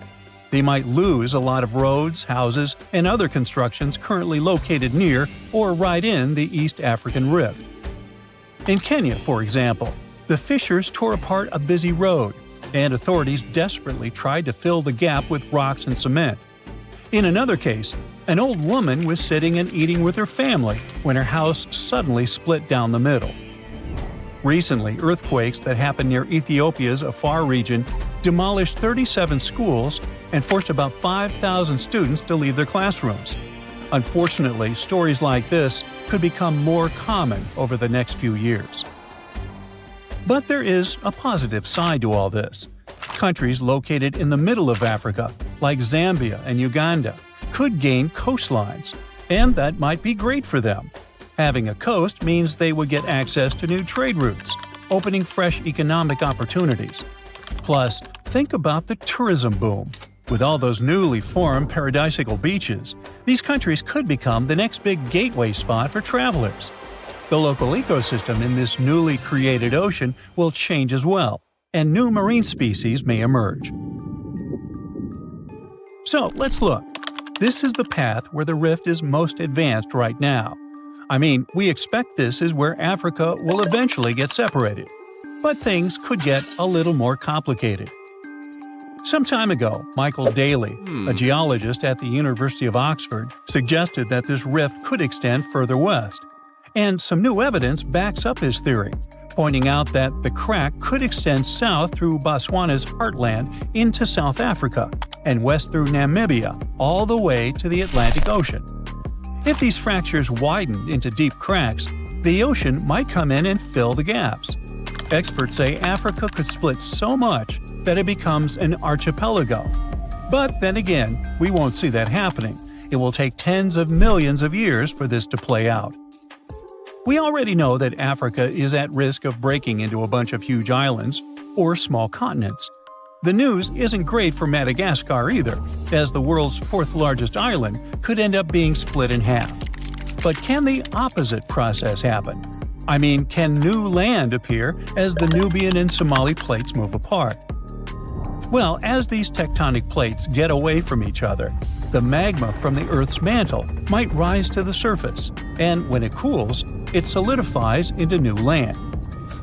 They might lose a lot of roads, houses, and other constructions currently located near or right in the East African Rift. In Kenya, for example, the fissures tore apart a busy road, and authorities desperately tried to fill the gap with rocks and cement. In another case, an old woman was sitting and eating with her family when her house suddenly split down the middle. Recently, earthquakes that happened near Ethiopia's Afar region demolished 37 schools and forced about 5,000 students to leave their classrooms. Unfortunately, stories like this could become more common over the next few years. But there is a positive side to all this. Countries located in the middle of Africa, like Zambia and Uganda, could gain coastlines, and that might be great for them. Having a coast means they would get access to new trade routes, opening fresh economic opportunities. Plus, think about the tourism boom. With all those newly formed paradisical beaches, these countries could become the next big gateway spot for travelers. The local ecosystem in this newly created ocean will change as well, and new marine species may emerge. So, let's look. This is the path where the rift is most advanced right now. I mean, we expect this is where Africa will eventually get separated. But things could get a little more complicated. Some time ago, Michael Daly, a geologist at the University of Oxford, suggested that this rift could extend further west. And some new evidence backs up his theory, pointing out that the crack could extend south through Botswana's heartland into South Africa, and west through Namibia, all the way to the Atlantic Ocean. If these fractures widened into deep cracks, the ocean might come in and fill the gaps. Experts say Africa could split so much that it becomes an archipelago. But then again, we won't see that happening. It will take tens of millions of years for this to play out. We already know that Africa is at risk of breaking into a bunch of huge islands or small continents. The news isn't great for Madagascar either, as the world's fourth largest island could end up being split in half. But can the opposite process happen? I mean, can new land appear as the Nubian and Somali plates move apart? Well, as these tectonic plates get away from each other, the magma from the Earth's mantle might rise to the surface, and when it cools, it solidifies into new land.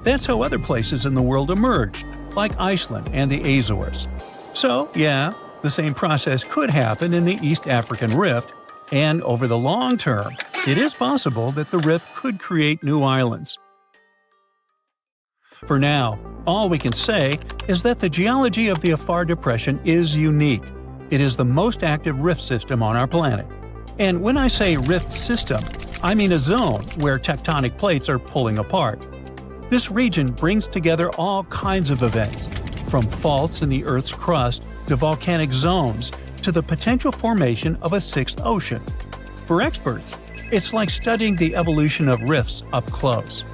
That's how other places in the world emerged, like Iceland and the Azores. So, yeah, the same process could happen in the East African Rift, and over the long term, it is possible that the rift could create new islands. For now, all we can say is that the geology of the Afar Depression is unique. It is the most active rift system on our planet. And when I say rift system, I mean a zone where tectonic plates are pulling apart. This region brings together all kinds of events, from faults in the Earth's crust to volcanic zones to the potential formation of a sixth ocean. For experts, it's like studying the evolution of rifts up close.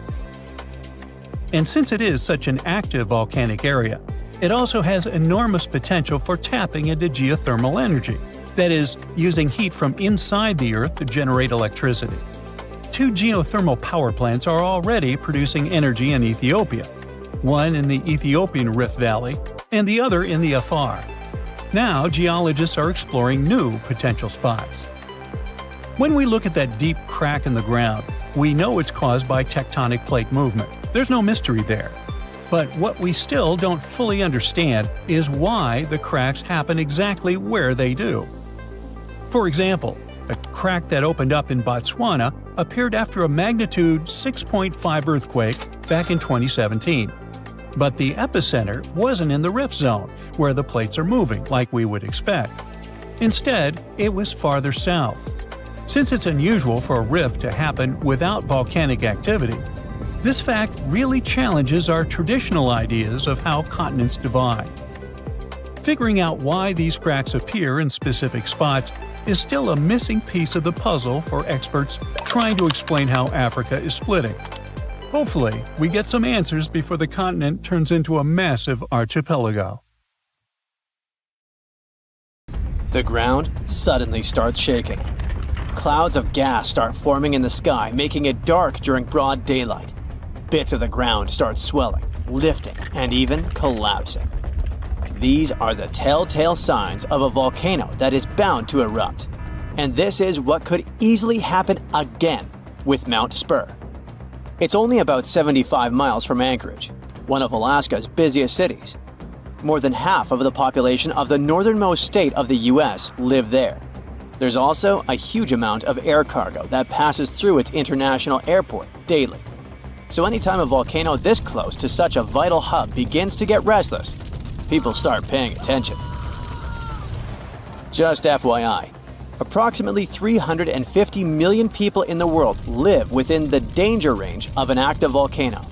And since it is such an active volcanic area, it also has enormous potential for tapping into geothermal energy, that is, using heat from inside the Earth to generate electricity. 2 geothermal power plants are already producing energy in Ethiopia, one in the Ethiopian Rift Valley and the other in the Afar. Now, geologists are exploring new potential spots. When we look at that deep crack in the ground, we know it's caused by tectonic plate movement. There's no mystery there. But what we still don't fully understand is why the cracks happen exactly where they do. For example, a crack that opened up in Botswana appeared after a magnitude 6.5 earthquake back in 2017. But the epicenter wasn't in the rift zone, where the plates are moving like we would expect. Instead, it was farther south. Since it's unusual for a rift to happen without volcanic activity, this fact really challenges our traditional ideas of how continents divide. Figuring out why these cracks appear in specific spots is still a missing piece of the puzzle for experts trying to explain how Africa is splitting. Hopefully, we get some answers before the continent turns into a massive archipelago. The ground suddenly starts shaking. Clouds of gas start forming in the sky, making it dark during broad daylight. Bits of the ground start swelling, lifting, and even collapsing. These are the telltale signs of a volcano that is bound to erupt. And this is what could easily happen again with Mount Spur. It's only about 75 miles from Anchorage, one of Alaska's busiest cities. More than half of the population of the northernmost state of the US live there. There's also a huge amount of air cargo that passes through its international airport daily. So anytime a volcano this close to such a vital hub begins to get restless, people start paying attention. Just FYI, approximately 350 million people in the world live within the danger range of an active volcano.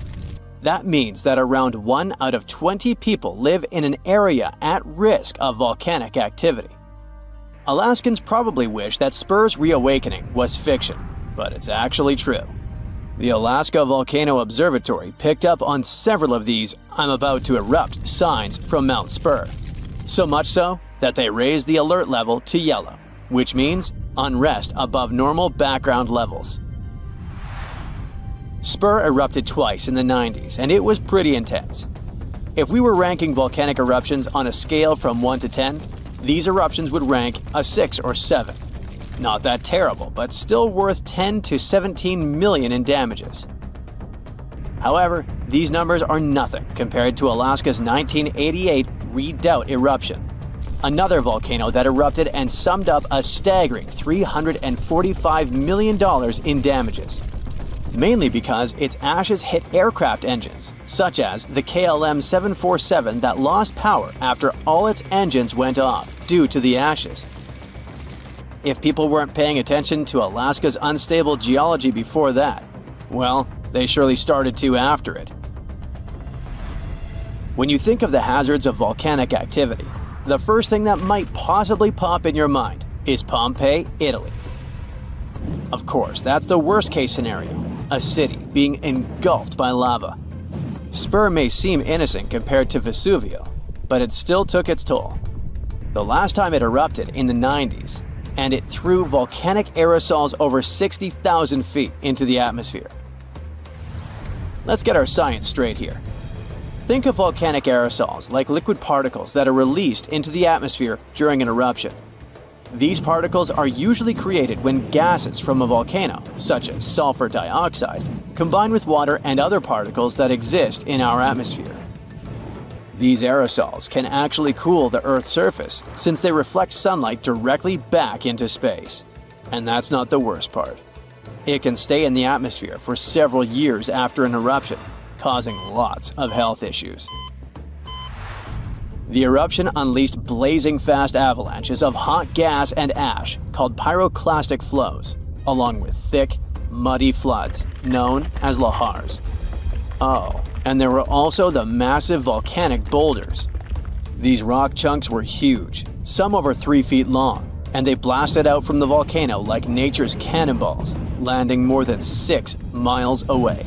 That means that around 1 out of 20 people live in an area at risk of volcanic activity. Alaskans probably wish that Spur's reawakening was fiction, but it's actually true. The Alaska Volcano Observatory picked up on several of these "I'm about to erupt" signs from Mount Spur. So much so that they raised the alert level to yellow, which means unrest above normal background levels. Spur erupted twice in the 90s, and it was pretty intense. If we were ranking volcanic eruptions on a scale from 1 to 10, these eruptions would rank a 6 or 7. Not that terrible, but still worth 10 to 17 million in damages. However, these numbers are nothing compared to Alaska's 1988 Redoubt eruption, another volcano that erupted and summed up a staggering $345 million in damages. Mainly because its ashes hit aircraft engines, such as the KLM 747 that lost power after all its engines went off due to the ashes. If people weren't paying attention to Alaska's unstable geology before that, well, they surely started to after it. When you think of the hazards of volcanic activity, the first thing that might possibly pop in your mind is Pompeii, Italy. Of course, that's the worst-case scenario. a city being engulfed by lava. Spur may seem innocent compared to Vesuvio, but it still took its toll. The last time it erupted in the 90s, and it threw volcanic aerosols over 60,000 feet into the atmosphere. Let's get our science straight here. Think of volcanic aerosols like liquid particles that are released into the atmosphere during an eruption. These particles are usually created when gases from a volcano, such as sulfur dioxide, combine with water and other particles that exist in our atmosphere. These aerosols can actually cool the Earth's surface since they reflect sunlight directly back into space. And that's not the worst part. It can stay in the atmosphere for several years after an eruption, causing lots of health issues. The eruption unleashed blazing fast avalanches of hot gas and ash called pyroclastic flows, along with thick, muddy floods known as lahars. Oh, and there were also the massive volcanic boulders. These rock chunks were huge, some over 3 feet long, and they blasted out from the volcano like nature's cannonballs, landing more than 6 miles away.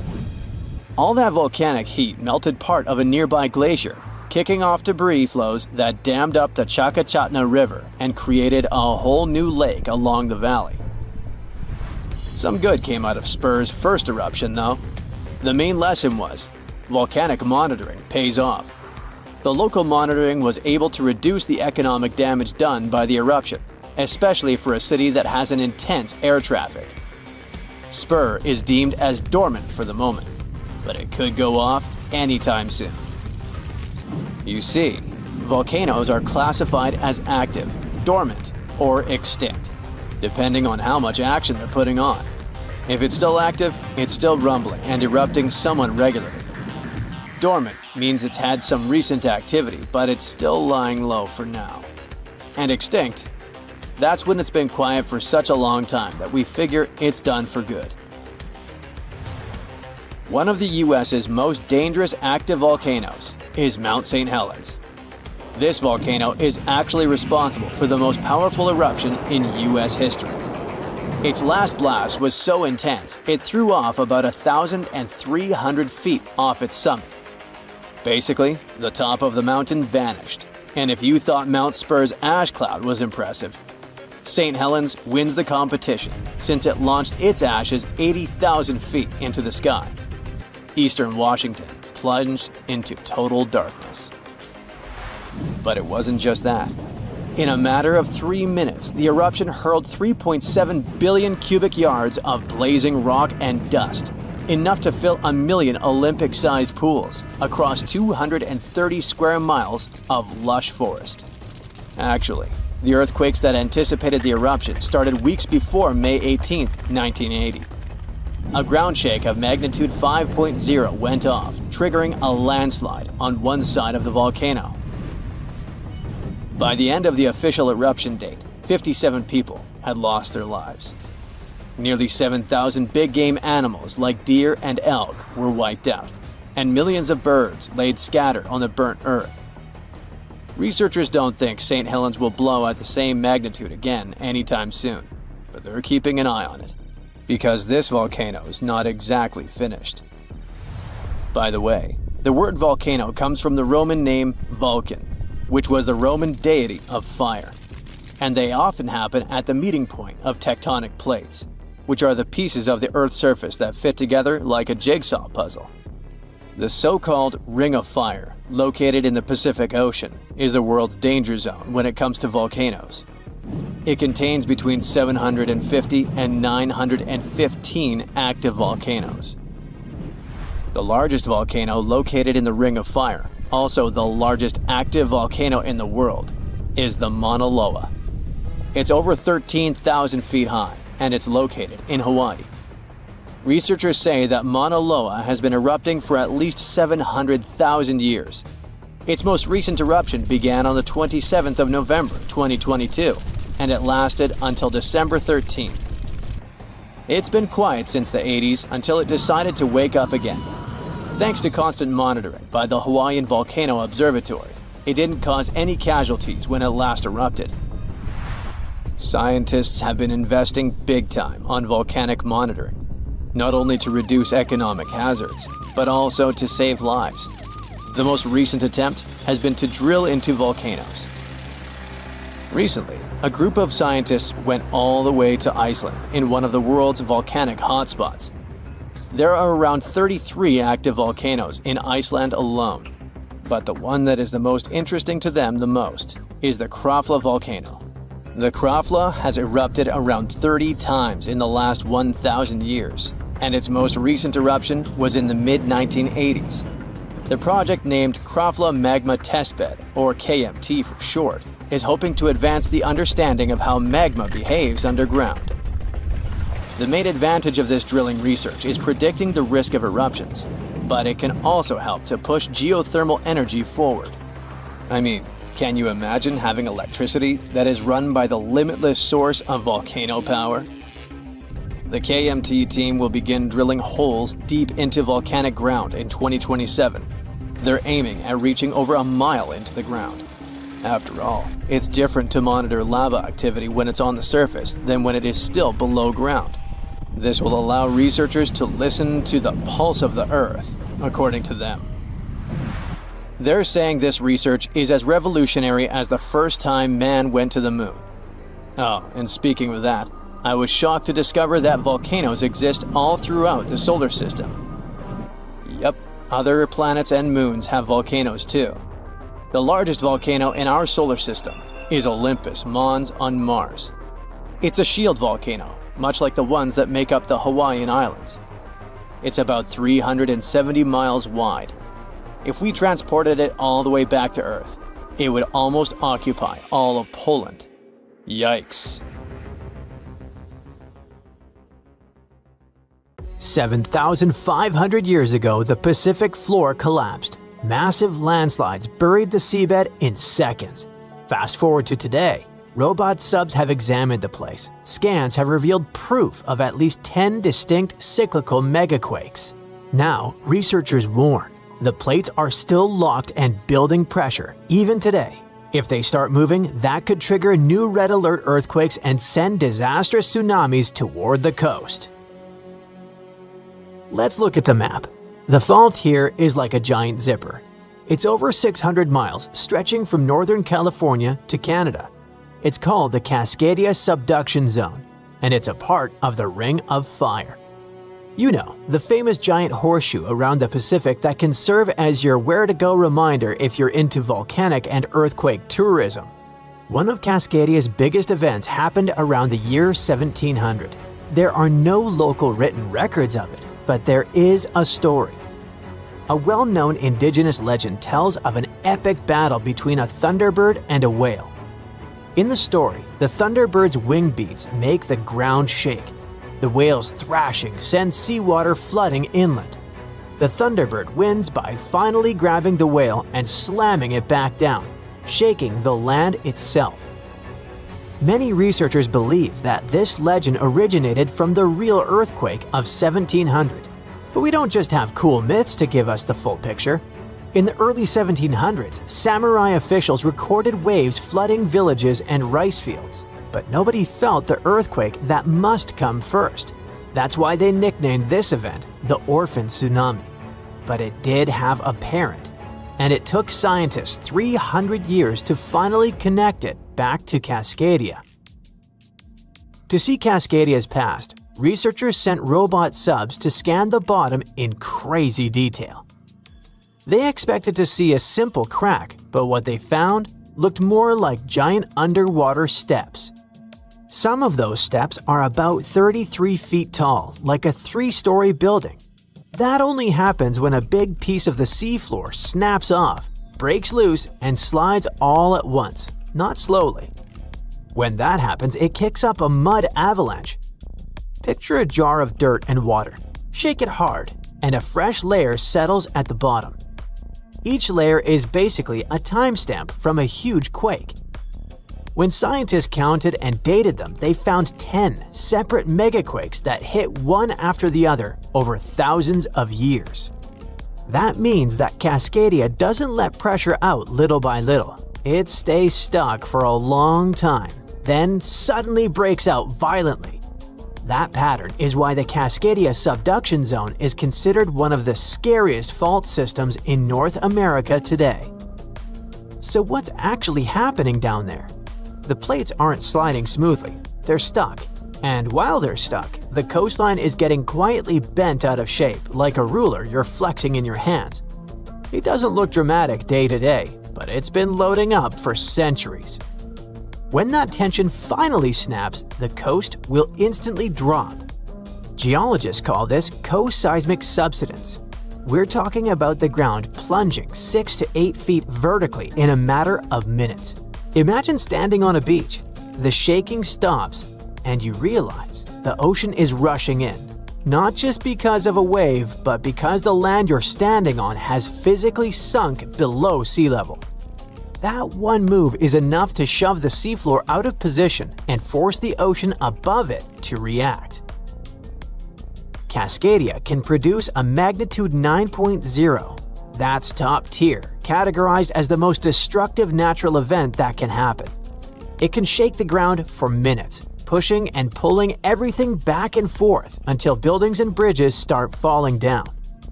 All that volcanic heat melted part of a nearby glacier, kicking off debris flows that dammed up the Chakachatna River and created a whole new lake along the valley. Some good came out of Spur's first eruption, though. The main lesson was, volcanic monitoring pays off. The local monitoring was able to reduce the economic damage done by the eruption, especially for a city that has an intense air traffic. Spur is deemed as dormant for the moment, but it could go off anytime soon. You see, volcanoes are classified as active, dormant, or extinct, depending on how much action they're putting on. If it's still active, it's still rumbling and erupting somewhat regularly. Dormant means it's had some recent activity, but it's still lying low for now. And extinct, that's when it's been quiet for such a long time that we figure it's done for good. One of the US's most dangerous active volcanoes is Mount St. Helens. This volcano is actually responsible for the most powerful eruption in US history. Its last blast was so intense, it threw off about 1,300 feet off its summit. Basically, the top of the mountain vanished, and if you thought Mount Spur's ash cloud was impressive, St. Helens wins the competition since it launched its ashes 80,000 feet into the sky. Eastern Washington plunged into total darkness. But it wasn't just that. In a matter of 3 minutes, the eruption hurled 3.7 billion cubic yards of blazing rock and dust, enough to fill 1 million Olympic-sized pools across 230 square miles of lush forest. Actually, the earthquakes that anticipated the eruption started weeks before May 18, 1980. A ground shake of magnitude 5.0 went off, triggering a landslide on one side of the volcano. By the end of the official eruption date, 57 people had lost their lives. Nearly 7,000 big game animals like deer and elk were wiped out, and millions of birds laid scattered on the burnt earth. Researchers don't think St. Helens will blow at the same magnitude again anytime soon, but they're keeping an eye on it, because this volcano is not exactly finished. By the way, the word volcano comes from the Roman name Vulcan, which was the Roman deity of fire, and they often happen at the meeting point of tectonic plates, which are the pieces of the Earth's surface that fit together like a jigsaw puzzle. The so-called Ring of Fire, located in the Pacific Ocean, is the world's danger zone when it comes to volcanoes. It contains between 750 and 915 active volcanoes. The largest volcano located in the Ring of Fire, also the largest active volcano in the world, is the Mauna Loa. It's over 13,000 feet high, and it's located in Hawaii. Researchers say that Mauna Loa has been erupting for at least 700,000 years. Its most recent eruption began on the 27th of November 2022, and it lasted until December 13th. It's been quiet since the 80s until it decided to wake up again. Thanks to constant monitoring by the Hawaiian Volcano Observatory, it didn't cause any casualties when it last erupted. Scientists have been investing big time on volcanic monitoring. not only to reduce economic hazards, but also to save lives. The most recent attempt has been to drill into volcanoes. Recently, a group of scientists went all the way to Iceland in one of the world's volcanic hotspots. There are around 33 active volcanoes in Iceland alone, but the one that is the most interesting to them the most is the Krafla volcano. The Krafla has erupted around 30 times in the last 1,000 years, and its most recent eruption was in the mid-1980s. The project, named Krafla Magma Testbed, or KMT for short, is hoping to advance the understanding of how magma behaves underground. The main advantage of this drilling research is predicting the risk of eruptions, but it can also help to push geothermal energy forward. I mean, can you imagine having electricity that is run by the limitless source of volcano power? The KMT team will begin drilling holes deep into volcanic ground in 2027. They're aiming at reaching over a mile into the ground. After all, it's different to monitor lava activity when it's on the surface than when it is still below ground. This will allow researchers to listen to the pulse of the Earth, according to them. They're saying this research is as revolutionary as the first time man went to the moon. Oh, and speaking of that, I was shocked to discover that volcanoes exist all throughout the solar system. Yep, other planets and moons have volcanoes too. The largest volcano in our solar system is Olympus Mons on Mars. It's a shield volcano, much like the ones that make up the Hawaiian Islands. It's about 370 miles wide. If we transported it all the way back to Earth, it would almost occupy all of Poland. Yikes. 7,500 years ago, the Pacific floor collapsed. Massive landslides buried the seabed in seconds. Fast forward to today, robot subs have examined the place. Scans have revealed proof of at least 10 distinct cyclical megaquakes. Now, researchers warn, the plates are still locked and building pressure, even today. If they start moving, that could trigger new red alert earthquakes and send disastrous tsunamis toward the coast. Let's look at the map. The fault here is like a giant zipper. It's over 600 miles, stretching from Northern California to Canada. It's called the Cascadia Subduction Zone, and it's a part of the Ring of Fire. You know, the famous giant horseshoe around the Pacific that can serve as your where-to-go reminder if you're into volcanic and earthquake tourism. One of Cascadia's biggest events happened around the year 1700. There are no local written records of it, but there is a story. A well-known indigenous legend tells of an epic battle between a thunderbird and a whale. In the story, the thunderbird's wing beats make the ground shake. The whale's thrashing sends seawater flooding inland. The thunderbird wins by finally grabbing the whale and slamming it back down, shaking the land itself. Many researchers believe that this legend originated from the real earthquake of 1700. But we don't just have cool myths to give us the full picture. In the early 1700s, samurai officials recorded waves flooding villages and rice fields. But nobody felt the earthquake that must come first. That's why they nicknamed this event the Orphan Tsunami. But it did have a parent, and it took scientists 300 years to finally connect it back to Cascadia. To see Cascadia's past, researchers sent robot subs to scan the bottom in crazy detail. They expected to see a simple crack, but what they found looked more like giant underwater steps. Some of those steps are about 33 feet tall, like a 3-story building. That only happens when a big piece of the seafloor snaps off, breaks loose, and slides all at once, not slowly. When that happens, it kicks up a mud avalanche. Picture a jar of dirt and water. Shake it hard, and a fresh layer settles at the bottom. Each layer is basically a timestamp from a huge quake. When scientists counted and dated them, they found 10 separate megaquakes that hit one after the other over thousands of years. That means that Cascadia doesn't let pressure out little by little. It stays stuck for a long time, then suddenly breaks out violently. That pattern is why the Cascadia subduction zone is considered one of the scariest fault systems in North America today. So what's actually happening down there? The plates aren't sliding smoothly, they're stuck. And while they're stuck, the coastline is getting quietly bent out of shape like a ruler you're flexing in your hands. It doesn't look dramatic day to day, but it's been loading up for centuries. When that tension finally snaps, the coast will instantly drop. Geologists call this co-seismic subsidence. We're talking about the ground plunging 6 to 8 feet vertically in a matter of minutes. Imagine standing on a beach. The shaking stops, and you realize the ocean is rushing in. Not just because of a wave, but because the land you're standing on has physically sunk below sea level. That one move is enough to shove the seafloor out of position and force the ocean above it to react. Cascadia can produce a magnitude 9.0. That's top tier, categorized as the most destructive natural event that can happen. It can shake the ground for minutes, pushing and pulling everything back and forth until buildings and bridges start falling down.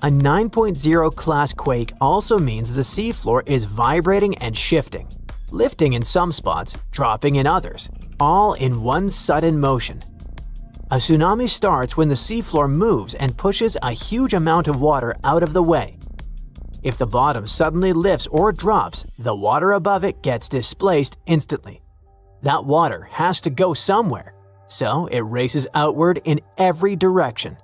A 9.0 class quake also means the seafloor is vibrating and shifting, lifting in some spots, dropping in others, all in one sudden motion. A tsunami starts when the seafloor moves and pushes a huge amount of water out of the way. If the bottom suddenly lifts or drops, the water above it gets displaced instantly. That water has to go somewhere, so it races outward in every direction.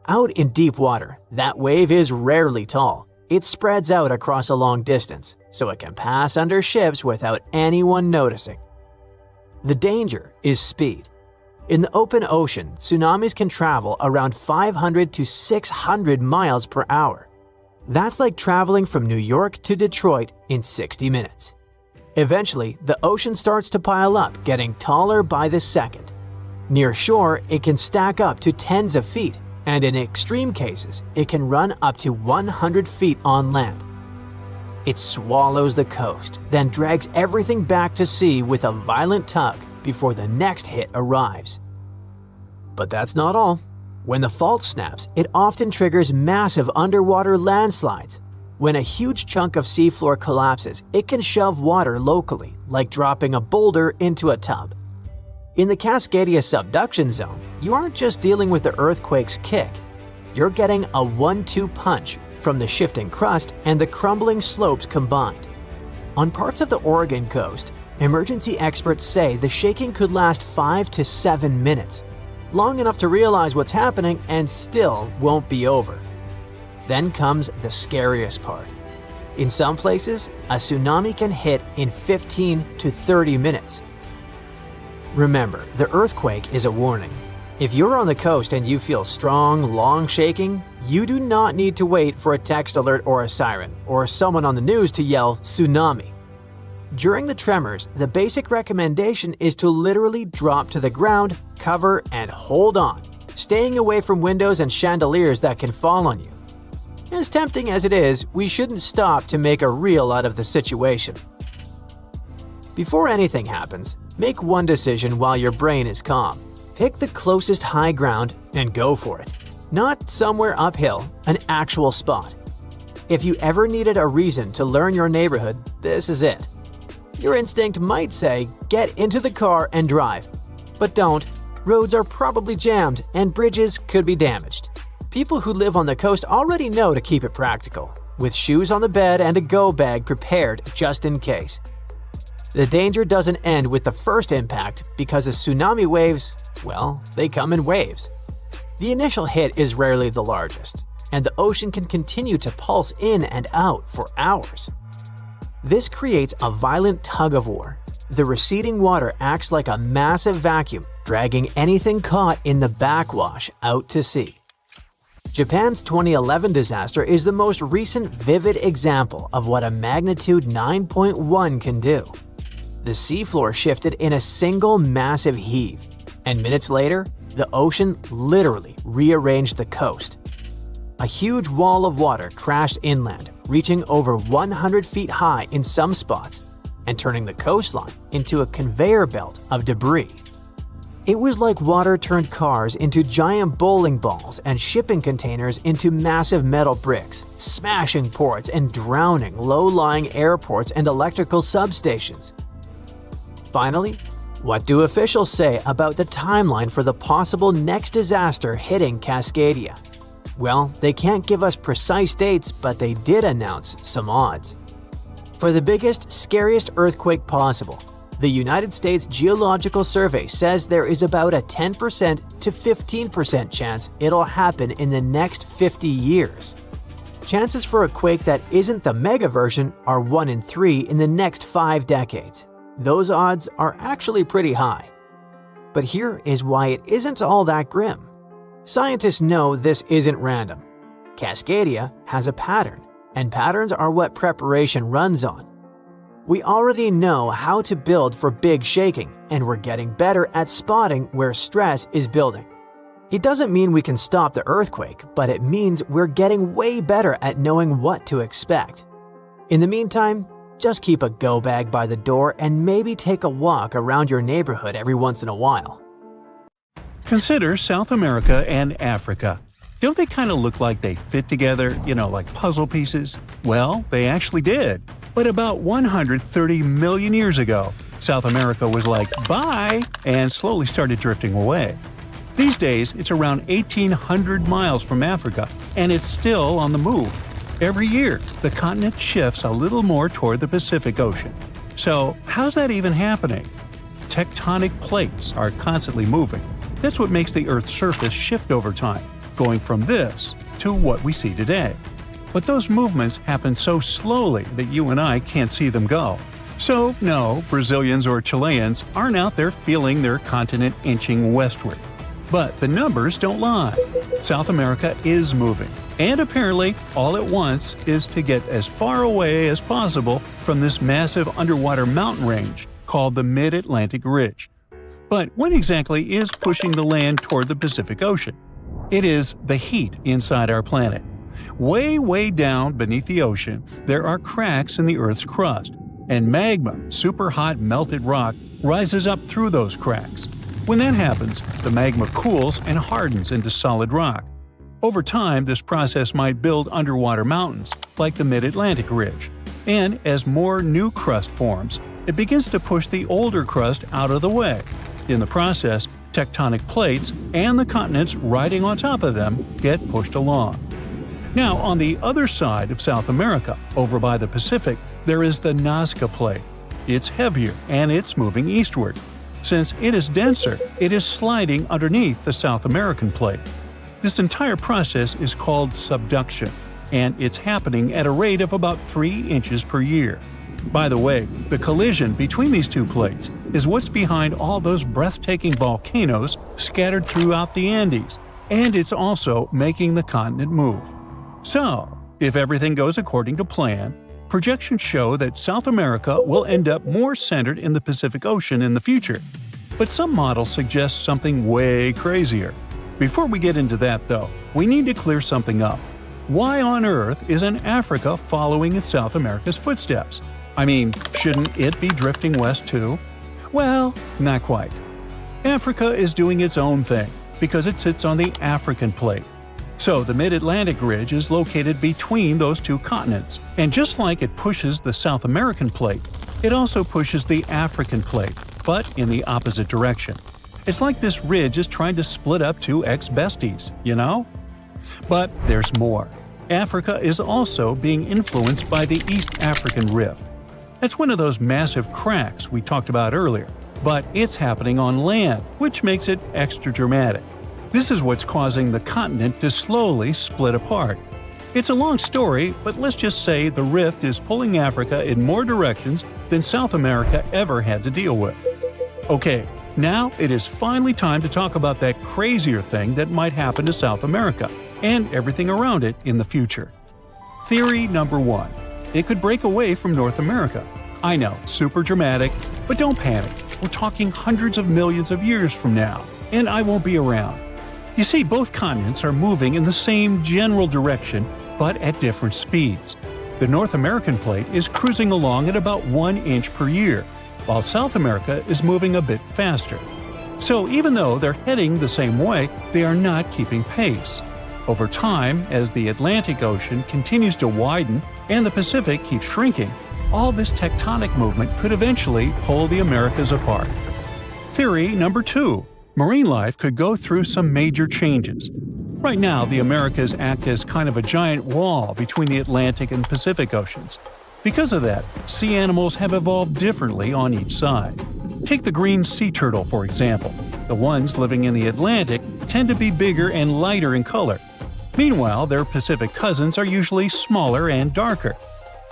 Out in deep water, that wave is rarely tall. It spreads out across a long distance, so it can pass under ships without anyone noticing. The danger is speed. In the open ocean, tsunamis can travel around 500 to 600 miles per hour. That's like traveling from New York to Detroit in 60 minutes. Eventually, the ocean starts to pile up, getting taller by the second. Near shore, it can stack up to tens of feet, and in extreme cases, it can run up to 100 feet on land. It swallows the coast, then drags everything back to sea with a violent tug before the next hit arrives. But that's not all. When the fault snaps, it often triggers massive underwater landslides. When a huge chunk of seafloor collapses, it can shove water locally, like dropping a boulder into a tub. In the Cascadia subduction zone, you aren't just dealing with the earthquake's kick. You're getting a 1-2 punch from the shifting crust and the crumbling slopes combined. On parts of the Oregon coast, emergency experts say the shaking could last 5 to 7 minutes, long enough to realize what's happening and still won't be over. Then comes the scariest part. In some places, a tsunami can hit in 15 to 30 minutes. Remember, the earthquake is a warning. If you're on the coast and you feel strong, long shaking, you do not need to wait for a text alert or a siren, or someone on the news to yell tsunami. During the tremors, the basic recommendation is to literally drop to the ground, cover, and hold on, staying away from windows and chandeliers that can fall on you. As tempting as it is, we shouldn't stop to make a reel out of the situation. Before anything happens, make one decision while your brain is calm. Pick the closest high ground and go for it. Not somewhere uphill, an actual spot. If you ever needed a reason to learn your neighborhood, this is it. Your instinct might say, get into the car and drive. But don't. Roads are probably jammed and bridges could be damaged. People who live on the coast already know to keep it practical, with shoes on the bed and a go bag prepared just in case. The danger doesn't end with the first impact because the tsunami waves, well, they come in waves. The initial hit is rarely the largest, and the ocean can continue to pulse in and out for hours. This creates a violent tug-of-war. The receding water acts like a massive vacuum, dragging anything caught in the backwash out to sea. Japan's 2011 disaster is the most recent vivid example of what a magnitude 9.1 can do. The seafloor shifted in a single massive heave, and minutes later, the ocean literally rearranged the coast. A huge wall of water crashed inland, reaching over 100 feet high in some spots, and turning the coastline into a conveyor belt of debris. It was like water turned cars into giant bowling balls and shipping containers into massive metal bricks, smashing ports and drowning low-lying airports and electrical substations. Finally, what do officials say about the timeline for the possible next disaster hitting Cascadia? Well, they can't give us precise dates, but they did announce some odds. For the biggest, scariest earthquake possible, the United States Geological Survey says there is about a 10% to 15% chance it'll happen in the next 50 years. Chances for a quake that isn't the mega version are 1 in 3 in the next 5 decades. Those odds are actually pretty high. But here is why it isn't all that grim. Scientists know this isn't random. Cascadia has a pattern, and patterns are what preparation runs on. We already know how to build for big shaking, and we're getting better at spotting where stress is building. It doesn't mean we can stop the earthquake, but it means we're getting way better at knowing what to expect. In the meantime, just keep a go bag by the door and maybe take a walk around your neighborhood every once in a while. Consider South America and Africa. Don't they kind of look like they fit together, like puzzle pieces? Well, they actually did. But about 130 million years ago, South America was like, bye, and slowly started drifting away. These days, it's around 1,800 miles from Africa, and it's still on the move. Every year, the continent shifts a little more toward the Pacific Ocean. So, how's that even happening? Tectonic plates are constantly moving. That's what makes the Earth's surface shift over time, going from this to what we see today. But those movements happen so slowly that you and I can't see them go. So, no, Brazilians or Chileans aren't out there feeling their continent inching westward. But the numbers don't lie. South America is moving, and apparently all it wants is to get as far away as possible from this massive underwater mountain range called the Mid-Atlantic Ridge. But what exactly is pushing the land toward the Pacific Ocean? It is the heat inside our planet. Way down beneath the ocean, there are cracks in the Earth's crust, and magma, super hot melted rock, rises up through those cracks. When that happens, the magma cools and hardens into solid rock. Over time, this process might build underwater mountains, like the Mid-Atlantic Ridge. And as more new crust forms, it begins to push the older crust out of the way. In the process, tectonic plates and the continents riding on top of them get pushed along. Now, on the other side of South America, over by the Pacific, there is the Nazca Plate. It's heavier and it's moving eastward. Since it is denser, it is sliding underneath the South American Plate. This entire process is called subduction, and it's happening at a rate of about 3 inches per year. By the way, the collision between these two plates is what's behind all those breathtaking volcanoes scattered throughout the Andes, and it's also making the continent move. So, if everything goes according to plan, projections show that South America will end up more centered in the Pacific Ocean in the future. But some models suggest something way crazier. Before we get into that, though, we need to clear something up. Why on earth isn't Africa following in South America's footsteps? I mean, shouldn't it be drifting west too? Well, not quite. Africa is doing its own thing, because it sits on the African Plate. So the Mid-Atlantic Ridge is located between those two continents, and just like it pushes the South American Plate, it also pushes the African Plate, but in the opposite direction. It's like this ridge is trying to split up two ex-besties, But there's more. Africa is also being influenced by the East African Rift. That's one of those massive cracks we talked about earlier, but it's happening on land, which makes it extra dramatic. This is what's causing the continent to slowly split apart. It's a long story, but let's just say the rift is pulling Africa in more directions than South America ever had to deal with. Okay, now it is finally time to talk about that crazier thing that might happen to South America and everything around it in the future. Theory number 1. It could break away from North America. I know, super dramatic, but don't panic. We're talking hundreds of millions of years from now, and I won't be around. You see, both continents are moving in the same general direction, but at different speeds. The North American Plate is cruising along at about 1 inch per year, while South America is moving a bit faster. So even though they're heading the same way, they are not keeping pace. Over time, as the Atlantic Ocean continues to widen and the Pacific keeps shrinking, all this tectonic movement could eventually pull the Americas apart. Theory number 2. Marine life could go through some major changes. Right now, the Americas act as kind of a giant wall between the Atlantic and Pacific Oceans. Because of that, sea animals have evolved differently on each side. Take the green sea turtle, for example. The ones living in the Atlantic tend to be bigger and lighter in color. Meanwhile, their Pacific cousins are usually smaller and darker.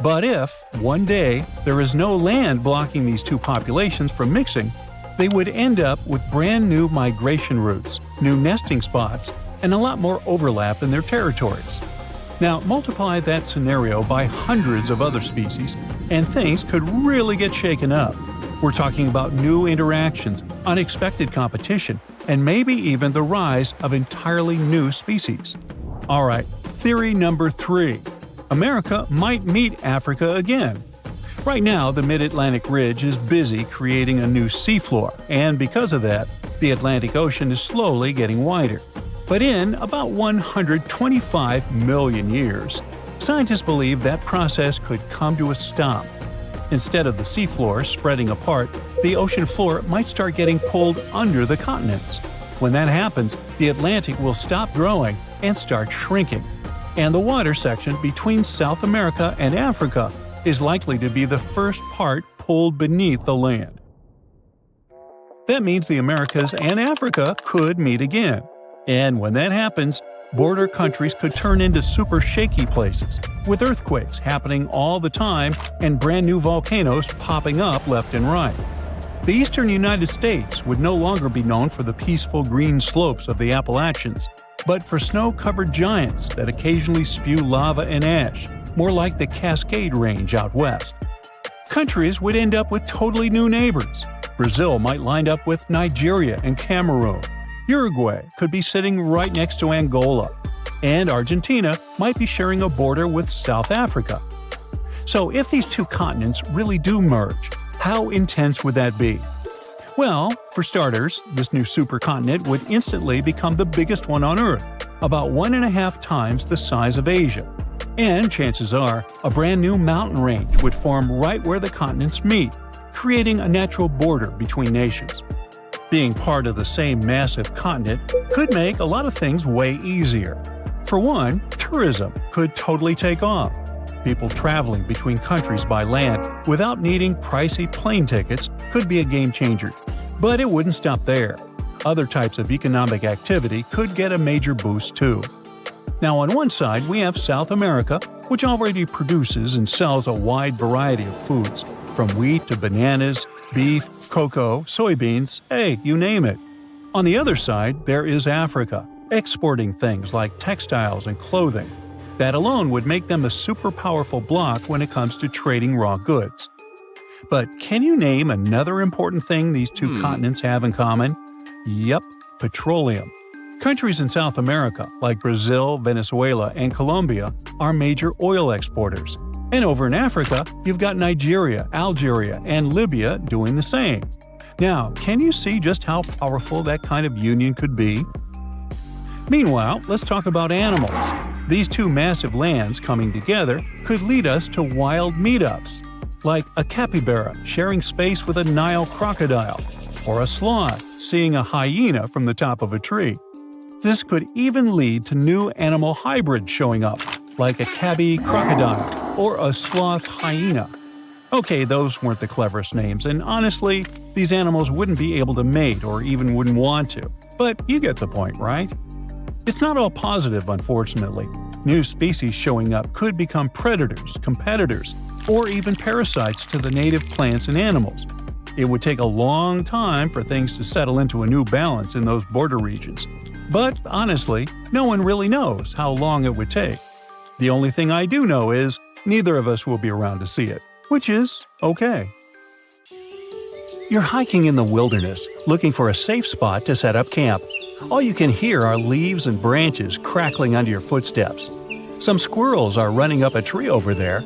But if, one day, there is no land blocking these two populations from mixing, they would end up with brand new migration routes, new nesting spots, and a lot more overlap in their territories. Now, multiply that scenario by hundreds of other species, and things could really get shaken up. We're talking about new interactions, unexpected competition, and maybe even the rise of entirely new species. Alright, theory number 3. America might meet Africa again. Right now, the Mid-Atlantic Ridge is busy creating a new seafloor, and because of that, the Atlantic Ocean is slowly getting wider. But in about 125 million years, scientists believe that process could come to a stop. Instead of the seafloor spreading apart, the ocean floor might start getting pulled under the continents. When that happens, the Atlantic will stop growing and start shrinking. And the water section between South America and Africa is likely to be the first part pulled beneath the land. That means the Americas and Africa could meet again. And when that happens, border countries could turn into super shaky places, with earthquakes happening all the time and brand new volcanoes popping up left and right. The eastern United States would no longer be known for the peaceful green slopes of the Appalachians, but for snow-covered giants that occasionally spew lava and ash, more like the Cascade Range out west. Countries would end up with totally new neighbors. Brazil might line up with Nigeria and Cameroon. Uruguay could be sitting right next to Angola, and Argentina might be sharing a border with South Africa. So if these two continents really do merge, how intense would that be? Well, for starters, this new supercontinent would instantly become the biggest one on Earth, about 1.5 times the size of Asia. And chances are, a brand new mountain range would form right where the continents meet, creating a natural border between nations. Being part of the same massive continent could make a lot of things way easier. For one, tourism could totally take off. People traveling between countries by land without needing pricey plane tickets could be a game changer. But it wouldn't stop there. Other types of economic activity could get a major boost too. Now on one side we have South America, which already produces and sells a wide variety of foods, from wheat to bananas, beef, cocoa, soybeans, hey, you name it. On the other side, there is Africa, exporting things like textiles and clothing. That alone would make them a super powerful bloc when it comes to trading raw goods. But can you name another important thing these two continents have in common? Yep, petroleum. Countries in South America, like Brazil, Venezuela, and Colombia, are major oil exporters. And over in Africa, you've got Nigeria, Algeria, and Libya doing the same. Now, can you see just how powerful that kind of union could be? Meanwhile, let's talk about animals. These two massive lands coming together could lead us to wild meetups, like a capybara sharing space with a Nile crocodile, or a sloth seeing a hyena from the top of a tree. This could even lead to new animal hybrids showing up, like a tabby crocodile or a sloth hyena. Okay, those weren't the cleverest names, and honestly, these animals wouldn't be able to mate or even wouldn't want to. But you get the point, right? It's not all positive, unfortunately. New species showing up could become predators, competitors, or even parasites to the native plants and animals. It would take a long time for things to settle into a new balance in those border regions. But honestly, no one really knows how long it would take. The only thing I do know is neither of us will be around to see it, which is okay. You're hiking in the wilderness, looking for a safe spot to set up camp. All you can hear are leaves and branches crackling under your footsteps. Some squirrels are running up a tree over there,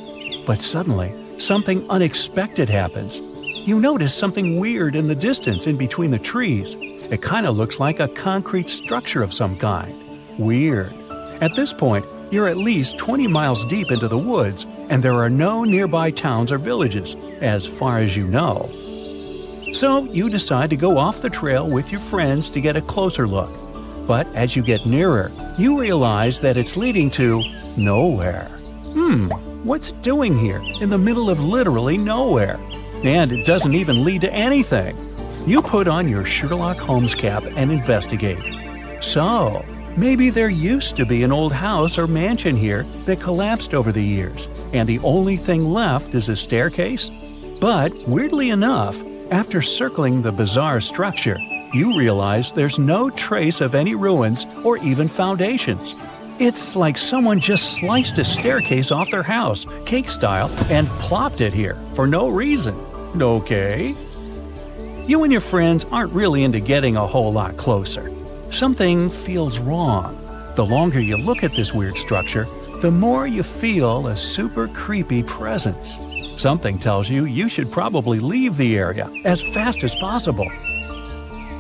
but suddenly, something unexpected happens. You notice something weird in the distance in between the trees, It kind of looks like a concrete structure of some kind. Weird. At this point, you're at least 20 miles deep into the woods, and there are no nearby towns or villages, as far as you know. So you decide to go off the trail with your friends to get a closer look. But as you get nearer, you realize that it's leading to nowhere. What's it doing here, in the middle of literally nowhere? And it doesn't even lead to anything. You put on your Sherlock Holmes cap and investigate. So, maybe there used to be an old house or mansion here that collapsed over the years, and the only thing left is a staircase? But, weirdly enough, after circling the bizarre structure, you realize there's no trace of any ruins or even foundations. It's like someone just sliced a staircase off their house, cake style, and plopped it here for no reason. Okay? You and your friends aren't really into getting a whole lot closer. Something feels wrong. The longer you look at this weird structure, the more you feel a super creepy presence. Something tells you you should probably leave the area as fast as possible.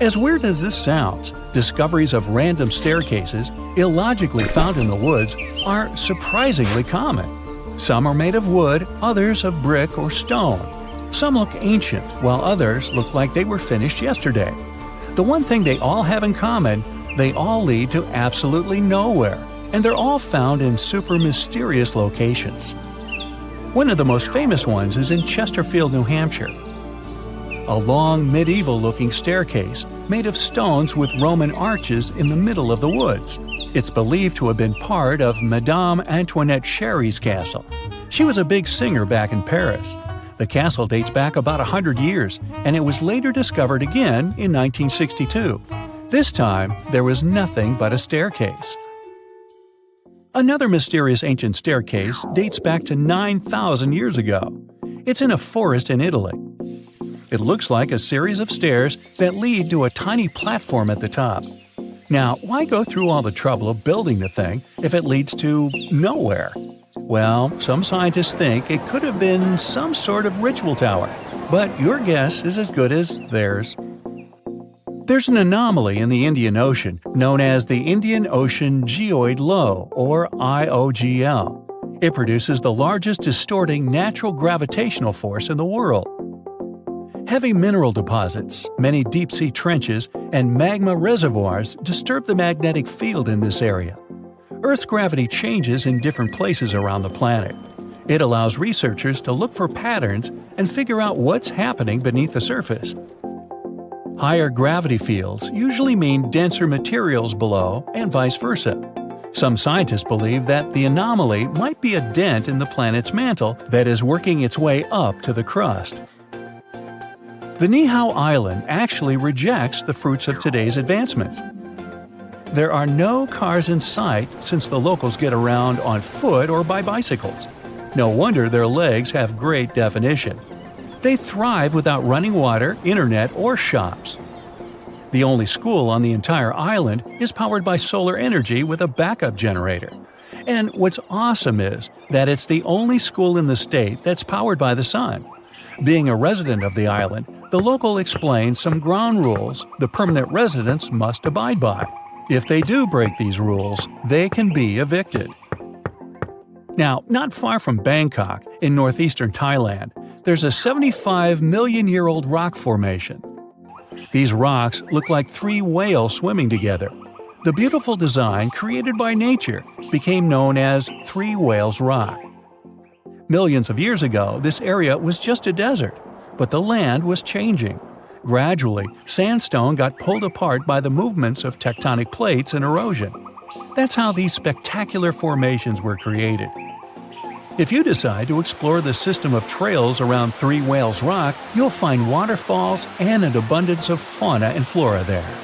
As weird as this sounds, discoveries of random staircases, illogically found in the woods, are surprisingly common. Some are made of wood, others of brick or stone. Some look ancient, while others look like they were finished yesterday. The one thing they all have in common, they all lead to absolutely nowhere, and they're all found in super mysterious locations. One of the most famous ones is in Chesterfield, New Hampshire. A long, medieval-looking staircase made of stones with Roman arches in the middle of the woods. It's believed to have been part of Madame Antoinette Cherry's castle. She was a big singer back in Paris. The castle dates back about 100 years, and it was later discovered again in 1962. This time, there was nothing but a staircase. Another mysterious ancient staircase dates back to 9,000 years ago. It's in a forest in Italy. It looks like a series of stairs that lead to a tiny platform at the top. Now, why go through all the trouble of building the thing if it leads to nowhere? Well, some scientists think it could have been some sort of ritual tower, but your guess is as good as theirs. There's an anomaly in the Indian Ocean known as the Indian Ocean Geoid Low, or IOGL. It produces the largest distorting natural gravitational force in the world. Heavy mineral deposits, many deep-sea trenches, and magma reservoirs disturb the magnetic field in this area. Earth's gravity changes in different places around the planet. It allows researchers to look for patterns and figure out what's happening beneath the surface. Higher gravity fields usually mean denser materials below, and vice versa. Some scientists believe that the anomaly might be a dent in the planet's mantle that is working its way up to the crust. The Niihau Island actually rejects the fruits of today's advancements. There are no cars in sight since the locals get around on foot or by bicycles. No wonder their legs have great definition. They thrive without running water, internet, or shops. The only school on the entire island is powered by solar energy with a backup generator. And what's awesome is that it's the only school in the state that's powered by the sun. Being a resident of the island, the local explains some ground rules the permanent residents must abide by. If they do break these rules, they can be evicted. Now, not far from Bangkok, in northeastern Thailand, there's a 75-million-year-old rock formation. These rocks look like 3 whales swimming together. The beautiful design created by nature became known as Three Whales Rock. Millions of years ago, this area was just a desert, but the land was changing. Gradually, sandstone got pulled apart by the movements of tectonic plates and erosion. That's how these spectacular formations were created. If you decide to explore the system of trails around Three Whales Rock, you'll find waterfalls and an abundance of fauna and flora there.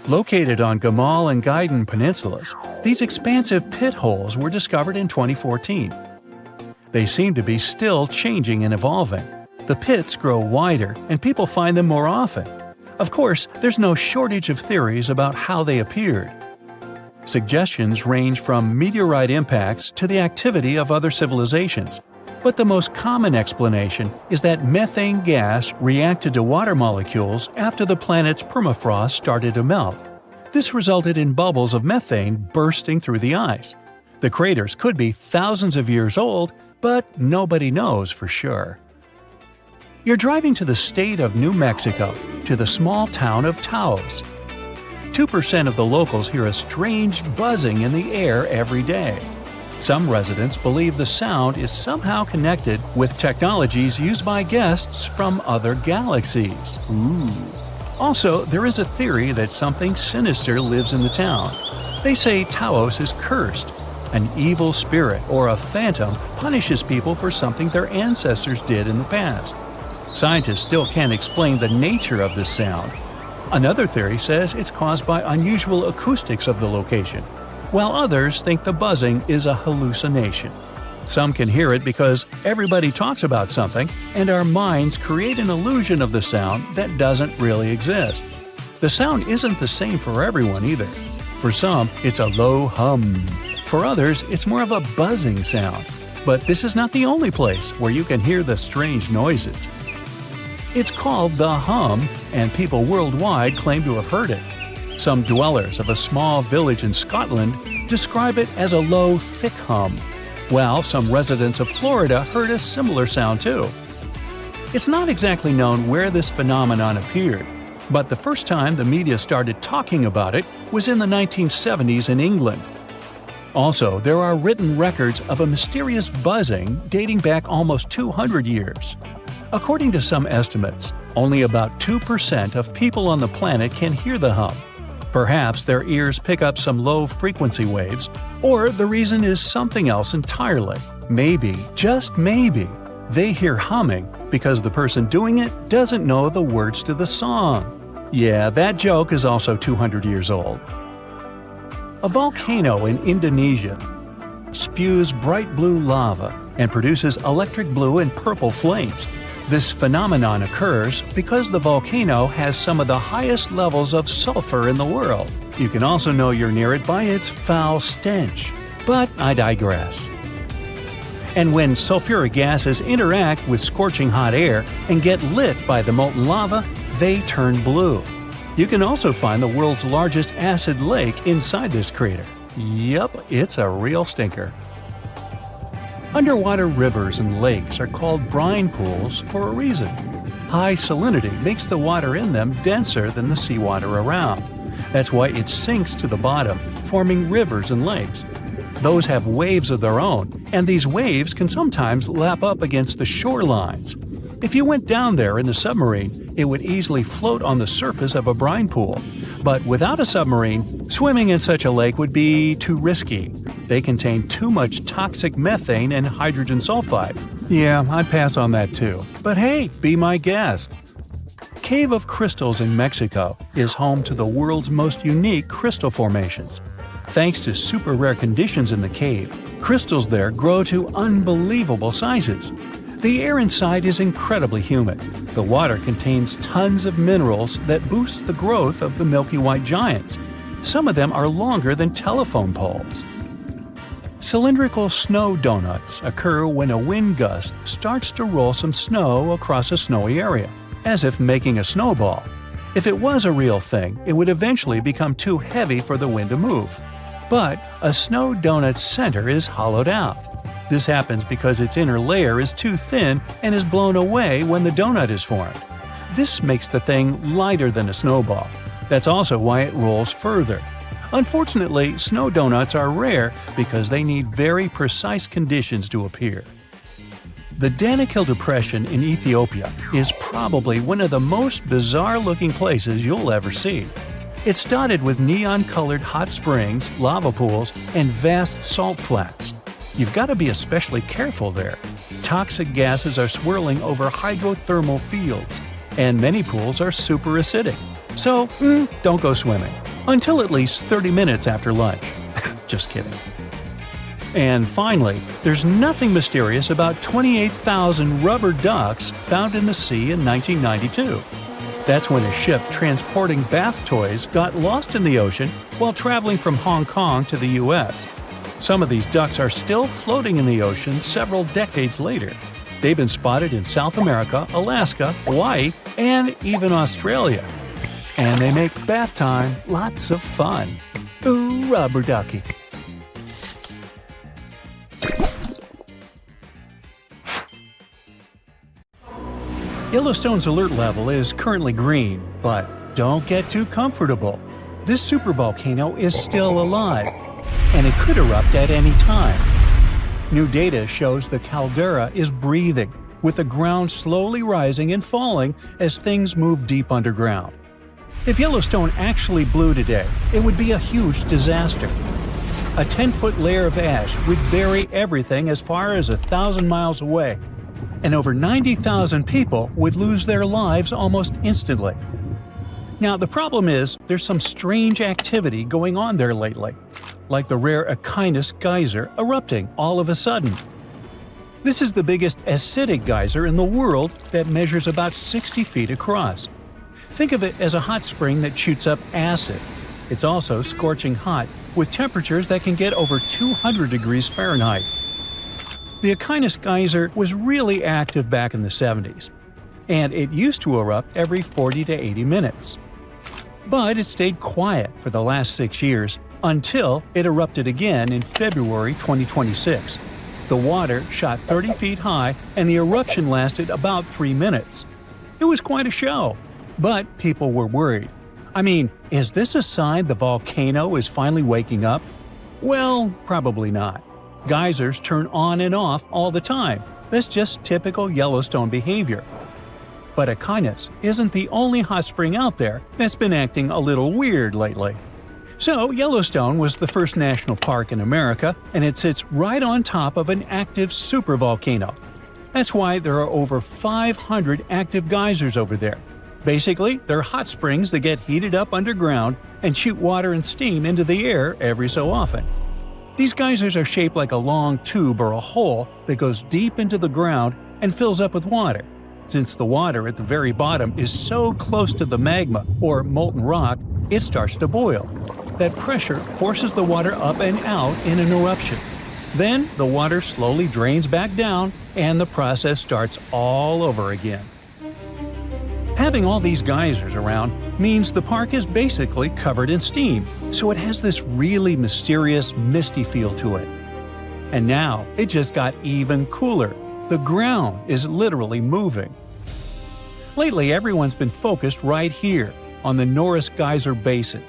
Located on Gamal and Gaiden peninsulas, these expansive pit holes were discovered in 2014. They seem to be still changing and evolving. The pits grow wider and people find them more often. Of course, there's no shortage of theories about how they appeared. Suggestions range from meteorite impacts to the activity of other civilizations. But the most common explanation is that methane gas reacted to water molecules after the planet's permafrost started to melt. This resulted in bubbles of methane bursting through the ice. The craters could be thousands of years old, but nobody knows for sure. You're driving to the state of New Mexico, to the small town of Taos. 2% of the locals hear a strange buzzing in the air every day. Some residents believe the sound is somehow connected with technologies used by guests from other galaxies. Ooh. Also, there is a theory that something sinister lives in the town. They say Taos is cursed. An evil spirit or a phantom punishes people for something their ancestors did in the past. Scientists still can't explain the nature of this sound. Another theory says it's caused by unusual acoustics of the location, while others think the buzzing is a hallucination. Some can hear it because everybody talks about something, and our minds create an illusion of the sound that doesn't really exist. The sound isn't the same for everyone either. For some, it's a low hum. For others, it's more of a buzzing sound. But this is not the only place where you can hear the strange noises. It's called the hum, and people worldwide claim to have heard it. Some dwellers of a small village in Scotland describe it as a low, thick hum, while some residents of Florida heard a similar sound too. It's not exactly known where this phenomenon appeared, but the first time the media started talking about it was in the 1970s in England. Also, there are written records of a mysterious buzzing dating back almost 200 years. According to some estimates, only about 2% of people on the planet can hear the hum. Perhaps their ears pick up some low-frequency waves, or the reason is something else entirely. Maybe, just maybe, they hear humming because the person doing it doesn't know the words to the song. Yeah, that joke is also 200 years old. A volcano in Indonesia spews bright blue lava and produces electric blue and purple flames. This phenomenon occurs because the volcano has some of the highest levels of sulfur in the world. You can also know you're near it by its foul stench. But I digress. And when sulfuric gases interact with scorching hot air and get lit by the molten lava, they turn blue. You can also find the world's largest acid lake inside this crater. Yup, it's a real stinker. Underwater rivers and lakes are called brine pools for a reason. High salinity makes the water in them denser than the seawater around. That's why it sinks to the bottom, forming rivers and lakes. Those have waves of their own, and these waves can sometimes lap up against the shorelines. If you went down there in a submarine, it would easily float on the surface of a brine pool. But without a submarine, swimming in such a lake would be too risky. They contain too much toxic methane and hydrogen sulfide. Yeah, I'd pass on that too. But hey, be my guest. Cave of Crystals in Mexico is home to the world's most unique crystal formations. Thanks to super rare conditions in the cave, crystals there grow to unbelievable sizes. The air inside is incredibly humid. The water contains tons of minerals that boost the growth of the milky white giants. Some of them are longer than telephone poles. Cylindrical snow donuts occur when a wind gust starts to roll some snow across a snowy area, as if making a snowball. If it was a real thing, it would eventually become too heavy for the wind to move. But a snow donut's center is hollowed out. This happens because its inner layer is too thin and is blown away when the donut is formed. This makes the thing lighter than a snowball. That's also why it rolls further. Unfortunately, snow donuts are rare because they need very precise conditions to appear. The Danakil Depression in Ethiopia is probably one of the most bizarre-looking places you'll ever see. It's dotted with neon-colored hot springs, lava pools, and vast salt flats. You've got to be especially careful there. Toxic gases are swirling over hydrothermal fields, and many pools are super acidic. So, don't go swimming. Until at least 30 minutes after lunch. Just kidding. And finally, there's nothing mysterious about 28,000 rubber ducks found in the sea in 1992. That's when a ship transporting bath toys got lost in the ocean while traveling from Hong Kong to the U.S. Some of these ducks are still floating in the ocean several decades later. They've been spotted in South America, Alaska, Hawaii, and even Australia. And they make bath time lots of fun. Ooh, rubber ducky. Yellowstone's alert level is currently green, but don't get too comfortable. This supervolcano is still alive, and it could erupt at any time. New data shows the caldera is breathing, with the ground slowly rising and falling as things move deep underground. If Yellowstone actually blew today, it would be a huge disaster. A 10-foot layer of ash would bury everything as far as 1,000 miles away, and over 90,000 people would lose their lives almost instantly. Now, the problem is there's some strange activity going on there lately, like the rare Aquinas geyser erupting all of a sudden. This is the biggest acidic geyser in the world that measures about 60 feet across. Think of it as a hot spring that shoots up acid. It's also scorching hot, with temperatures that can get over 200 degrees Fahrenheit. The Aquinas geyser was really active back in the 70s, and it used to erupt every 40 to 80 minutes. But it stayed quiet for the last 6 years until it erupted again in February 2026. The water shot 30 feet high and the eruption lasted about 3 minutes. It was quite a show, but people were worried. I mean, is this a sign the volcano is finally waking up? Well, probably not. Geysers turn on and off all the time. That's just typical Yellowstone behavior. But Aquinas isn't the only hot spring out there that's been acting a little weird lately. So, Yellowstone was the first national park in America, and it sits right on top of an active supervolcano. That's why there are over 500 active geysers over there. Basically, they're hot springs that get heated up underground and shoot water and steam into the air every so often. These geysers are shaped like a long tube or a hole that goes deep into the ground and fills up with water. Since the water at the very bottom is so close to the magma, or molten rock, it starts to boil. That pressure forces the water up and out in an eruption. Then the water slowly drains back down and the process starts all over again. Having all these geysers around means the park is basically covered in steam, so it has this really mysterious, misty feel to it. And now it just got even cooler. The ground is literally moving. Lately, everyone's been focused right here, on the Norris Geyser Basin.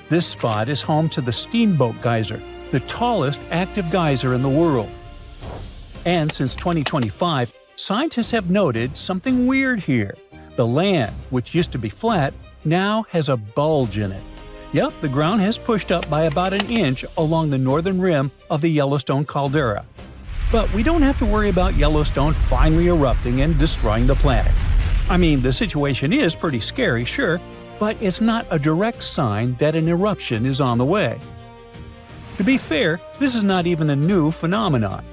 This spot is home to the Steamboat Geyser, the tallest active geyser in the world. And since 2025, scientists have noted something weird here. The land, which used to be flat, now has a bulge in it. Yep, the ground has pushed up by about an inch along the northern rim of the Yellowstone caldera. But we don't have to worry about Yellowstone finally erupting and destroying the planet. I mean, the situation is pretty scary, sure, but it's not a direct sign that an eruption is on the way. To be fair, this is not even a new phenomenon.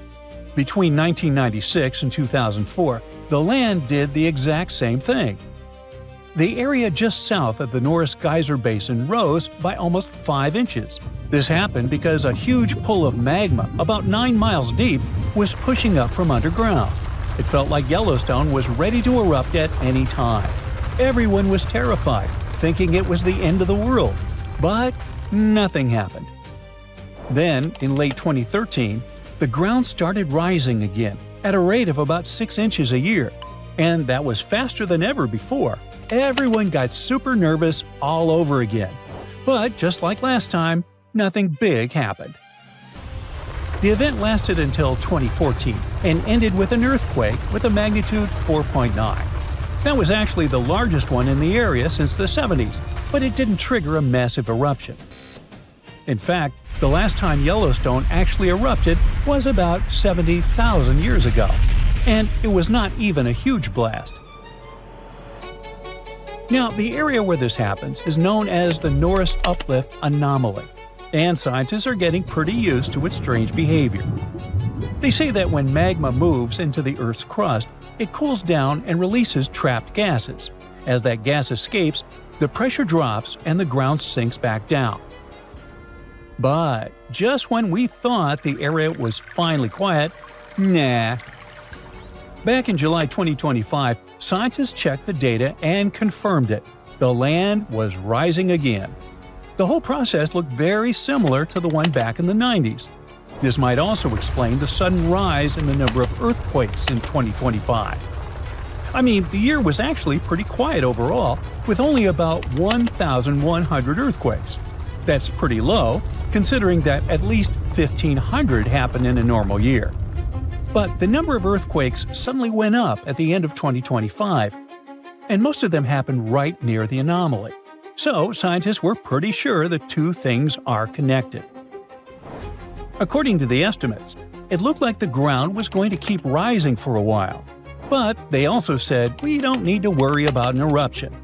Between 1996 and 2004, the land did the exact same thing. The area just south of the Norris Geyser Basin rose by almost 5 inches. This happened because a huge pool of magma, about 9 miles deep, was pushing up from underground. It felt like Yellowstone was ready to erupt at any time. Everyone was terrified, thinking it was the end of the world. But nothing happened. Then, in late 2013, the ground started rising again, at a rate of about 6 inches a year. And that was faster than ever before. Everyone got super nervous all over again. But just like last time, nothing big happened. The event lasted until 2014 and ended with an earthquake with a magnitude 4.9. That was actually the largest one in the area since the 70s, but it didn't trigger a massive eruption. In fact, the last time Yellowstone actually erupted was about 70,000 years ago, and it was not even a huge blast. Now, the area where this happens is known as the Norris Uplift Anomaly, and scientists are getting pretty used to its strange behavior. They say that when magma moves into the Earth's crust, it cools down and releases trapped gases. As that gas escapes, the pressure drops and the ground sinks back down. But just when we thought the area was finally quiet, nah. Back in July 2025, scientists checked the data and confirmed it. The land was rising again. The whole process looked very similar to the one back in the 90s. This might also explain the sudden rise in the number of earthquakes in 2025. I mean, the year was actually pretty quiet overall, with only about 1,100 earthquakes. That's pretty low, considering that at least 1,500 happen in a normal year. But the number of earthquakes suddenly went up at the end of 2025, and most of them happened right near the anomaly. So scientists were pretty sure the two things are connected. According to the estimates, it looked like the ground was going to keep rising for a while. But they also said we don't need to worry about an eruption.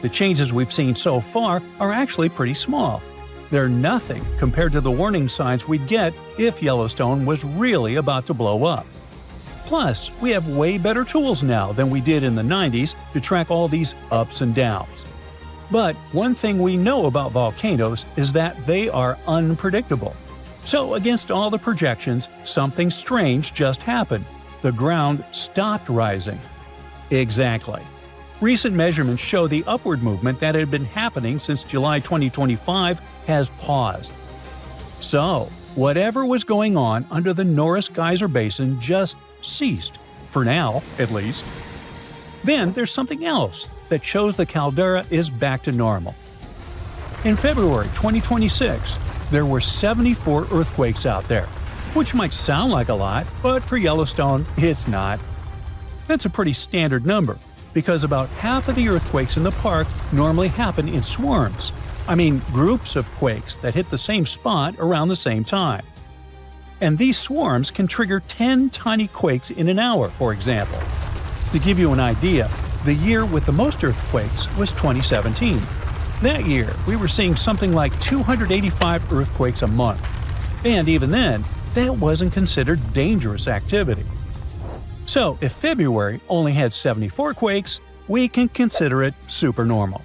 The changes we've seen so far are actually pretty small. They're nothing compared to the warning signs we'd get if Yellowstone was really about to blow up. Plus, we have way better tools now than we did in the 90s to track all these ups and downs. But one thing we know about volcanoes is that they are unpredictable. So against all the projections, something strange just happened. The ground stopped rising. Exactly. Recent measurements show the upward movement that had been happening since July 2025 has paused. So, whatever was going on under the Norris Geyser Basin just ceased, for now at least. Then there's something else that shows the caldera is back to normal. In February 2026, there were 74 earthquakes out there, which might sound like a lot, but for Yellowstone, it's not. That's a pretty standard number, because about half of the earthquakes in the park normally happen in swarms. I mean, groups of quakes that hit the same spot around the same time. And these swarms can trigger 10 tiny quakes in an hour, for example. To give you an idea, the year with the most earthquakes was 2017. That year, we were seeing something like 285 earthquakes a month. And even then, that wasn't considered dangerous activity. So, if February only had 74 quakes, we can consider it supernormal.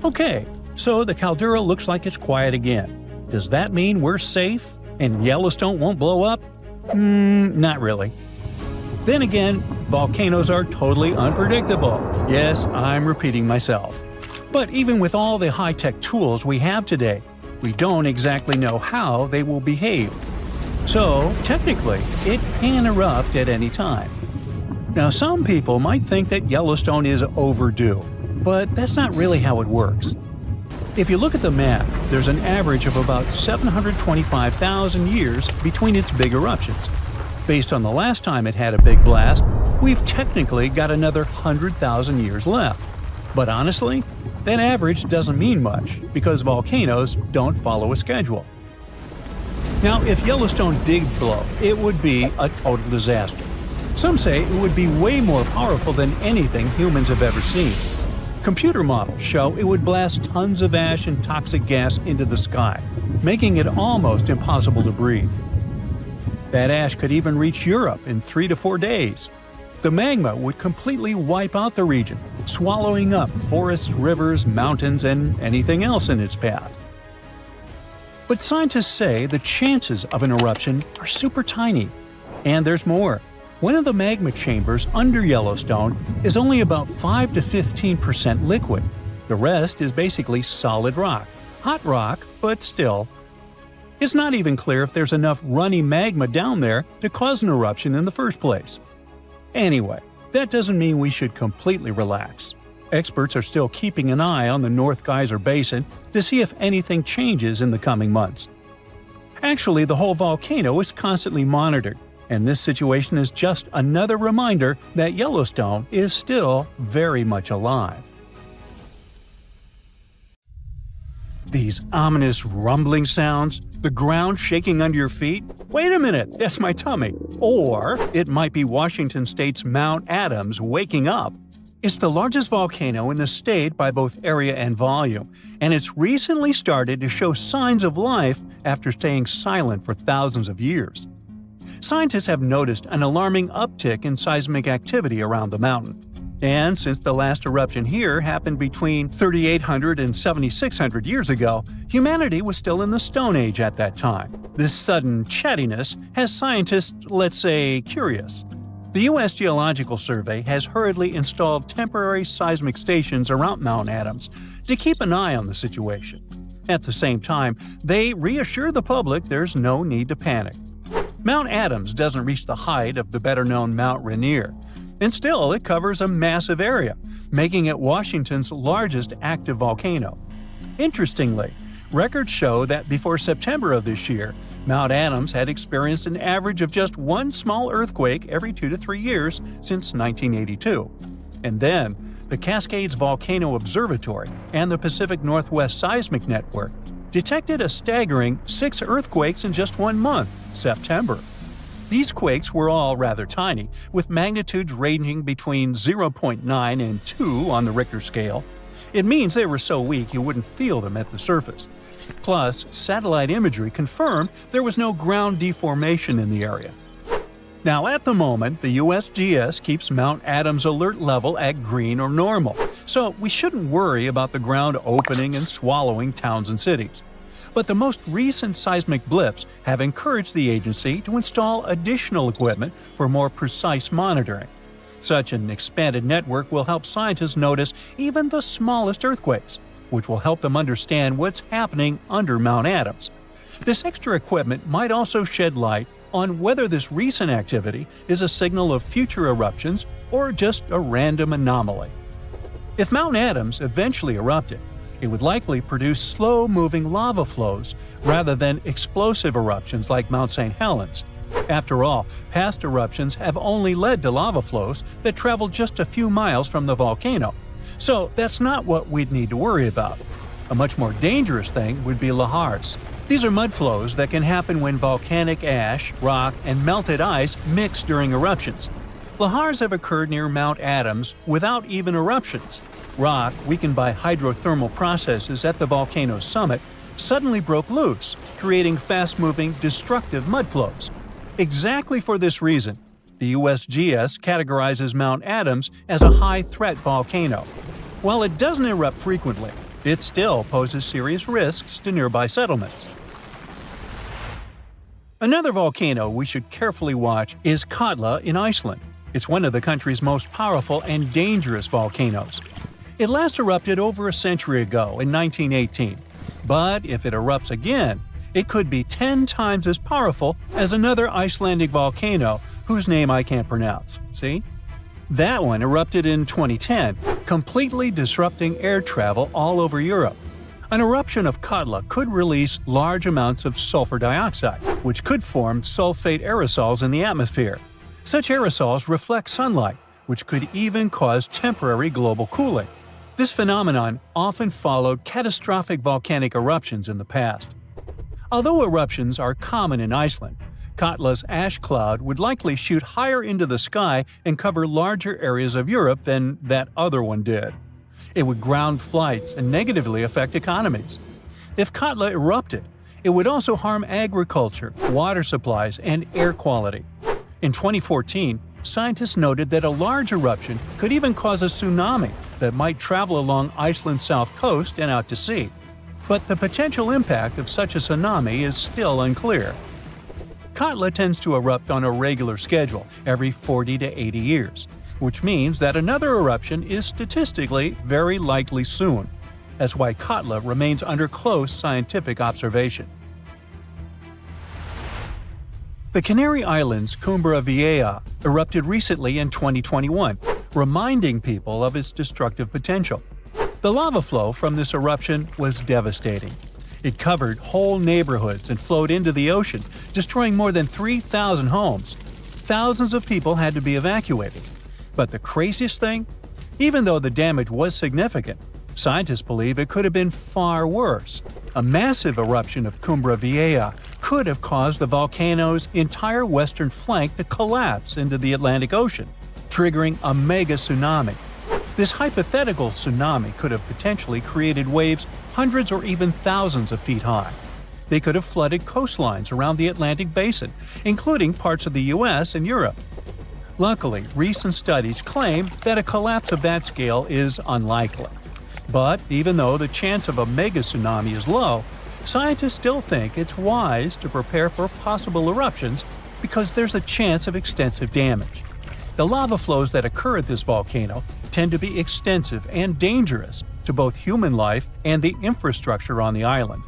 Okay, so the caldera looks like it's quiet again. Does that mean we're safe and Yellowstone won't blow up? Not really. Then again, volcanoes are totally unpredictable. Yes, I'm repeating myself. But even with all the high-tech tools we have today, we don't exactly know how they will behave. So, technically, it can erupt at any time. Now, some people might think that Yellowstone is overdue, but that's not really how it works. If you look at the map, there's an average of about 725,000 years between its big eruptions. Based on the last time it had a big blast, we've technically got another 100,000 years left. But honestly, that average doesn't mean much, because volcanoes don't follow a schedule. Now, if Yellowstone did blow, it would be a total disaster. Some say it would be way more powerful than anything humans have ever seen. Computer models show it would blast tons of ash and toxic gas into the sky, making it almost impossible to breathe. That ash could even reach Europe in 3 to 4 days. The magma would completely wipe out the region, swallowing up forests, rivers, mountains, and anything else in its path. But scientists say the chances of an eruption are super tiny. And there's more. One of the magma chambers under Yellowstone is only about 5 to 15% liquid. The rest is basically solid rock. Hot rock, but still. It's not even clear if there's enough runny magma down there to cause an eruption in the first place. Anyway, that doesn't mean we should completely relax. Experts are still keeping an eye on the North Geyser Basin to see if anything changes in the coming months. Actually, the whole volcano is constantly monitored, and this situation is just another reminder that Yellowstone is still very much alive. These ominous rumbling sounds, the ground shaking under your feet. Wait a minute, that's my tummy. Or it might be Washington State's Mount Adams waking up. It's the largest volcano in the state by both area and volume, and it's recently started to show signs of life after staying silent for thousands of years. Scientists have noticed an alarming uptick in seismic activity around the mountain. And since the last eruption here happened between 3,800 and 7,600 years ago, humanity was still in the Stone Age at that time. This sudden chattiness has scientists, let's say, curious. The U.S. Geological Survey has hurriedly installed temporary seismic stations around Mount Adams to keep an eye on the situation. At the same time, they reassure the public there's no need to panic. Mount Adams doesn't reach the height of the better-known Mount Rainier, and still it covers a massive area, making it Washington's largest active volcano. Interestingly, records show that before September of this year, Mount Adams had experienced an average of just one small earthquake every 2 to 3 years since 1982. And then, the Cascades Volcano Observatory and the Pacific Northwest Seismic Network detected a staggering 6 earthquakes in just 1 month, September. These quakes were all rather tiny, with magnitudes ranging between 0.9 and 2 on the Richter scale. It means they were so weak you wouldn't feel them at the surface. Plus, satellite imagery confirmed there was no ground deformation in the area. Now, at the moment, the USGS keeps Mount Adams' alert level at green or normal, so we shouldn't worry about the ground opening and swallowing towns and cities. But the most recent seismic blips have encouraged the agency to install additional equipment for more precise monitoring. Such an expanded network will help scientists notice even the smallest earthquakes, which will help them understand what's happening under Mount Adams. This extra equipment might also shed light on whether this recent activity is a signal of future eruptions or just a random anomaly. If Mount Adams eventually erupted, it would likely produce slow-moving lava flows rather than explosive eruptions like Mount St. Helens. After all, past eruptions have only led to lava flows that travel just a few miles from the volcano. So that's not what we'd need to worry about. A much more dangerous thing would be lahars. These are mud flows that can happen when volcanic ash, rock, and melted ice mix during eruptions. Lahars have occurred near Mount Adams without even eruptions. Rock, weakened by hydrothermal processes at the volcano's summit, suddenly broke loose, creating fast-moving, destructive mud flows. Exactly for this reason, the USGS categorizes Mount Adams as a high-threat volcano. While it doesn't erupt frequently, it still poses serious risks to nearby settlements. Another volcano we should carefully watch is Katla in Iceland. It's one of the country's most powerful and dangerous volcanoes. It last erupted over a century ago in 1918, but if it erupts again, it could be 10 times as powerful as another Icelandic volcano whose name I can't pronounce. See? That one erupted in 2010, completely disrupting air travel all over Europe. An eruption of Katla could release large amounts of sulfur dioxide, which could form sulfate aerosols in the atmosphere. Such aerosols reflect sunlight, which could even cause temporary global cooling. This phenomenon often followed catastrophic volcanic eruptions in the past. Although eruptions are common in Iceland, Katla's ash cloud would likely shoot higher into the sky and cover larger areas of Europe than that other one did. It would ground flights and negatively affect economies. If Katla erupted, it would also harm agriculture, water supplies, and air quality. In 2014, scientists noted that a large eruption could even cause a tsunami that might travel along Iceland's south coast and out to sea. But the potential impact of such a tsunami is still unclear. Katla tends to erupt on a regular schedule every 40 to 80 years, which means that another eruption is statistically very likely soon. That's why Katla remains under close scientific observation. The Canary Islands' Cumbre Vieja erupted recently in 2021, reminding people of its destructive potential. The lava flow from this eruption was devastating. It covered whole neighborhoods and flowed into the ocean, destroying more than 3,000 homes. Thousands of people had to be evacuated. But the craziest thing? Even though the damage was significant, scientists believe it could have been far worse. A massive eruption of Cumbre Vieja could have caused the volcano's entire western flank to collapse into the Atlantic Ocean, triggering a mega tsunami. This hypothetical tsunami could have potentially created waves hundreds or even thousands of feet high. They could have flooded coastlines around the Atlantic basin, including parts of the US and Europe. Luckily, recent studies claim that a collapse of that scale is unlikely. But even though the chance of a mega tsunami is low, scientists still think it's wise to prepare for possible eruptions because there's a chance of extensive damage. The lava flows that occur at this volcano tend to be extensive and dangerous to both human life and the infrastructure on the island.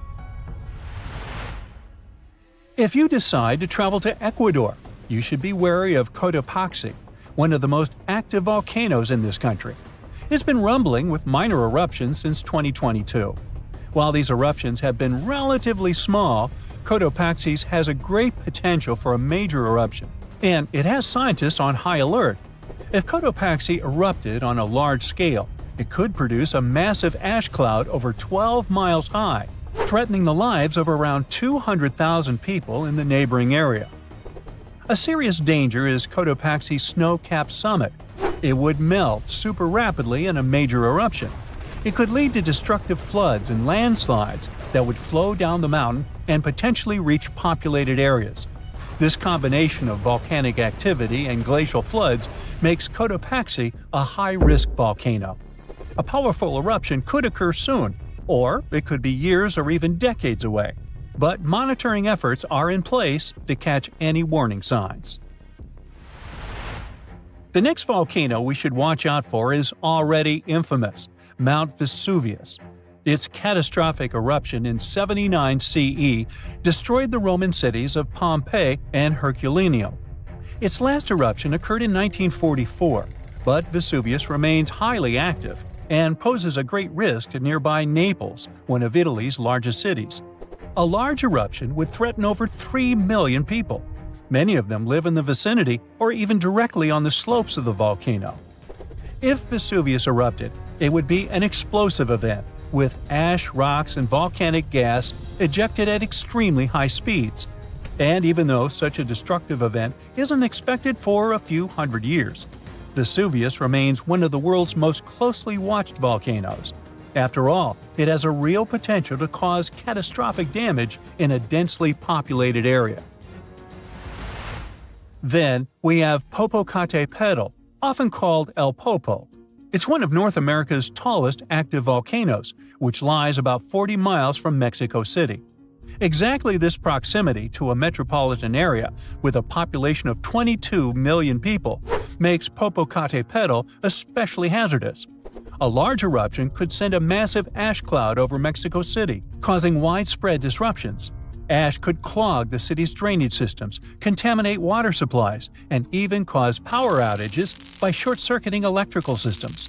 If you decide to travel to Ecuador, you should be wary of Cotopaxi, one of the most active volcanoes in this country. It's been rumbling with minor eruptions since 2022. While these eruptions have been relatively small, Cotopaxi has a great potential for a major eruption, and it has scientists on high alert. If Cotopaxi erupted on a large scale, it could produce a massive ash cloud over 12 miles high, threatening the lives of around 200,000 people in the neighboring area. A serious danger is Cotopaxi's snow-capped summit. It would melt super rapidly in a major eruption. It could lead to destructive floods and landslides that would flow down the mountain and potentially reach populated areas. This combination of volcanic activity and glacial floods makes Cotopaxi a high-risk volcano. A powerful eruption could occur soon, or it could be years or even decades away. But monitoring efforts are in place to catch any warning signs. The next volcano we should watch out for is already infamous, Mount Vesuvius. Its catastrophic eruption in 79 CE destroyed the Roman cities of Pompeii and Herculaneum. Its last eruption occurred in 1944, but Vesuvius remains highly active and poses a great risk to nearby Naples, one of Italy's largest cities. A large eruption would threaten over 3 million people. Many of them live in the vicinity or even directly on the slopes of the volcano. If Vesuvius erupted, it would be an explosive event, with ash, rocks, and volcanic gas ejected at extremely high speeds. And even though such a destructive event isn't expected for a few hundred years, Vesuvius remains one of the world's most closely watched volcanoes. After all, it has a real potential to cause catastrophic damage in a densely populated area. Then we have Popocatépetl, often called El Popo. It's one of North America's tallest active volcanoes, which lies about 40 miles from Mexico City. Exactly this proximity to a metropolitan area with a population of 22 million people makes Popocatépetl especially hazardous. A large eruption could send a massive ash cloud over Mexico City, causing widespread disruptions. Ash could clog the city's drainage systems, contaminate water supplies, and even cause power outages by short-circuiting electrical systems.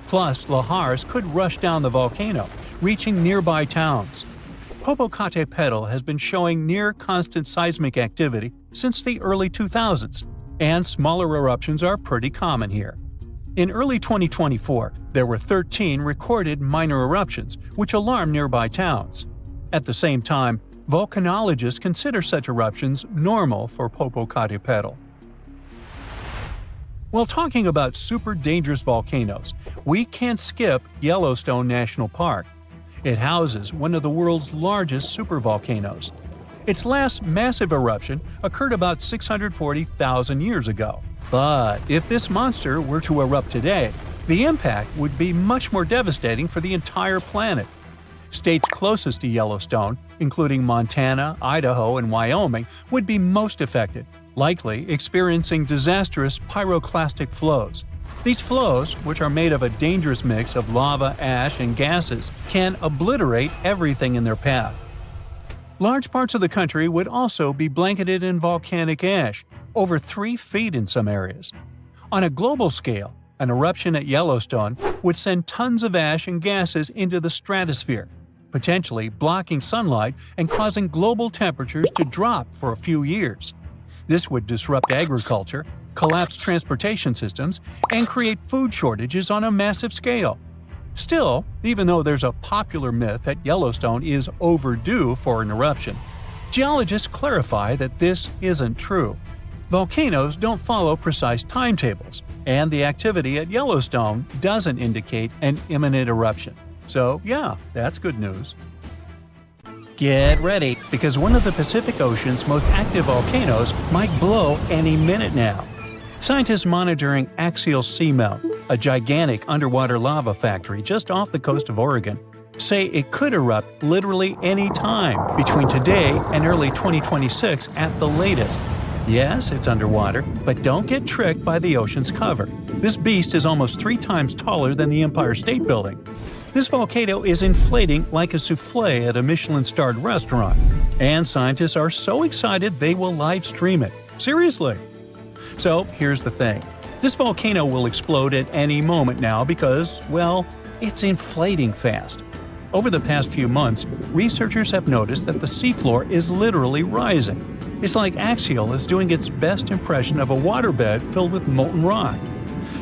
Plus, lahars could rush down the volcano, reaching nearby towns. Popocatépetl has been showing near-constant seismic activity since the early 2000s, and smaller eruptions are pretty common here. In early 2024, there were 13 recorded minor eruptions, which alarmed nearby towns. At the same time, volcanologists consider such eruptions normal for Popocatépetl. While talking about super dangerous volcanoes, we can't skip Yellowstone National Park. It houses one of the world's largest supervolcanoes. Its last massive eruption occurred about 640,000 years ago. But if this monster were to erupt today, the impact would be much more devastating for the entire planet. States closest to Yellowstone, including Montana, Idaho, and Wyoming, would be most affected, likely experiencing disastrous pyroclastic flows. These flows, which are made of a dangerous mix of lava, ash, and gases, can obliterate everything in their path. Large parts of the country would also be blanketed in volcanic ash, over 3 feet in some areas. On a global scale, an eruption at Yellowstone would send tons of ash and gases into the stratosphere, potentially blocking sunlight and causing global temperatures to drop for a few years. This would disrupt agriculture, collapse transportation systems, and create food shortages on a massive scale. Still, even though there's a popular myth that Yellowstone is overdue for an eruption, geologists clarify that this isn't true. Volcanoes don't follow precise timetables, and the activity at Yellowstone doesn't indicate an imminent eruption. So yeah, that's good news. Get ready, because one of the Pacific Ocean's most active volcanoes might blow any minute now. Scientists monitoring Axial Seamount, a gigantic underwater lava factory just off the coast of Oregon, say it could erupt literally any time between today and early 2026 at the latest. Yes, it's underwater, but don't get tricked by the ocean's cover. This beast is almost 3 times taller than the Empire State Building. This volcano is inflating like a souffle at a Michelin-starred restaurant, and scientists are so excited they will live stream it. Seriously! So here's the thing. This volcano will explode at any moment now because, well, it's inflating fast. Over the past few months, researchers have noticed that the seafloor is literally rising. It's like Axial is doing its best impression of a waterbed filled with molten rock.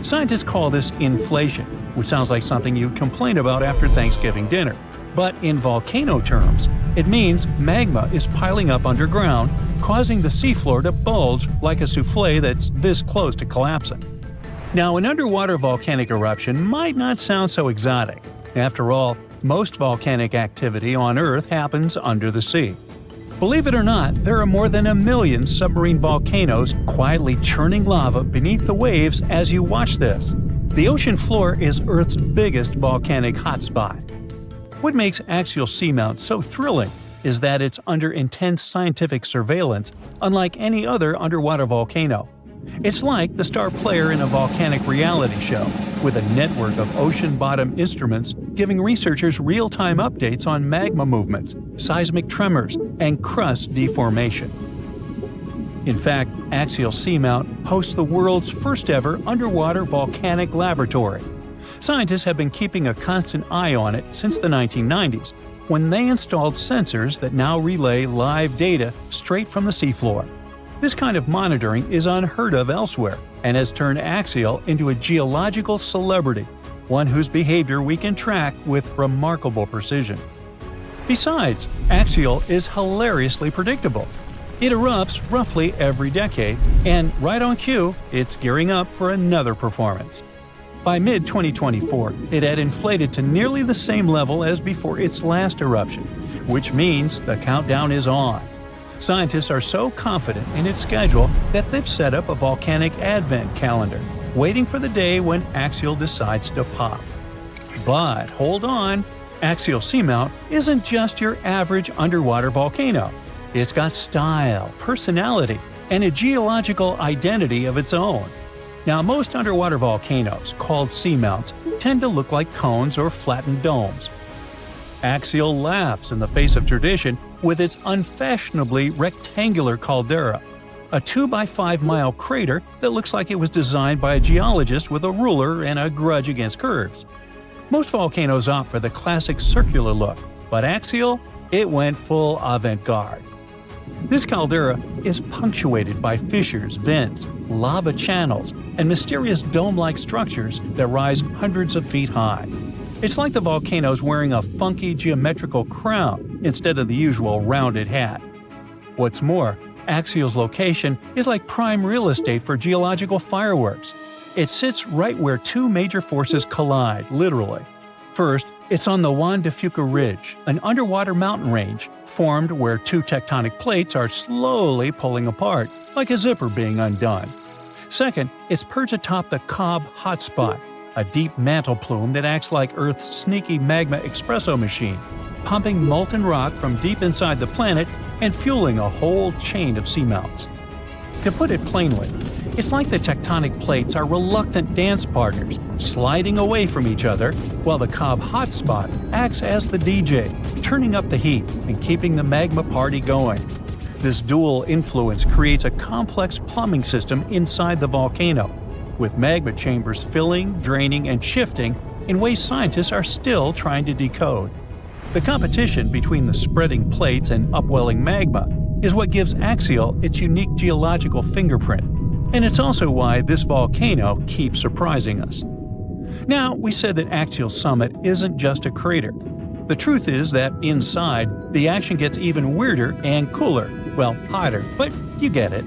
Scientists call this inflation, which sounds like something you'd complain about after Thanksgiving dinner. But in volcano terms, it means magma is piling up underground, causing the seafloor to bulge like a souffle that's this close to collapsing. Now, an underwater volcanic eruption might not sound so exotic. After all, most volcanic activity on Earth happens under the sea. Believe it or not, there are more than 1 million submarine volcanoes quietly churning lava beneath the waves as you watch this. The ocean floor is Earth's biggest volcanic hotspot. What makes Axial Seamount so thrilling is that it's under intense scientific surveillance, unlike any other underwater volcano. It's like the star player in a volcanic reality show, with a network of ocean-bottom instruments giving researchers real-time updates on magma movements, seismic tremors, and crust deformation. In fact, Axial Seamount hosts the world's first-ever underwater volcanic laboratory. Scientists have been keeping a constant eye on it since the 1990s, when they installed sensors that now relay live data straight from the seafloor. This kind of monitoring is unheard of elsewhere and has turned Axial into a geological celebrity, one whose behavior we can track with remarkable precision. Besides, Axial is hilariously predictable. It erupts roughly every decade, and right on cue, it's gearing up for another performance. By mid-2024, it had inflated to nearly the same level as before its last eruption, which means the countdown is on. Scientists are so confident in its schedule that they've set up a volcanic advent calendar, waiting for the day when Axial decides to pop. But hold on, Axial Seamount isn't just your average underwater volcano. It's got style, personality, and a geological identity of its own. Now, most underwater volcanoes, called seamounts, tend to look like cones or flattened domes. Axial laughs in the face of tradition with its unfashionably rectangular caldera, a 2-by-5-mile crater that looks like it was designed by a geologist with a ruler and a grudge against curves. Most volcanoes opt for the classic circular look, but Axial, it went full avant-garde. This caldera is punctuated by fissures, vents, lava channels, and mysterious dome-like structures that rise hundreds of feet high. It's like the volcano's wearing a funky geometrical crown instead of the usual rounded hat. What's more, Axial's location is like prime real estate for geological fireworks. It sits right where 2 major forces collide, literally. First, it's on the Juan de Fuca Ridge, an underwater mountain range formed where 2 tectonic plates are slowly pulling apart, like a zipper being undone. Second, it's perched atop the Cobb Hotspot, a deep mantle plume that acts like Earth's sneaky magma espresso machine, pumping molten rock from deep inside the planet and fueling a whole chain of seamounts. To put it plainly, it's like the tectonic plates are reluctant dance partners, sliding away from each other, while the Cobb Hotspot acts as the DJ, turning up the heat and keeping the magma party going. This dual influence creates a complex plumbing system inside the volcano, with magma chambers filling, draining, and shifting in ways scientists are still trying to decode. The competition between the spreading plates and upwelling magma is what gives Axial its unique geological fingerprint, and it's also why this volcano keeps surprising us. Now, we said that Axial Summit isn't just a crater. The truth is that inside, the action gets even weirder and cooler, well, hotter, but you get it.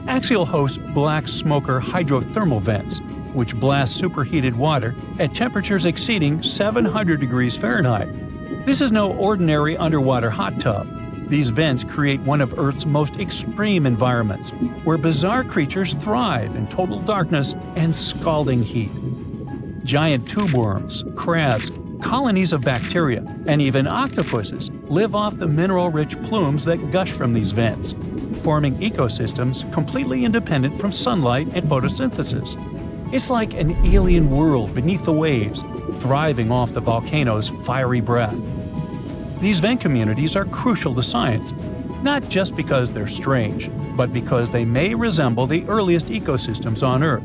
Axial hosts black smoker hydrothermal vents, which blast superheated water at temperatures exceeding 700 degrees Fahrenheit. This is no ordinary underwater hot tub. These vents create one of Earth's most extreme environments, where bizarre creatures thrive in total darkness and scalding heat. Giant tube worms, crabs, colonies of bacteria, and even octopuses live off the mineral-rich plumes that gush from these vents, forming ecosystems completely independent from sunlight and photosynthesis. It's like an alien world beneath the waves, thriving off the volcano's fiery breath. These vent communities are crucial to science, not just because they're strange, but because they may resemble the earliest ecosystems on Earth.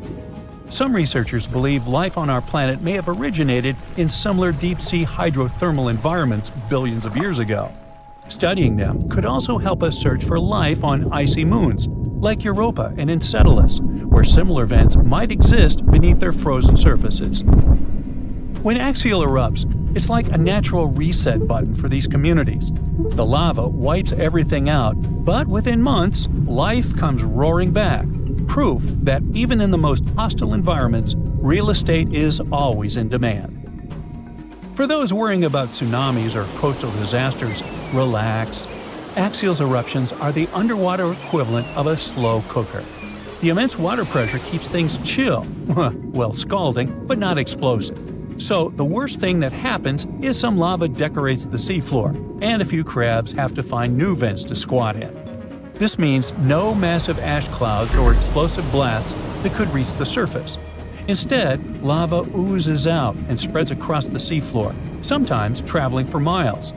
Some researchers believe life on our planet may have originated in similar deep-sea hydrothermal environments billions of years ago. Studying them could also help us search for life on icy moons, like Europa and Enceladus, where similar vents might exist beneath their frozen surfaces. When axial erupts, it's like a natural reset button for these communities. The lava wipes everything out, but within months, life comes roaring back. Proof that even in the most hostile environments, real estate is always in demand. For those worrying about tsunamis or coastal disasters, relax. Axial eruptions are the underwater equivalent of a slow cooker. The immense water pressure keeps things chill, well, scalding, but not explosive. So the worst thing that happens is some lava decorates the seafloor, and a few crabs have to find new vents to squat in. This means no massive ash clouds or explosive blasts that could reach the surface. Instead, lava oozes out and spreads across the seafloor, sometimes traveling for miles.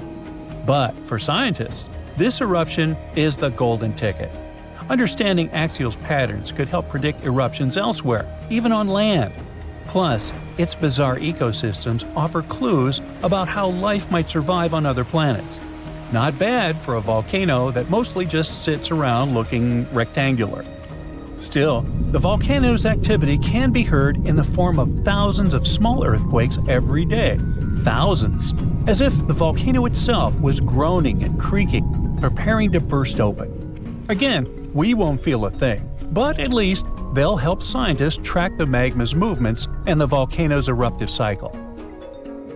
But for scientists, this eruption is the golden ticket. Understanding axial patterns could help predict eruptions elsewhere, even on land. Plus, its bizarre ecosystems offer clues about how life might survive on other planets. Not bad for a volcano that mostly just sits around looking rectangular. Still, the volcano's activity can be heard in the form of thousands of small earthquakes every day. Thousands! As if the volcano itself was groaning and creaking, preparing to burst open. Again, we won't feel a thing, but at least they'll help scientists track the magma's movements and the volcano's eruptive cycle.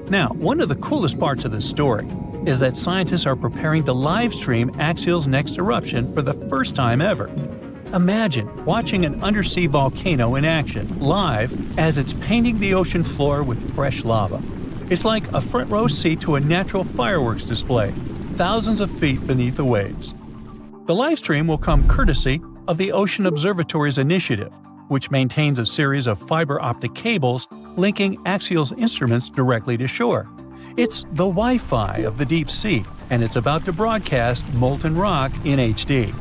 Now, one of the coolest parts of this story is that scientists are preparing to live stream Axial's next eruption for the first time ever. Imagine watching an undersea volcano in action, live, as it's painting the ocean floor with fresh lava. It's like a front row seat to a natural fireworks display, thousands of feet beneath the waves. The live stream will come courtesy of the Ocean Observatory's initiative, which maintains a series of fiber optic cables linking Axial's instruments directly to shore. It's the Wi-Fi of the deep sea, and it's about to broadcast molten rock in HD.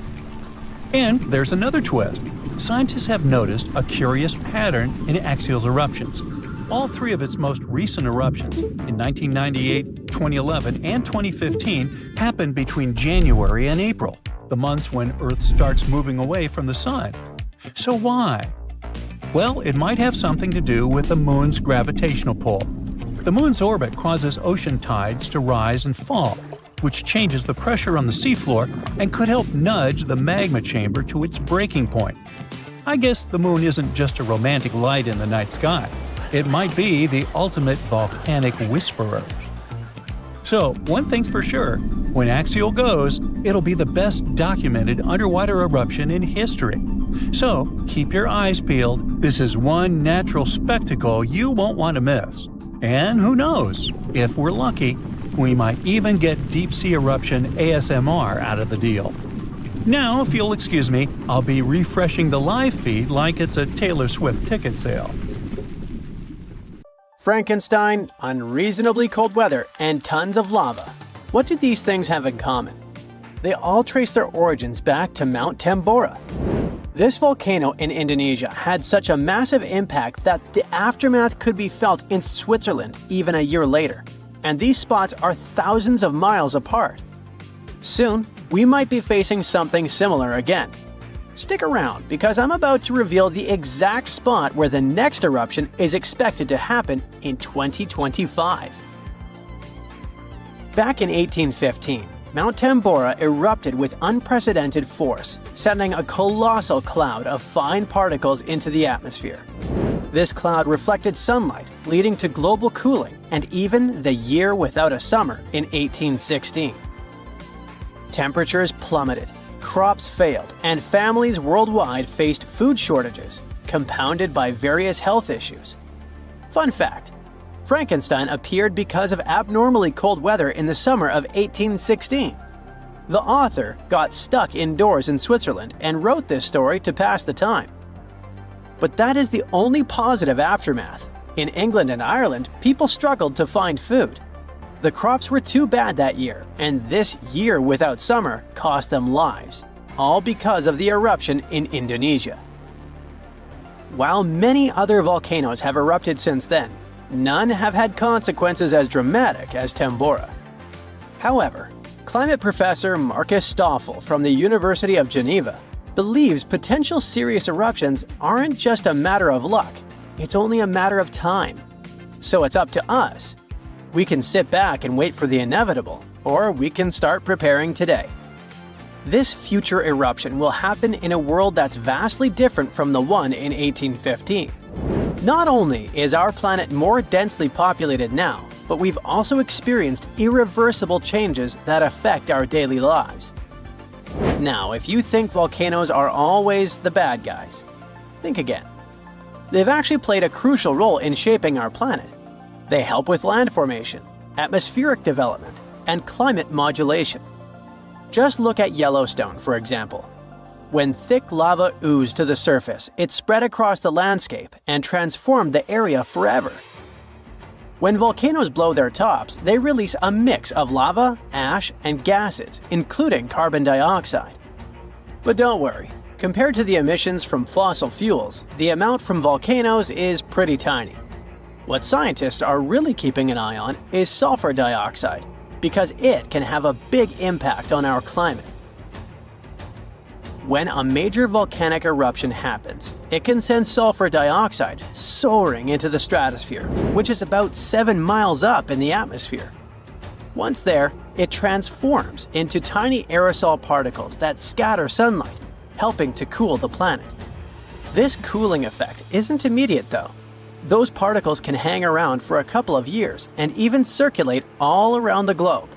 And there's another twist. Scientists have noticed a curious pattern in Axial's eruptions. All three of its most recent eruptions, in 1998, 2011, and 2015, happened between January and April, the months when Earth starts moving away from the Sun. So why? Well, it might have something to do with the Moon's gravitational pull. The Moon's orbit causes ocean tides to rise and fall, which changes the pressure on the seafloor and could help nudge the magma chamber to its breaking point. I guess the Moon isn't just a romantic light in the night sky. It might be the ultimate volcanic whisperer. So, one thing's for sure, when Axial goes, it'll be the best documented underwater eruption in history. So, keep your eyes peeled. This is one natural spectacle you won't want to miss. And who knows, if we're lucky, we might even get deep-sea eruption ASMR out of the deal. Now, if you'll excuse me, I'll be refreshing the live feed like it's a Taylor Swift ticket sale. Frankenstein, unreasonably cold weather, and tons of lava. What do these things have in common? They all trace their origins back to Mount Tambora. This volcano in Indonesia had such a massive impact that the aftermath could be felt in Switzerland even a year later. And these spots are thousands of miles apart. Soon, we might be facing something similar again. Stick around, because I'm about to reveal the exact spot where the next eruption is expected to happen in 2025. Back in 1815, Mount Tambora erupted with unprecedented force, sending a colossal cloud of fine particles into the atmosphere. This cloud reflected sunlight, leading to global cooling and even the year without a summer in 1816. Temperatures plummeted, crops failed, and families worldwide faced food shortages, compounded by various health issues. Fun fact: Frankenstein appeared because of abnormally cold weather in the summer of 1816. The author got stuck indoors in Switzerland and wrote this story to pass the time. But that is the only positive aftermath. In England and Ireland, people struggled to find food. The crops were too bad that year, and this year without summer cost them lives, all because of the eruption in Indonesia. While many other volcanoes have erupted since then, none have had consequences as dramatic as Tambora. However, climate professor Marcus Stoffel from the University of Geneva believes potential serious eruptions aren't just a matter of luck, it's only a matter of time. So it's up to us. We can sit back and wait for the inevitable, or we can start preparing today. This future eruption will happen in a world that's vastly different from the one in 1815. Not only is our planet more densely populated now, but we've also experienced irreversible changes that affect our daily lives. Now, if you think volcanoes are always the bad guys, think again. They've actually played a crucial role in shaping our planet. They help with land formation, atmospheric development, and climate modulation. Just look at Yellowstone, for example. When thick lava oozed to the surface, it spread across the landscape and transformed the area forever. When volcanoes blow their tops, they release a mix of lava, ash, and gases, including carbon dioxide. But don't worry, compared to the emissions from fossil fuels, the amount from volcanoes is pretty tiny. What scientists are really keeping an eye on is sulfur dioxide, because it can have a big impact on our climate. When a major volcanic eruption happens, it can send sulfur dioxide soaring into the stratosphere, which is about 7 miles up in the atmosphere. Once there, it transforms into tiny aerosol particles that scatter sunlight, helping to cool the planet. This cooling effect isn't immediate though. Those particles can hang around for a couple of years and even circulate all around the globe.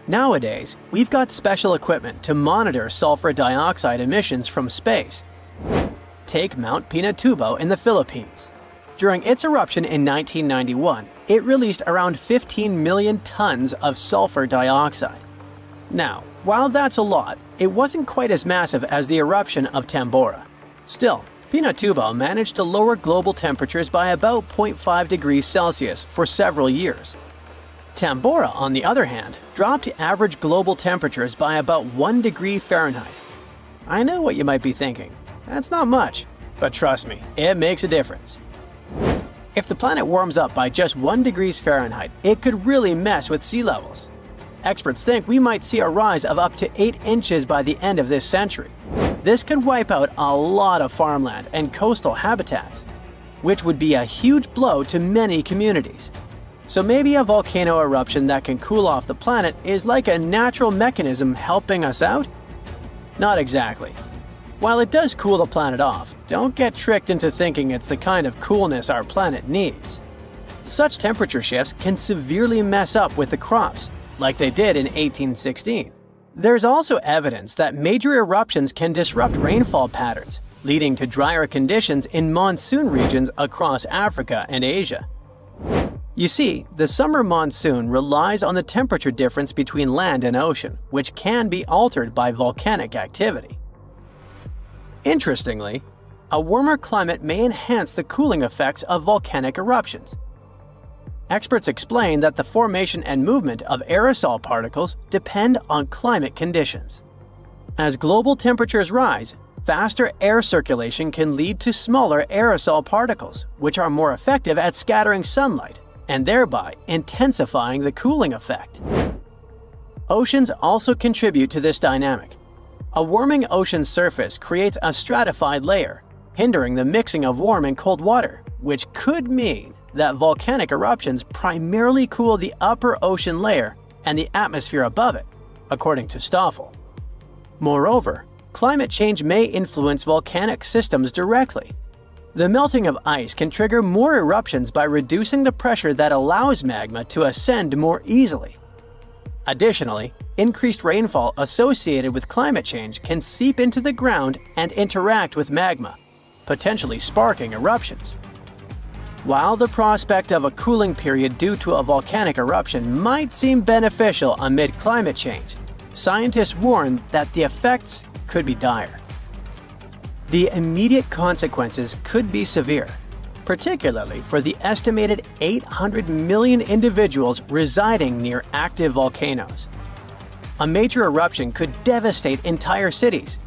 Nowadays, we've got special equipment to monitor sulfur dioxide emissions from space. Take Mount Pinatubo in the Philippines. During its eruption in 1991, it released around 15 million tons of sulfur dioxide. Now, while that's a lot, it wasn't quite as massive as the eruption of Tambora. Still, Pinatubo managed to lower global temperatures by about 0.5 degrees Celsius for several years. Tambora, on the other hand, dropped average global temperatures by about 1 degree Fahrenheit. I know what you might be thinking. That's not much, but trust me, it makes a difference. If the planet warms up by just 1 degree Fahrenheit, it could really mess with sea levels. Experts think we might see a rise of up to 8 inches by the end of this century. This could wipe out a lot of farmland and coastal habitats, which would be a huge blow to many communities. So maybe a volcano eruption that can cool off the planet is like a natural mechanism helping us out? Not exactly. While it does cool the planet off, don't get tricked into thinking it's the kind of coolness our planet needs. Such temperature shifts can severely mess up with the crops, like they did in 1816. There's also evidence that major eruptions can disrupt rainfall patterns, leading to drier conditions in monsoon regions across Africa and Asia. You see, the summer monsoon relies on the temperature difference between land and ocean, which can be altered by volcanic activity. Interestingly, a warmer climate may enhance the cooling effects of volcanic eruptions. Experts explain that the formation and movement of aerosol particles depend on climate conditions. As global temperatures rise, faster air circulation can lead to smaller aerosol particles, which are more effective at scattering sunlight and thereby intensifying the cooling effect. Oceans also contribute to this dynamic. A warming ocean surface creates a stratified layer, hindering the mixing of warm and cold water, which could mean that volcanic eruptions primarily cool the upper ocean layer and the atmosphere above it, according to Stoffel. Moreover, climate change may influence volcanic systems directly. The melting of ice can trigger more eruptions by reducing the pressure that allows magma to ascend more easily. Additionally, increased rainfall associated with climate change can seep into the ground and interact with magma, potentially sparking eruptions. While the prospect of a cooling period due to a volcanic eruption might seem beneficial amid climate change, scientists warn that the effects could be dire. The immediate consequences could be severe, particularly for the estimated 800 million individuals residing near active volcanoes. A major eruption could devastate entire cities.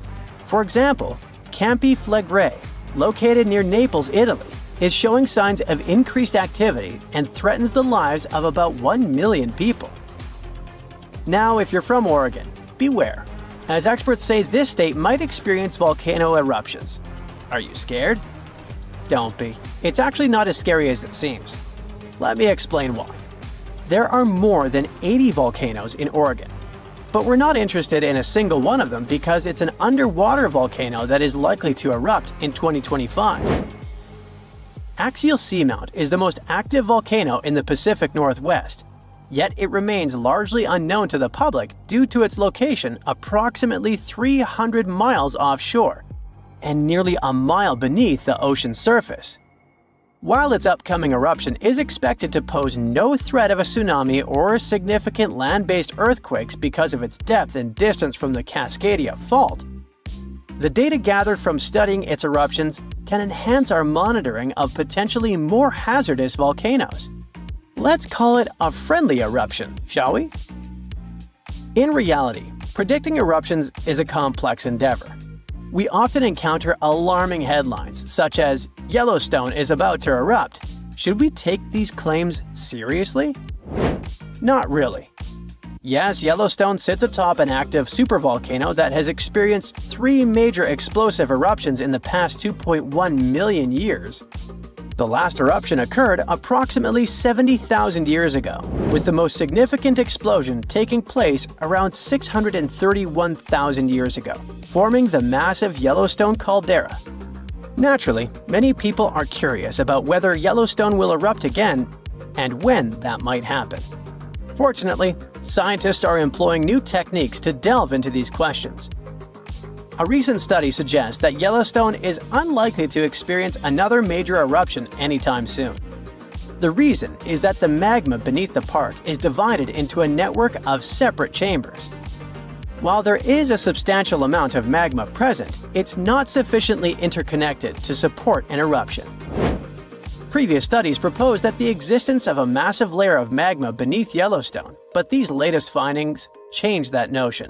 For example, Campi Flegrei, located near Naples, Italy, is showing signs of increased activity and threatens the lives of about 1 million people. Now, if you're from Oregon, beware, as experts say this state might experience volcano eruptions. Are you scared? Don't be. It's actually not as scary as it seems. Let me explain why. There are more than 80 volcanoes in Oregon, but we're not interested in a single one of them because it's an underwater volcano that is likely to erupt in 2025. Axial Seamount is the most active volcano in the Pacific Northwest, yet it remains largely unknown to the public due to its location approximately 300 miles offshore and nearly a mile beneath the ocean's surface. While its upcoming eruption is expected to pose no threat of a tsunami or significant land-based earthquakes because of its depth and distance from the Cascadia Fault, the data gathered from studying its eruptions can enhance our monitoring of potentially more hazardous volcanoes. Let's call it a friendly eruption, shall we? In reality, predicting eruptions is a complex endeavor. We often encounter alarming headlines, such as, "Yellowstone is about to erupt." Should we take these claims seriously? Not really. Yes, Yellowstone sits atop an active supervolcano that has experienced 3 major explosive eruptions in the past 2.1 million years. The last eruption occurred approximately 70,000 years ago, with the most significant explosion taking place around 631,000 years ago, forming the massive Yellowstone caldera. Naturally, many people are curious about whether Yellowstone will erupt again and when that might happen. Fortunately, scientists are employing new techniques to delve into these questions. A recent study suggests that Yellowstone is unlikely to experience another major eruption anytime soon. The reason is that the magma beneath the park is divided into a network of separate chambers. While there is a substantial amount of magma present, it's not sufficiently interconnected to support an eruption. Previous studies proposed that the existence of a massive layer of magma beneath Yellowstone, but these latest findings change that notion.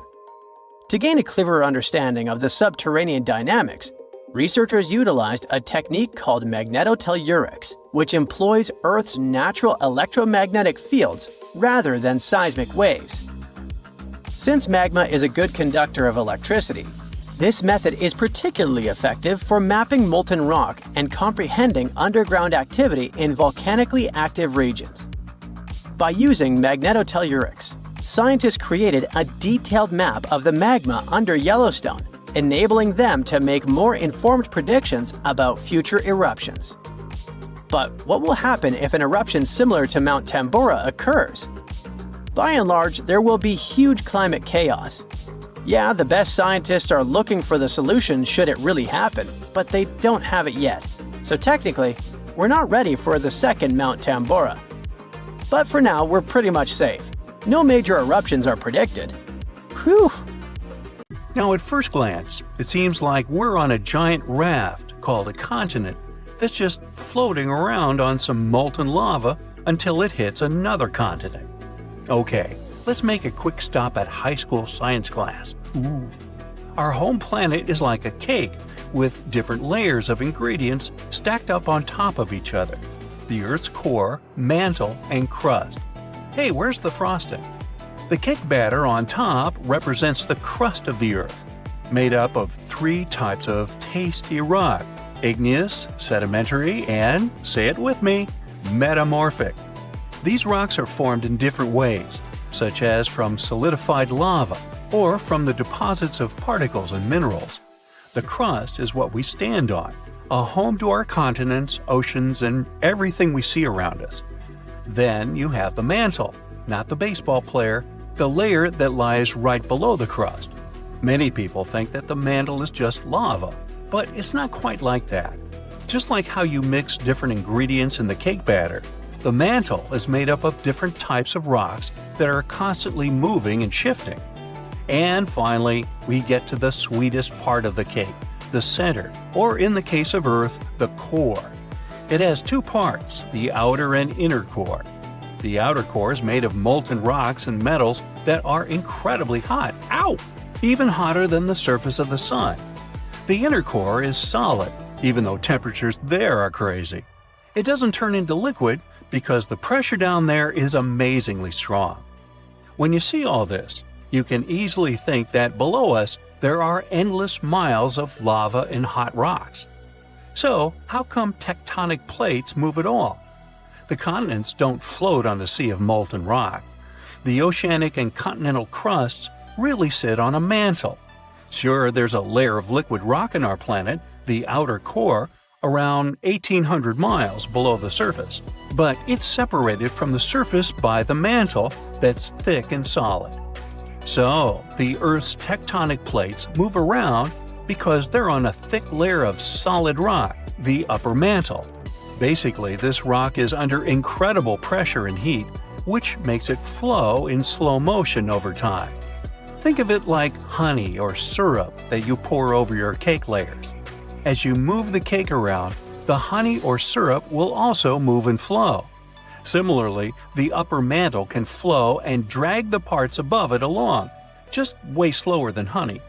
To gain a clearer understanding of the subterranean dynamics, researchers utilized a technique called magnetotellurics, which employs Earth's natural electromagnetic fields rather than seismic waves. Since magma is a good conductor of electricity, this method is particularly effective for mapping molten rock and comprehending underground activity in volcanically active regions. By using magnetotellurics, scientists created a detailed map of the magma under Yellowstone, enabling them to make more informed predictions about future eruptions. But what will happen if an eruption similar to Mount Tambora occurs? By and large, there will be huge climate chaos. Yeah, the best scientists are looking for the solution should it really happen, but they don't have it yet. So technically, we're not ready for the second Mount Tambora. But for now, we're pretty much safe. No major eruptions are predicted. Whew! Now, at first glance, it seems like we're on a giant raft called a continent that's just floating around on some molten lava until it hits another continent. Okay, let's make a quick stop at high school science class. Our home planet is like a cake with different layers of ingredients stacked up on top of each other. The Earth's core, mantle, and crust. Hey, where's the frosting? The cake batter on top represents the crust of the Earth, made up of 3 types of tasty rock: igneous, sedimentary, and, say it with me, metamorphic. These rocks are formed in different ways, such as from solidified lava or from the deposits of particles and minerals. The crust is what we stand on, a home to our continents, oceans, and everything we see around us. Then you have the mantle, not the baseball player, the layer that lies right below the crust. Many people think that the mantle is just lava, but it's not quite like that. Just like how you mix different ingredients in the cake batter, the mantle is made up of different types of rocks that are constantly moving and shifting. And finally, we get to the sweetest part of the cake, the center, or in the case of Earth, the core. It has two parts, the outer and inner core. The outer core is made of molten rocks and metals that are incredibly hot, even hotter than the surface of the sun. The inner core is solid, even though temperatures there are crazy. It doesn't turn into liquid because the pressure down there is amazingly strong. When you see all this, you can easily think that below us there are endless miles of lava and hot rocks. So, how come tectonic plates move at all? The continents don't float on a sea of molten rock. The oceanic and continental crusts really sit on a mantle. Sure, there's a layer of liquid rock in our planet, the outer core, around 1,800 miles below the surface, but it's separated from the surface by the mantle that's thick and solid. So, the Earth's tectonic plates move around because they're on a thick layer of solid rock, the upper mantle. Basically, this rock is under incredible pressure and heat, which makes it flow in slow motion over time. Think of it like honey or syrup that you pour over your cake layers. As you move the cake around, the honey or syrup will also move and flow. Similarly, the upper mantle can flow and drag the parts above it along, just way slower than honey.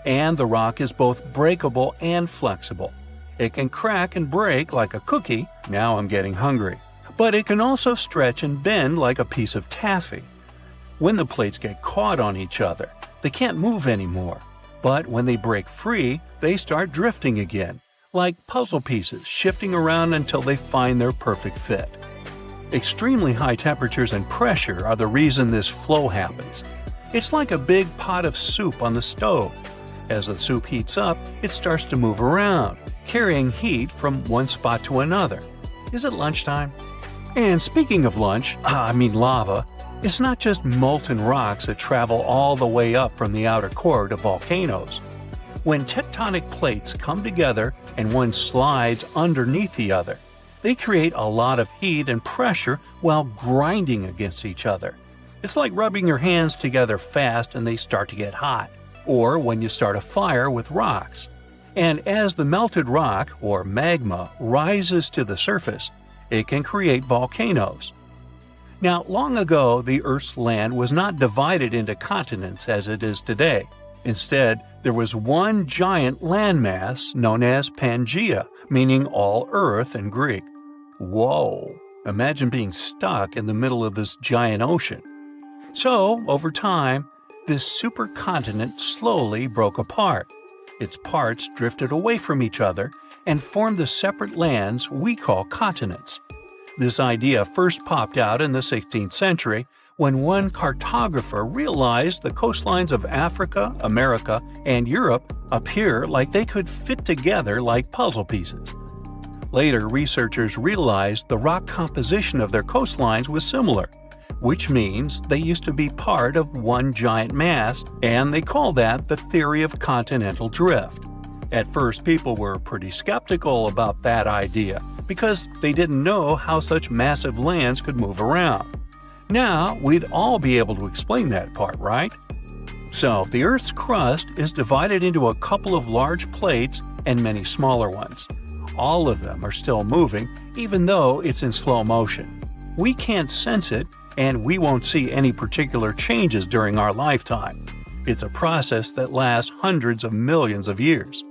And the rock is both breakable and flexible. It can crack and break like a cookie, now I'm getting hungry, but it can also stretch and bend like a piece of taffy. When the plates get caught on each other, they can't move anymore. But when they break free, they start drifting again, like puzzle pieces shifting around until they find their perfect fit. Extremely high temperatures and pressure are the reason this flow happens. It's like a big pot of soup on the stove. As the soup heats up, it starts to move around, carrying heat from one spot to another. Is it lunchtime? And speaking of lava, it's not just molten rocks that travel all the way up from the outer core to volcanoes. When tectonic plates come together and one slides underneath the other, they create a lot of heat and pressure while grinding against each other. It's like rubbing your hands together fast and they start to get hot, or when you start a fire with rocks. And as the melted rock, or magma, rises to the surface, it can create volcanoes. Now, long ago, the Earth's land was not divided into continents as it is today. Instead, there was one giant landmass known as Pangaea, meaning all Earth in Greek. Whoa! Imagine being stuck in the middle of this giant ocean. So, over time, this supercontinent slowly broke apart. Its parts drifted away from each other and formed the separate lands we call continents. This idea first popped out in the 16th century when one cartographer realized the coastlines of Africa, America, and Europe appear like they could fit together like puzzle pieces. Later, researchers realized the rock composition of their coastlines was similar, which means they used to be part of one giant mass, and they call that the theory of continental drift. At first, people were pretty skeptical about that idea because they didn't know how such massive lands could move around. Now, we'd all be able to explain that part, right? So, the Earth's crust is divided into a couple of large plates and many smaller ones. All of them are still moving, even though it's in slow motion. We can't sense it, and we won't see any particular changes during our lifetime. It's a process that lasts hundreds of millions of years.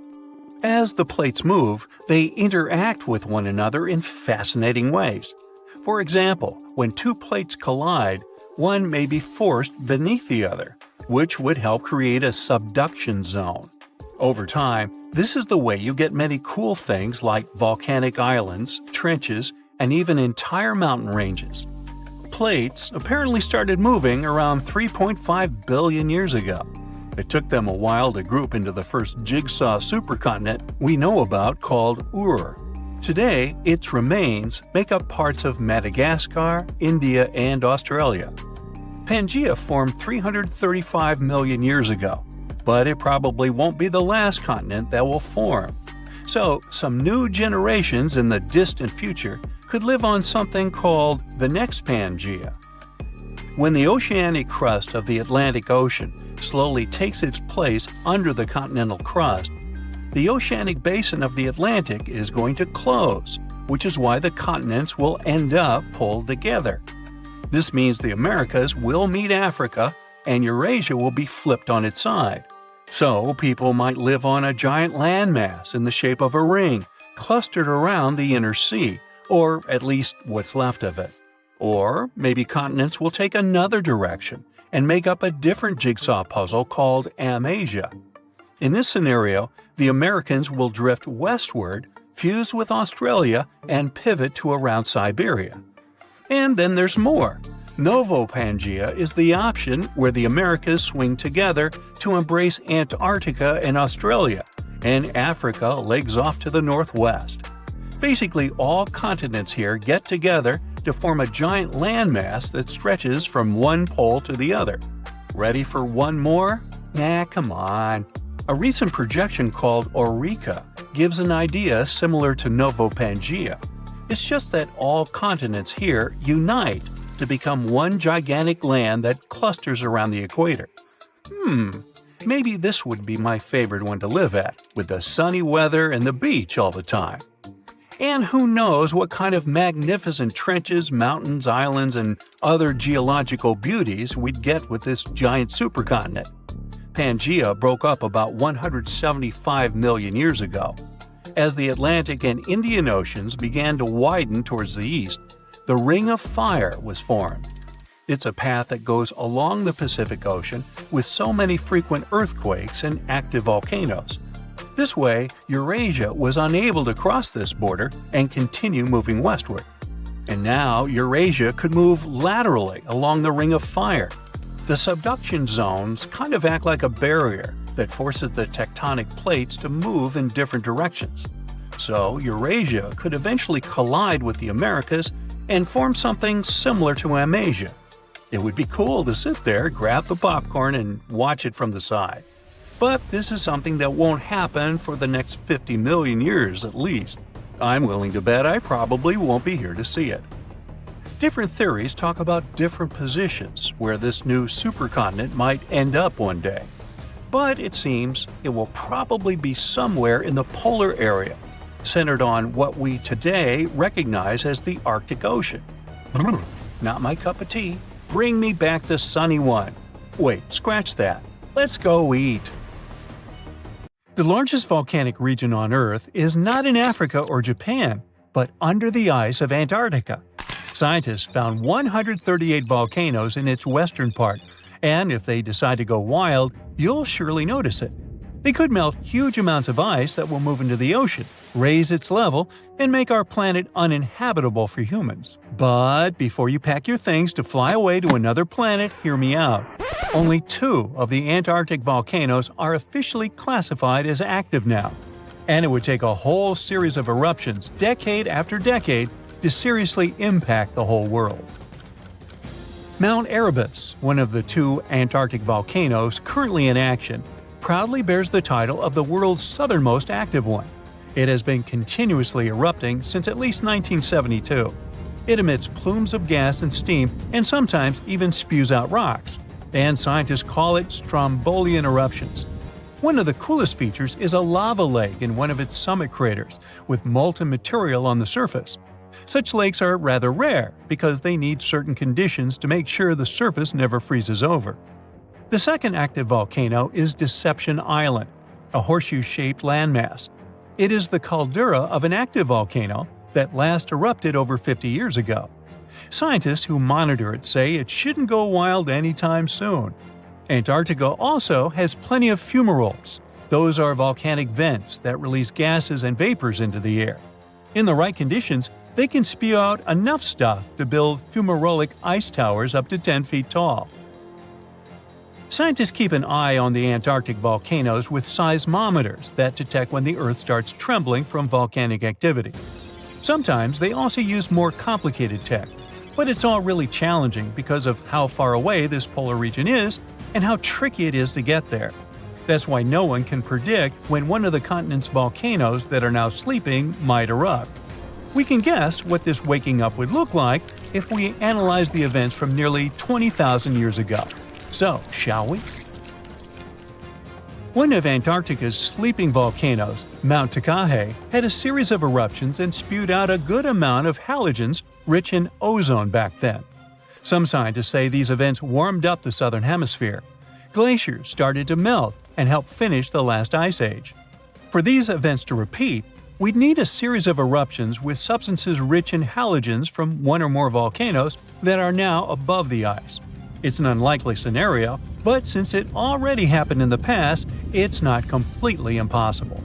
As the plates move, they interact with one another in fascinating ways. For example, when two plates collide, one may be forced beneath the other, which would help create a subduction zone. Over time, this is the way you get many cool things like volcanic islands, trenches, and even entire mountain ranges. Plates apparently started moving around 3.5 billion years ago. It took them a while to group into the first jigsaw supercontinent we know about called Ur. Today, its remains make up parts of Madagascar, India, and Australia. Pangaea formed 335 million years ago, but it probably won't be the last continent that will form. So, some new generations in the distant future could live on something called the next Pangaea. When the oceanic crust of the Atlantic Ocean slowly takes its place under the continental crust, the oceanic basin of the Atlantic is going to close, which is why the continents will end up pulled together. This means the Americas will meet Africa, and Eurasia will be flipped on its side. So, people might live on a giant landmass in the shape of a ring, clustered around the inner sea, or at least what's left of it. Or maybe continents will take another direction and make up a different jigsaw puzzle called Amasia. In this scenario, the Americans will drift westward, fuse with Australia, and pivot to around Siberia. And then there's more. Novo Pangaea is the option where the Americas swing together to embrace Antarctica and Australia, and Africa legs off to the northwest. Basically, all continents here get together to form a giant landmass that stretches from one pole to the other. Ready for one more? Nah, come on. A recent projection called Eureka gives an idea similar to Novo Pangaea. It's just that all continents here unite to become one gigantic land that clusters around the equator. Maybe this would be my favorite one to live at, with the sunny weather and the beach all the time. And who knows what kind of magnificent trenches, mountains, islands, and other geological beauties we'd get with this giant supercontinent. Pangaea broke up about 175 million years ago. As the Atlantic and Indian Oceans began to widen towards the east, the Ring of Fire was formed. It's a path that goes along the Pacific Ocean with so many frequent earthquakes and active volcanoes. This way, Eurasia was unable to cross this border and continue moving westward. And now Eurasia could move laterally along the Ring of Fire. The subduction zones kind of act like a barrier that forces the tectonic plates to move in different directions. So Eurasia could eventually collide with the Americas and form something similar to Amasia. It would be cool to sit there, grab the popcorn, and watch it from the side. But this is something that won't happen for the next 50 million years at least. I'm willing to bet I probably won't be here to see it. Different theories talk about different positions where this new supercontinent might end up one day. But it seems it will probably be somewhere in the polar area, centered on what we today recognize as the Arctic Ocean. Not my cup of tea. Bring me back the sunny one. Wait, scratch that. Let's go eat. The largest volcanic region on Earth is not in Africa or Japan, but under the ice of Antarctica. Scientists found 138 volcanoes in its western part, and if they decide to go wild, you'll surely notice it. They could melt huge amounts of ice that will move into the ocean, raise its level, and make our planet uninhabitable for humans. But before you pack your things to fly away to another planet, hear me out. Only 2 of the Antarctic volcanoes are officially classified as active now. And it would take a whole series of eruptions, decade after decade, to seriously impact the whole world. Mount Erebus, one of the 2 Antarctic volcanoes currently in action, proudly bears the title of the world's southernmost active one. It has been continuously erupting since at least 1972. It emits plumes of gas and steam and sometimes even spews out rocks, and scientists call it Strombolian eruptions. One of the coolest features is a lava lake in one of its summit craters, with molten material on the surface. Such lakes are rather rare because they need certain conditions to make sure the surface never freezes over. The second active volcano is Deception Island, a horseshoe-shaped landmass. It is the caldera of an active volcano that last erupted over 50 years ago. Scientists who monitor it say it shouldn't go wild anytime soon. Antarctica also has plenty of fumaroles. Those are volcanic vents that release gases and vapors into the air. In the right conditions, they can spew out enough stuff to build fumarolic ice towers up to 10 feet tall. Scientists keep an eye on the Antarctic volcanoes with seismometers that detect when the Earth starts trembling from volcanic activity. Sometimes they also use more complicated tech, But it's all really challenging because of how far away this polar region is and how tricky it is to get there. That's why no one can predict when one of the continent's volcanoes that are now sleeping might erupt. We can guess what this waking up would look like if we analyze the events from nearly 20,000 years ago. So, shall we? One of Antarctica's sleeping volcanoes, Mount Takahe, had a series of eruptions and spewed out a good amount of halogens rich in ozone back then. Some scientists say these events warmed up the southern hemisphere. Glaciers started to melt and help finish the last ice age. For these events to repeat, we'd need a series of eruptions with substances rich in halogens from one or more volcanoes that are now above the ice. It's an unlikely scenario, but since it already happened in the past, it's not completely impossible.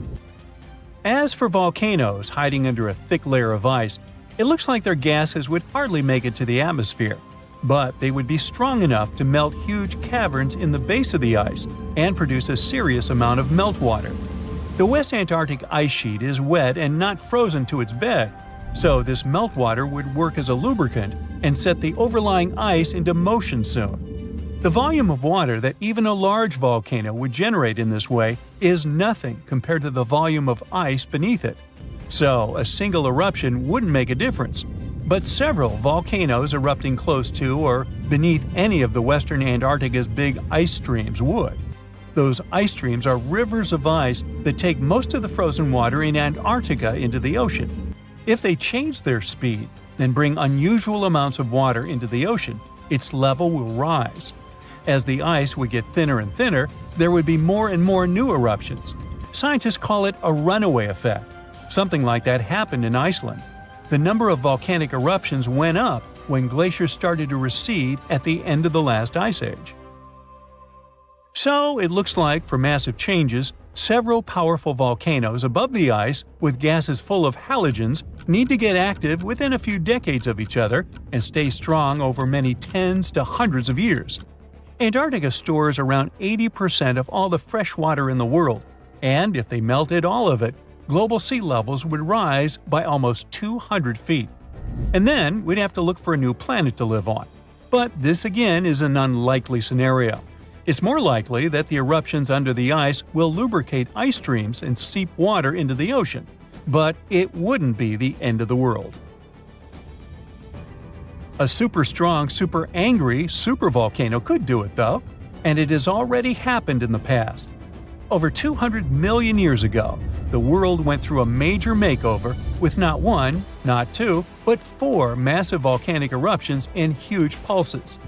As for volcanoes hiding under a thick layer of ice, it looks like their gases would hardly make it to the atmosphere, but they would be strong enough to melt huge caverns in the base of the ice and produce a serious amount of meltwater. The West Antarctic ice sheet is wet and not frozen to its bed, so this meltwater would work as a lubricant and set the overlying ice into motion soon. The volume of water that even a large volcano would generate in this way is nothing compared to the volume of ice beneath it. So, a single eruption wouldn't make a difference. But several volcanoes erupting close to or beneath any of the western Antarctica's big ice streams would. Those ice streams are rivers of ice that take most of the frozen water in Antarctica into the ocean. If they change their speed and bring unusual amounts of water into the ocean, its level will rise. As the ice would get thinner and thinner, there would be more and more new eruptions. Scientists call it a runaway effect. Something like that happened in Iceland. The number of volcanic eruptions went up when glaciers started to recede at the end of the last ice age. So, it looks like, for massive changes, several powerful volcanoes above the ice with gases full of halogens need to get active within a few decades of each other and stay strong over many tens to hundreds of years. Antarctica stores around 80% of all the fresh water in the world, and if they melted all of it, global sea levels would rise by almost 200 feet. And then we'd have to look for a new planet to live on. But this again is an unlikely scenario. It's more likely that the eruptions under the ice will lubricate ice streams and seep water into the ocean, but it wouldn't be the end of the world. A super strong, super angry supervolcano could do it though, and it has already happened in the past. Over 200 million years ago, the world went through a major makeover with not one, not two, but 4 massive volcanic eruptions in huge pulses.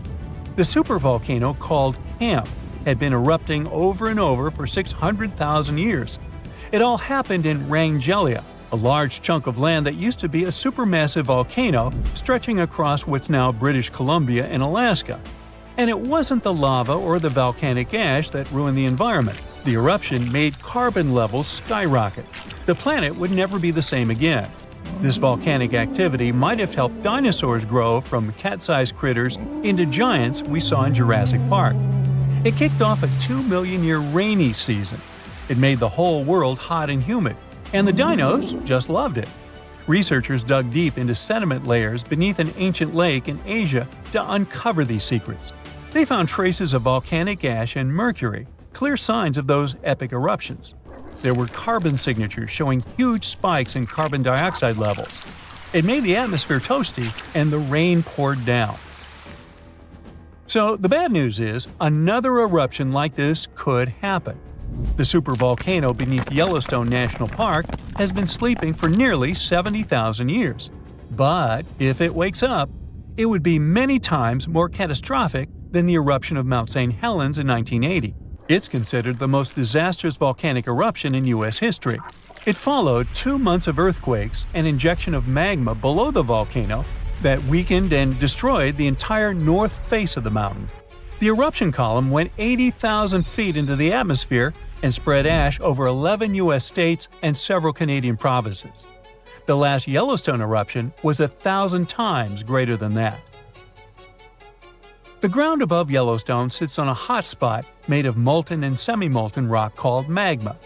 The supervolcano called Camp had been erupting over and over for 600,000 years. It all happened in Wrangell, a large chunk of land that used to be a supermassive volcano stretching across what's now British Columbia and Alaska. And it wasn't the lava or the volcanic ash that ruined the environment. The eruption made carbon levels skyrocket. The planet would never be the same again. This volcanic activity might have helped dinosaurs grow from cat-sized critters into giants we saw in Jurassic Park. It kicked off a 2 million-year rainy season. It made the whole world hot and humid, and the dinos just loved it. Researchers dug deep into sediment layers beneath an ancient lake in Asia to uncover these secrets. They found traces of volcanic ash and mercury, clear signs of those epic eruptions. There were carbon signatures showing huge spikes in carbon dioxide levels. It made the atmosphere toasty, and the rain poured down. So the bad news is, another eruption like this could happen. The supervolcano beneath Yellowstone National Park has been sleeping for nearly 70,000 years. But if it wakes up, it would be many times more catastrophic than the eruption of Mount St. Helens in 1980. It's considered the most disastrous volcanic eruption in U.S. history. It followed 2 months of earthquakes and injection of magma below the volcano that weakened and destroyed the entire north face of the mountain. The eruption column went 80,000 feet into the atmosphere and spread ash over 11 U.S. states and several Canadian provinces. The last Yellowstone eruption was 1,000 times greater than that. The ground above Yellowstone sits on a hot spot made of molten and semi-molten rock called magma.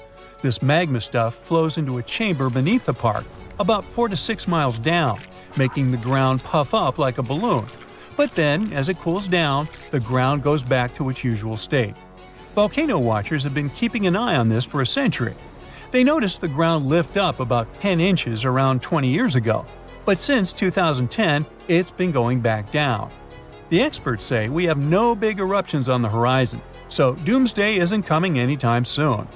This magma stuff flows into a chamber beneath the park, about 4 to 6 miles down, making the ground puff up like a balloon. But then, as it cools down, the ground goes back to its usual state. Volcano watchers have been keeping an eye on this for a century. They noticed the ground lift up about 10 inches around 20 years ago, but since 2010, it's been going back down. The experts say we have no big eruptions on the horizon, so doomsday isn't coming anytime soon.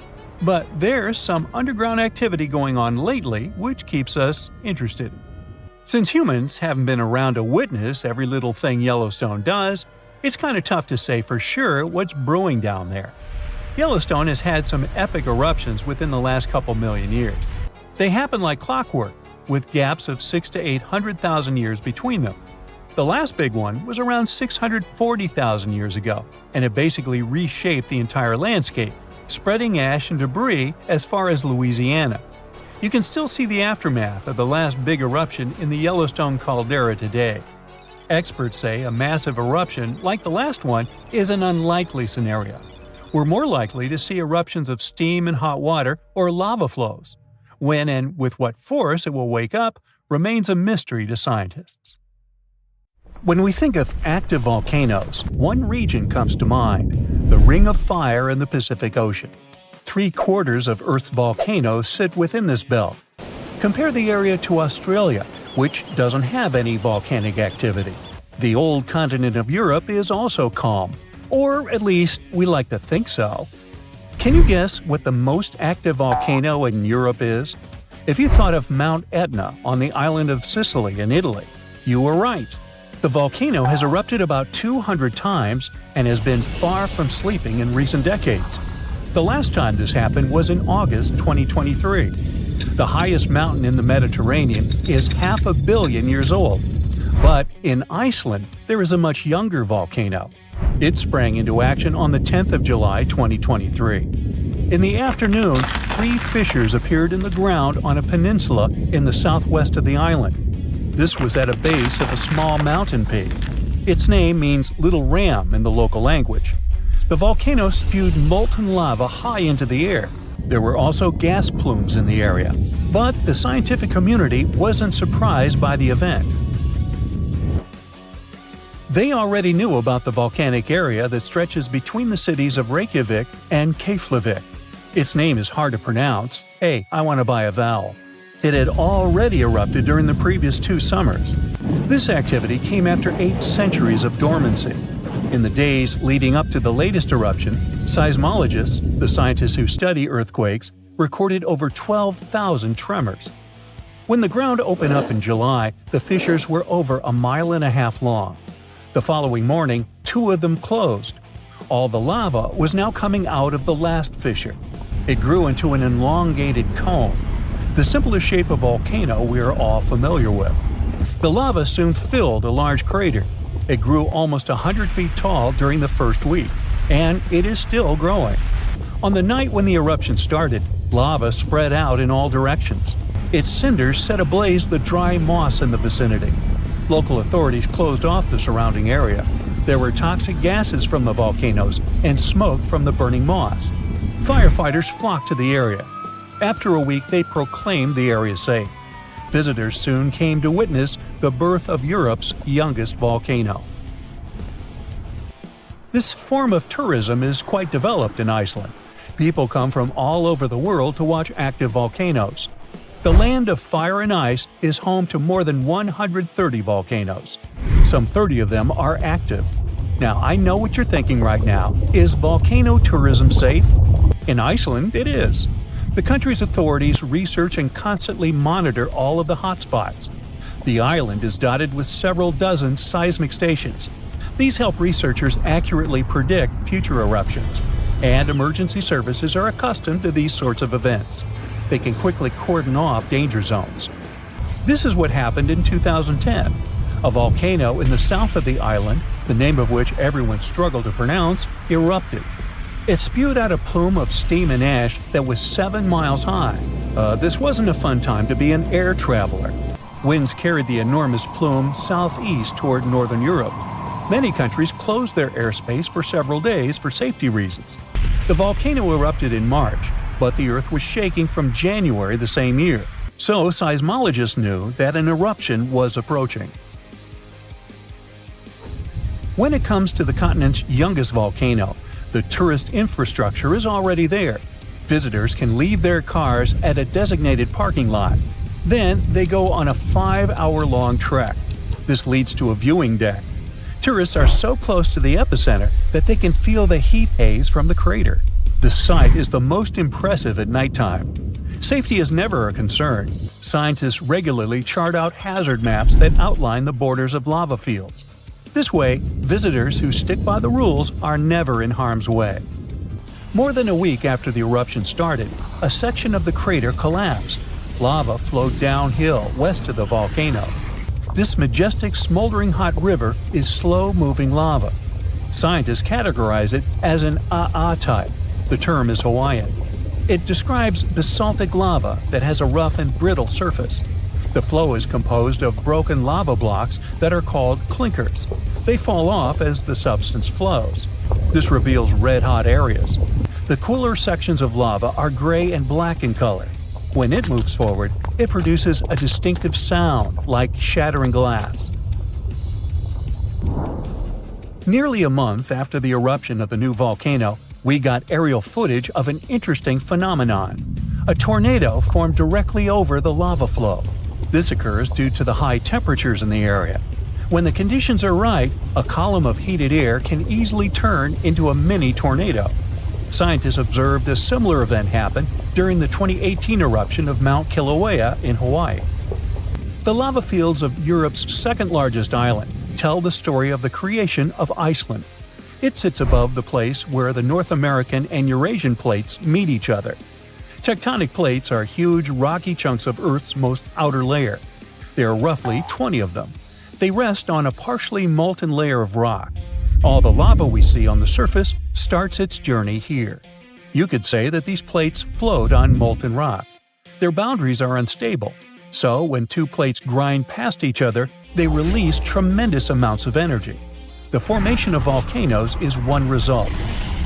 But there's some underground activity going on lately which keeps us interested. Since humans haven't been around to witness every little thing Yellowstone does, it's kind of tough to say for sure what's brewing down there. Yellowstone has had some epic eruptions within the last couple million years. They happen like clockwork, with gaps of 600,000 to 800,000 years between them. The last big one was around 640,000 years ago, and it basically reshaped the entire landscape, spreading ash and debris as far as Louisiana. You can still see the aftermath of the last big eruption in the Yellowstone caldera today. Experts say a massive eruption like the last one is an unlikely scenario. We're more likely to see eruptions of steam and hot water or lava flows. When and with what force it will wake up remains a mystery to scientists. When we think of active volcanoes, one region comes to mind: the Ring of Fire in the Pacific Ocean. 3/4 of Earth's volcanoes sit within this belt. Compare the area to Australia, which doesn't have any volcanic activity. The old continent of Europe is also calm, or at least we like to think so. Can you guess what the most active volcano in Europe is? If you thought of Mount Etna on the island of Sicily in Italy, you were right. The volcano has erupted about 200 times and has been far from sleeping in recent decades. The last time this happened was in August 2023. The highest mountain in the Mediterranean is 500 million years old. But in Iceland, there is a much younger volcano. It sprang into action on the 10th of July 2023. In the afternoon, 3 fissures appeared in the ground on a peninsula in the southwest of the island. This was at a base of a small mountain peak. Its name means Little Ram in the local language. The volcano spewed molten lava high into the air. There were also gas plumes in the area. But the scientific community wasn't surprised by the event. They already knew about the volcanic area that stretches between the cities of Reykjavik and Keflavik. Its name is hard to pronounce. Hey, I want to buy a vowel. It had already erupted during the previous 2 summers. This activity came after 8 centuries of dormancy. In the days leading up to the latest eruption, seismologists, the scientists who study earthquakes, recorded over 12,000 tremors. When the ground opened up in July, the fissures were over 1.5 miles long. The following morning, 2 of them closed. All the lava was now coming out of the last fissure. It grew into an elongated cone, the simplest shape of volcano we are all familiar with. The lava soon filled a large crater. It grew almost 100 feet tall during the first week, and it is still growing. On the night when the eruption started, lava spread out in all directions. Its cinders set ablaze the dry moss in the vicinity. Local authorities closed off the surrounding area. There were toxic gases from the volcanoes and smoke from the burning moss. Firefighters flocked to the area. After a week, they proclaimed the area safe. Visitors soon came to witness the birth of Europe's youngest volcano. This form of tourism is quite developed in Iceland. People come from all over the world to watch active volcanoes. The land of fire and ice is home to more than 130 volcanoes. Some 30 of them are active. Now, I know what you're thinking right now. Is volcano tourism safe? In Iceland, it is. The country's authorities research and constantly monitor all of the hotspots. The island is dotted with several dozen seismic stations. These help researchers accurately predict future eruptions, and emergency services are accustomed to these sorts of events. They can quickly cordon off danger zones. This is what happened in 2010. A volcano in the south of the island, the name of which everyone struggled to pronounce, erupted. It spewed out a plume of steam and ash that was 7 miles high. This wasn't a fun time to be an air traveler. Winds carried the enormous plume southeast toward northern Europe. Many countries closed their airspace for several days for safety reasons. The volcano erupted in March, but the Earth was shaking from January the same year. So seismologists knew that an eruption was approaching. When it comes to the continent's youngest volcano, the tourist infrastructure is already there. Visitors can leave their cars at a designated parking lot. Then they go on a 5-hour-long trek. This leads to a viewing deck. Tourists are so close to the epicenter that they can feel the heat haze from the crater. The sight is the most impressive at nighttime. Safety is never a concern. Scientists regularly chart out hazard maps that outline the borders of lava fields. This way, visitors who stick by the rules are never in harm's way. More than a week after the eruption started, a section of the crater collapsed. Lava flowed downhill west of the volcano. This majestic smoldering hot river is slow-moving lava. Scientists categorize it as an AA type. The term is Hawaiian. It describes basaltic lava that has a rough and brittle surface. The flow is composed of broken lava blocks that are called clinkers. They fall off as the substance flows. This reveals red-hot areas. The cooler sections of lava are gray and black in color. When it moves forward, it produces a distinctive sound like shattering glass. Nearly a month after the eruption of the new volcano, we got aerial footage of an interesting phenomenon. A tornado formed directly over the lava flow. This occurs due to the high temperatures in the area. When the conditions are right, a column of heated air can easily turn into a mini tornado. Scientists observed a similar event happen during the 2018 eruption of Mount Kilauea in Hawaii. The lava fields of Europe's second-largest island tell the story of the creation of Iceland. It sits above the place where the North American and Eurasian plates meet each other. Tectonic plates are huge, rocky chunks of Earth's most outer layer. There are roughly 20 of them. They rest on a partially molten layer of rock. All the lava we see on the surface starts its journey here. You could say that these plates float on molten rock. Their boundaries are unstable, so when two plates grind past each other, they release tremendous amounts of energy. The formation of volcanoes is one result.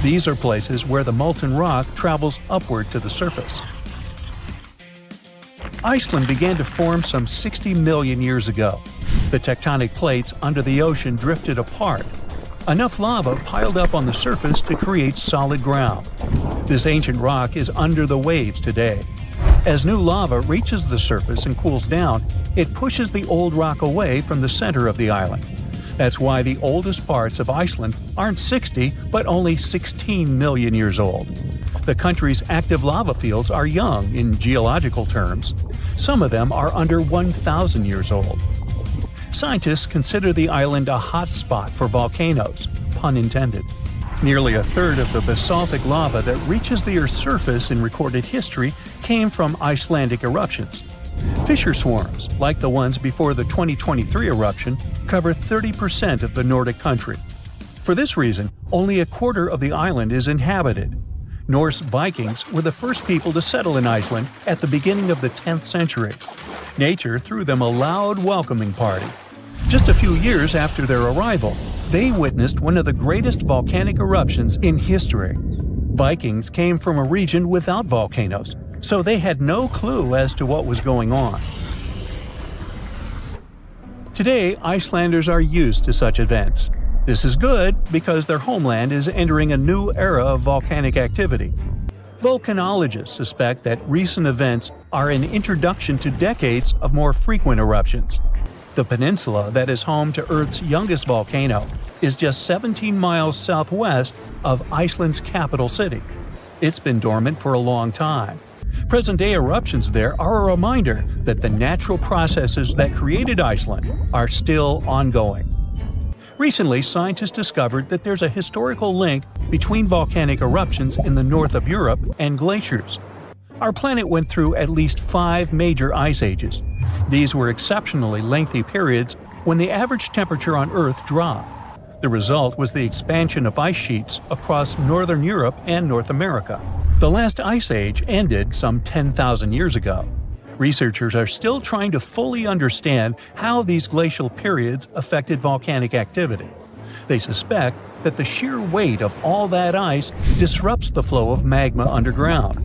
These are places where the molten rock travels upward to the surface. Iceland began to form some 60 million years ago. The tectonic plates under the ocean drifted apart. Enough lava piled up on the surface to create solid ground. This ancient rock is under the waves today. As new lava reaches the surface and cools down, it pushes the old rock away from the center of the island. That's why the oldest parts of Iceland aren't 60, but only 16 million years old. The country's active lava fields are young in geological terms. Some of them are under 1,000 years old. Scientists consider the island a hot spot for volcanoes, pun intended. Nearly a third of the basaltic lava that reaches the Earth's surface in recorded history came from Icelandic eruptions. Fissure swarms, like the ones before the 2023 eruption, cover 30% of the Nordic country. For this reason, only a quarter of the island is inhabited. Norse Vikings were the first people to settle in Iceland at the beginning of the 10th century. Nature threw them a loud welcoming party. Just a few years after their arrival, they witnessed one of the greatest volcanic eruptions in history. Vikings came from a region without volcanoes, so they had no clue as to what was going on. Today, Icelanders are used to such events. This is good because their homeland is entering a new era of volcanic activity. Volcanologists suspect that recent events are an introduction to decades of more frequent eruptions. The peninsula that is home to Earth's youngest volcano is just 17 miles southwest of Iceland's capital city. It's been dormant for a long time. Present-day eruptions there are a reminder that the natural processes that created Iceland are still ongoing. Recently, scientists discovered that there's a historical link between volcanic eruptions in the north of Europe and glaciers. Our planet went through at least 5 major ice ages. These were exceptionally lengthy periods when the average temperature on Earth dropped. The result was the expansion of ice sheets across northern Europe and North America. The last ice age ended some 10,000 years ago. Researchers are still trying to fully understand how these glacial periods affected volcanic activity. They suspect that the sheer weight of all that ice disrupts the flow of magma underground.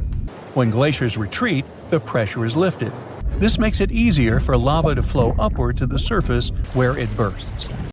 When glaciers retreat, the pressure is lifted. This makes it easier for lava to flow upward to the surface where it bursts.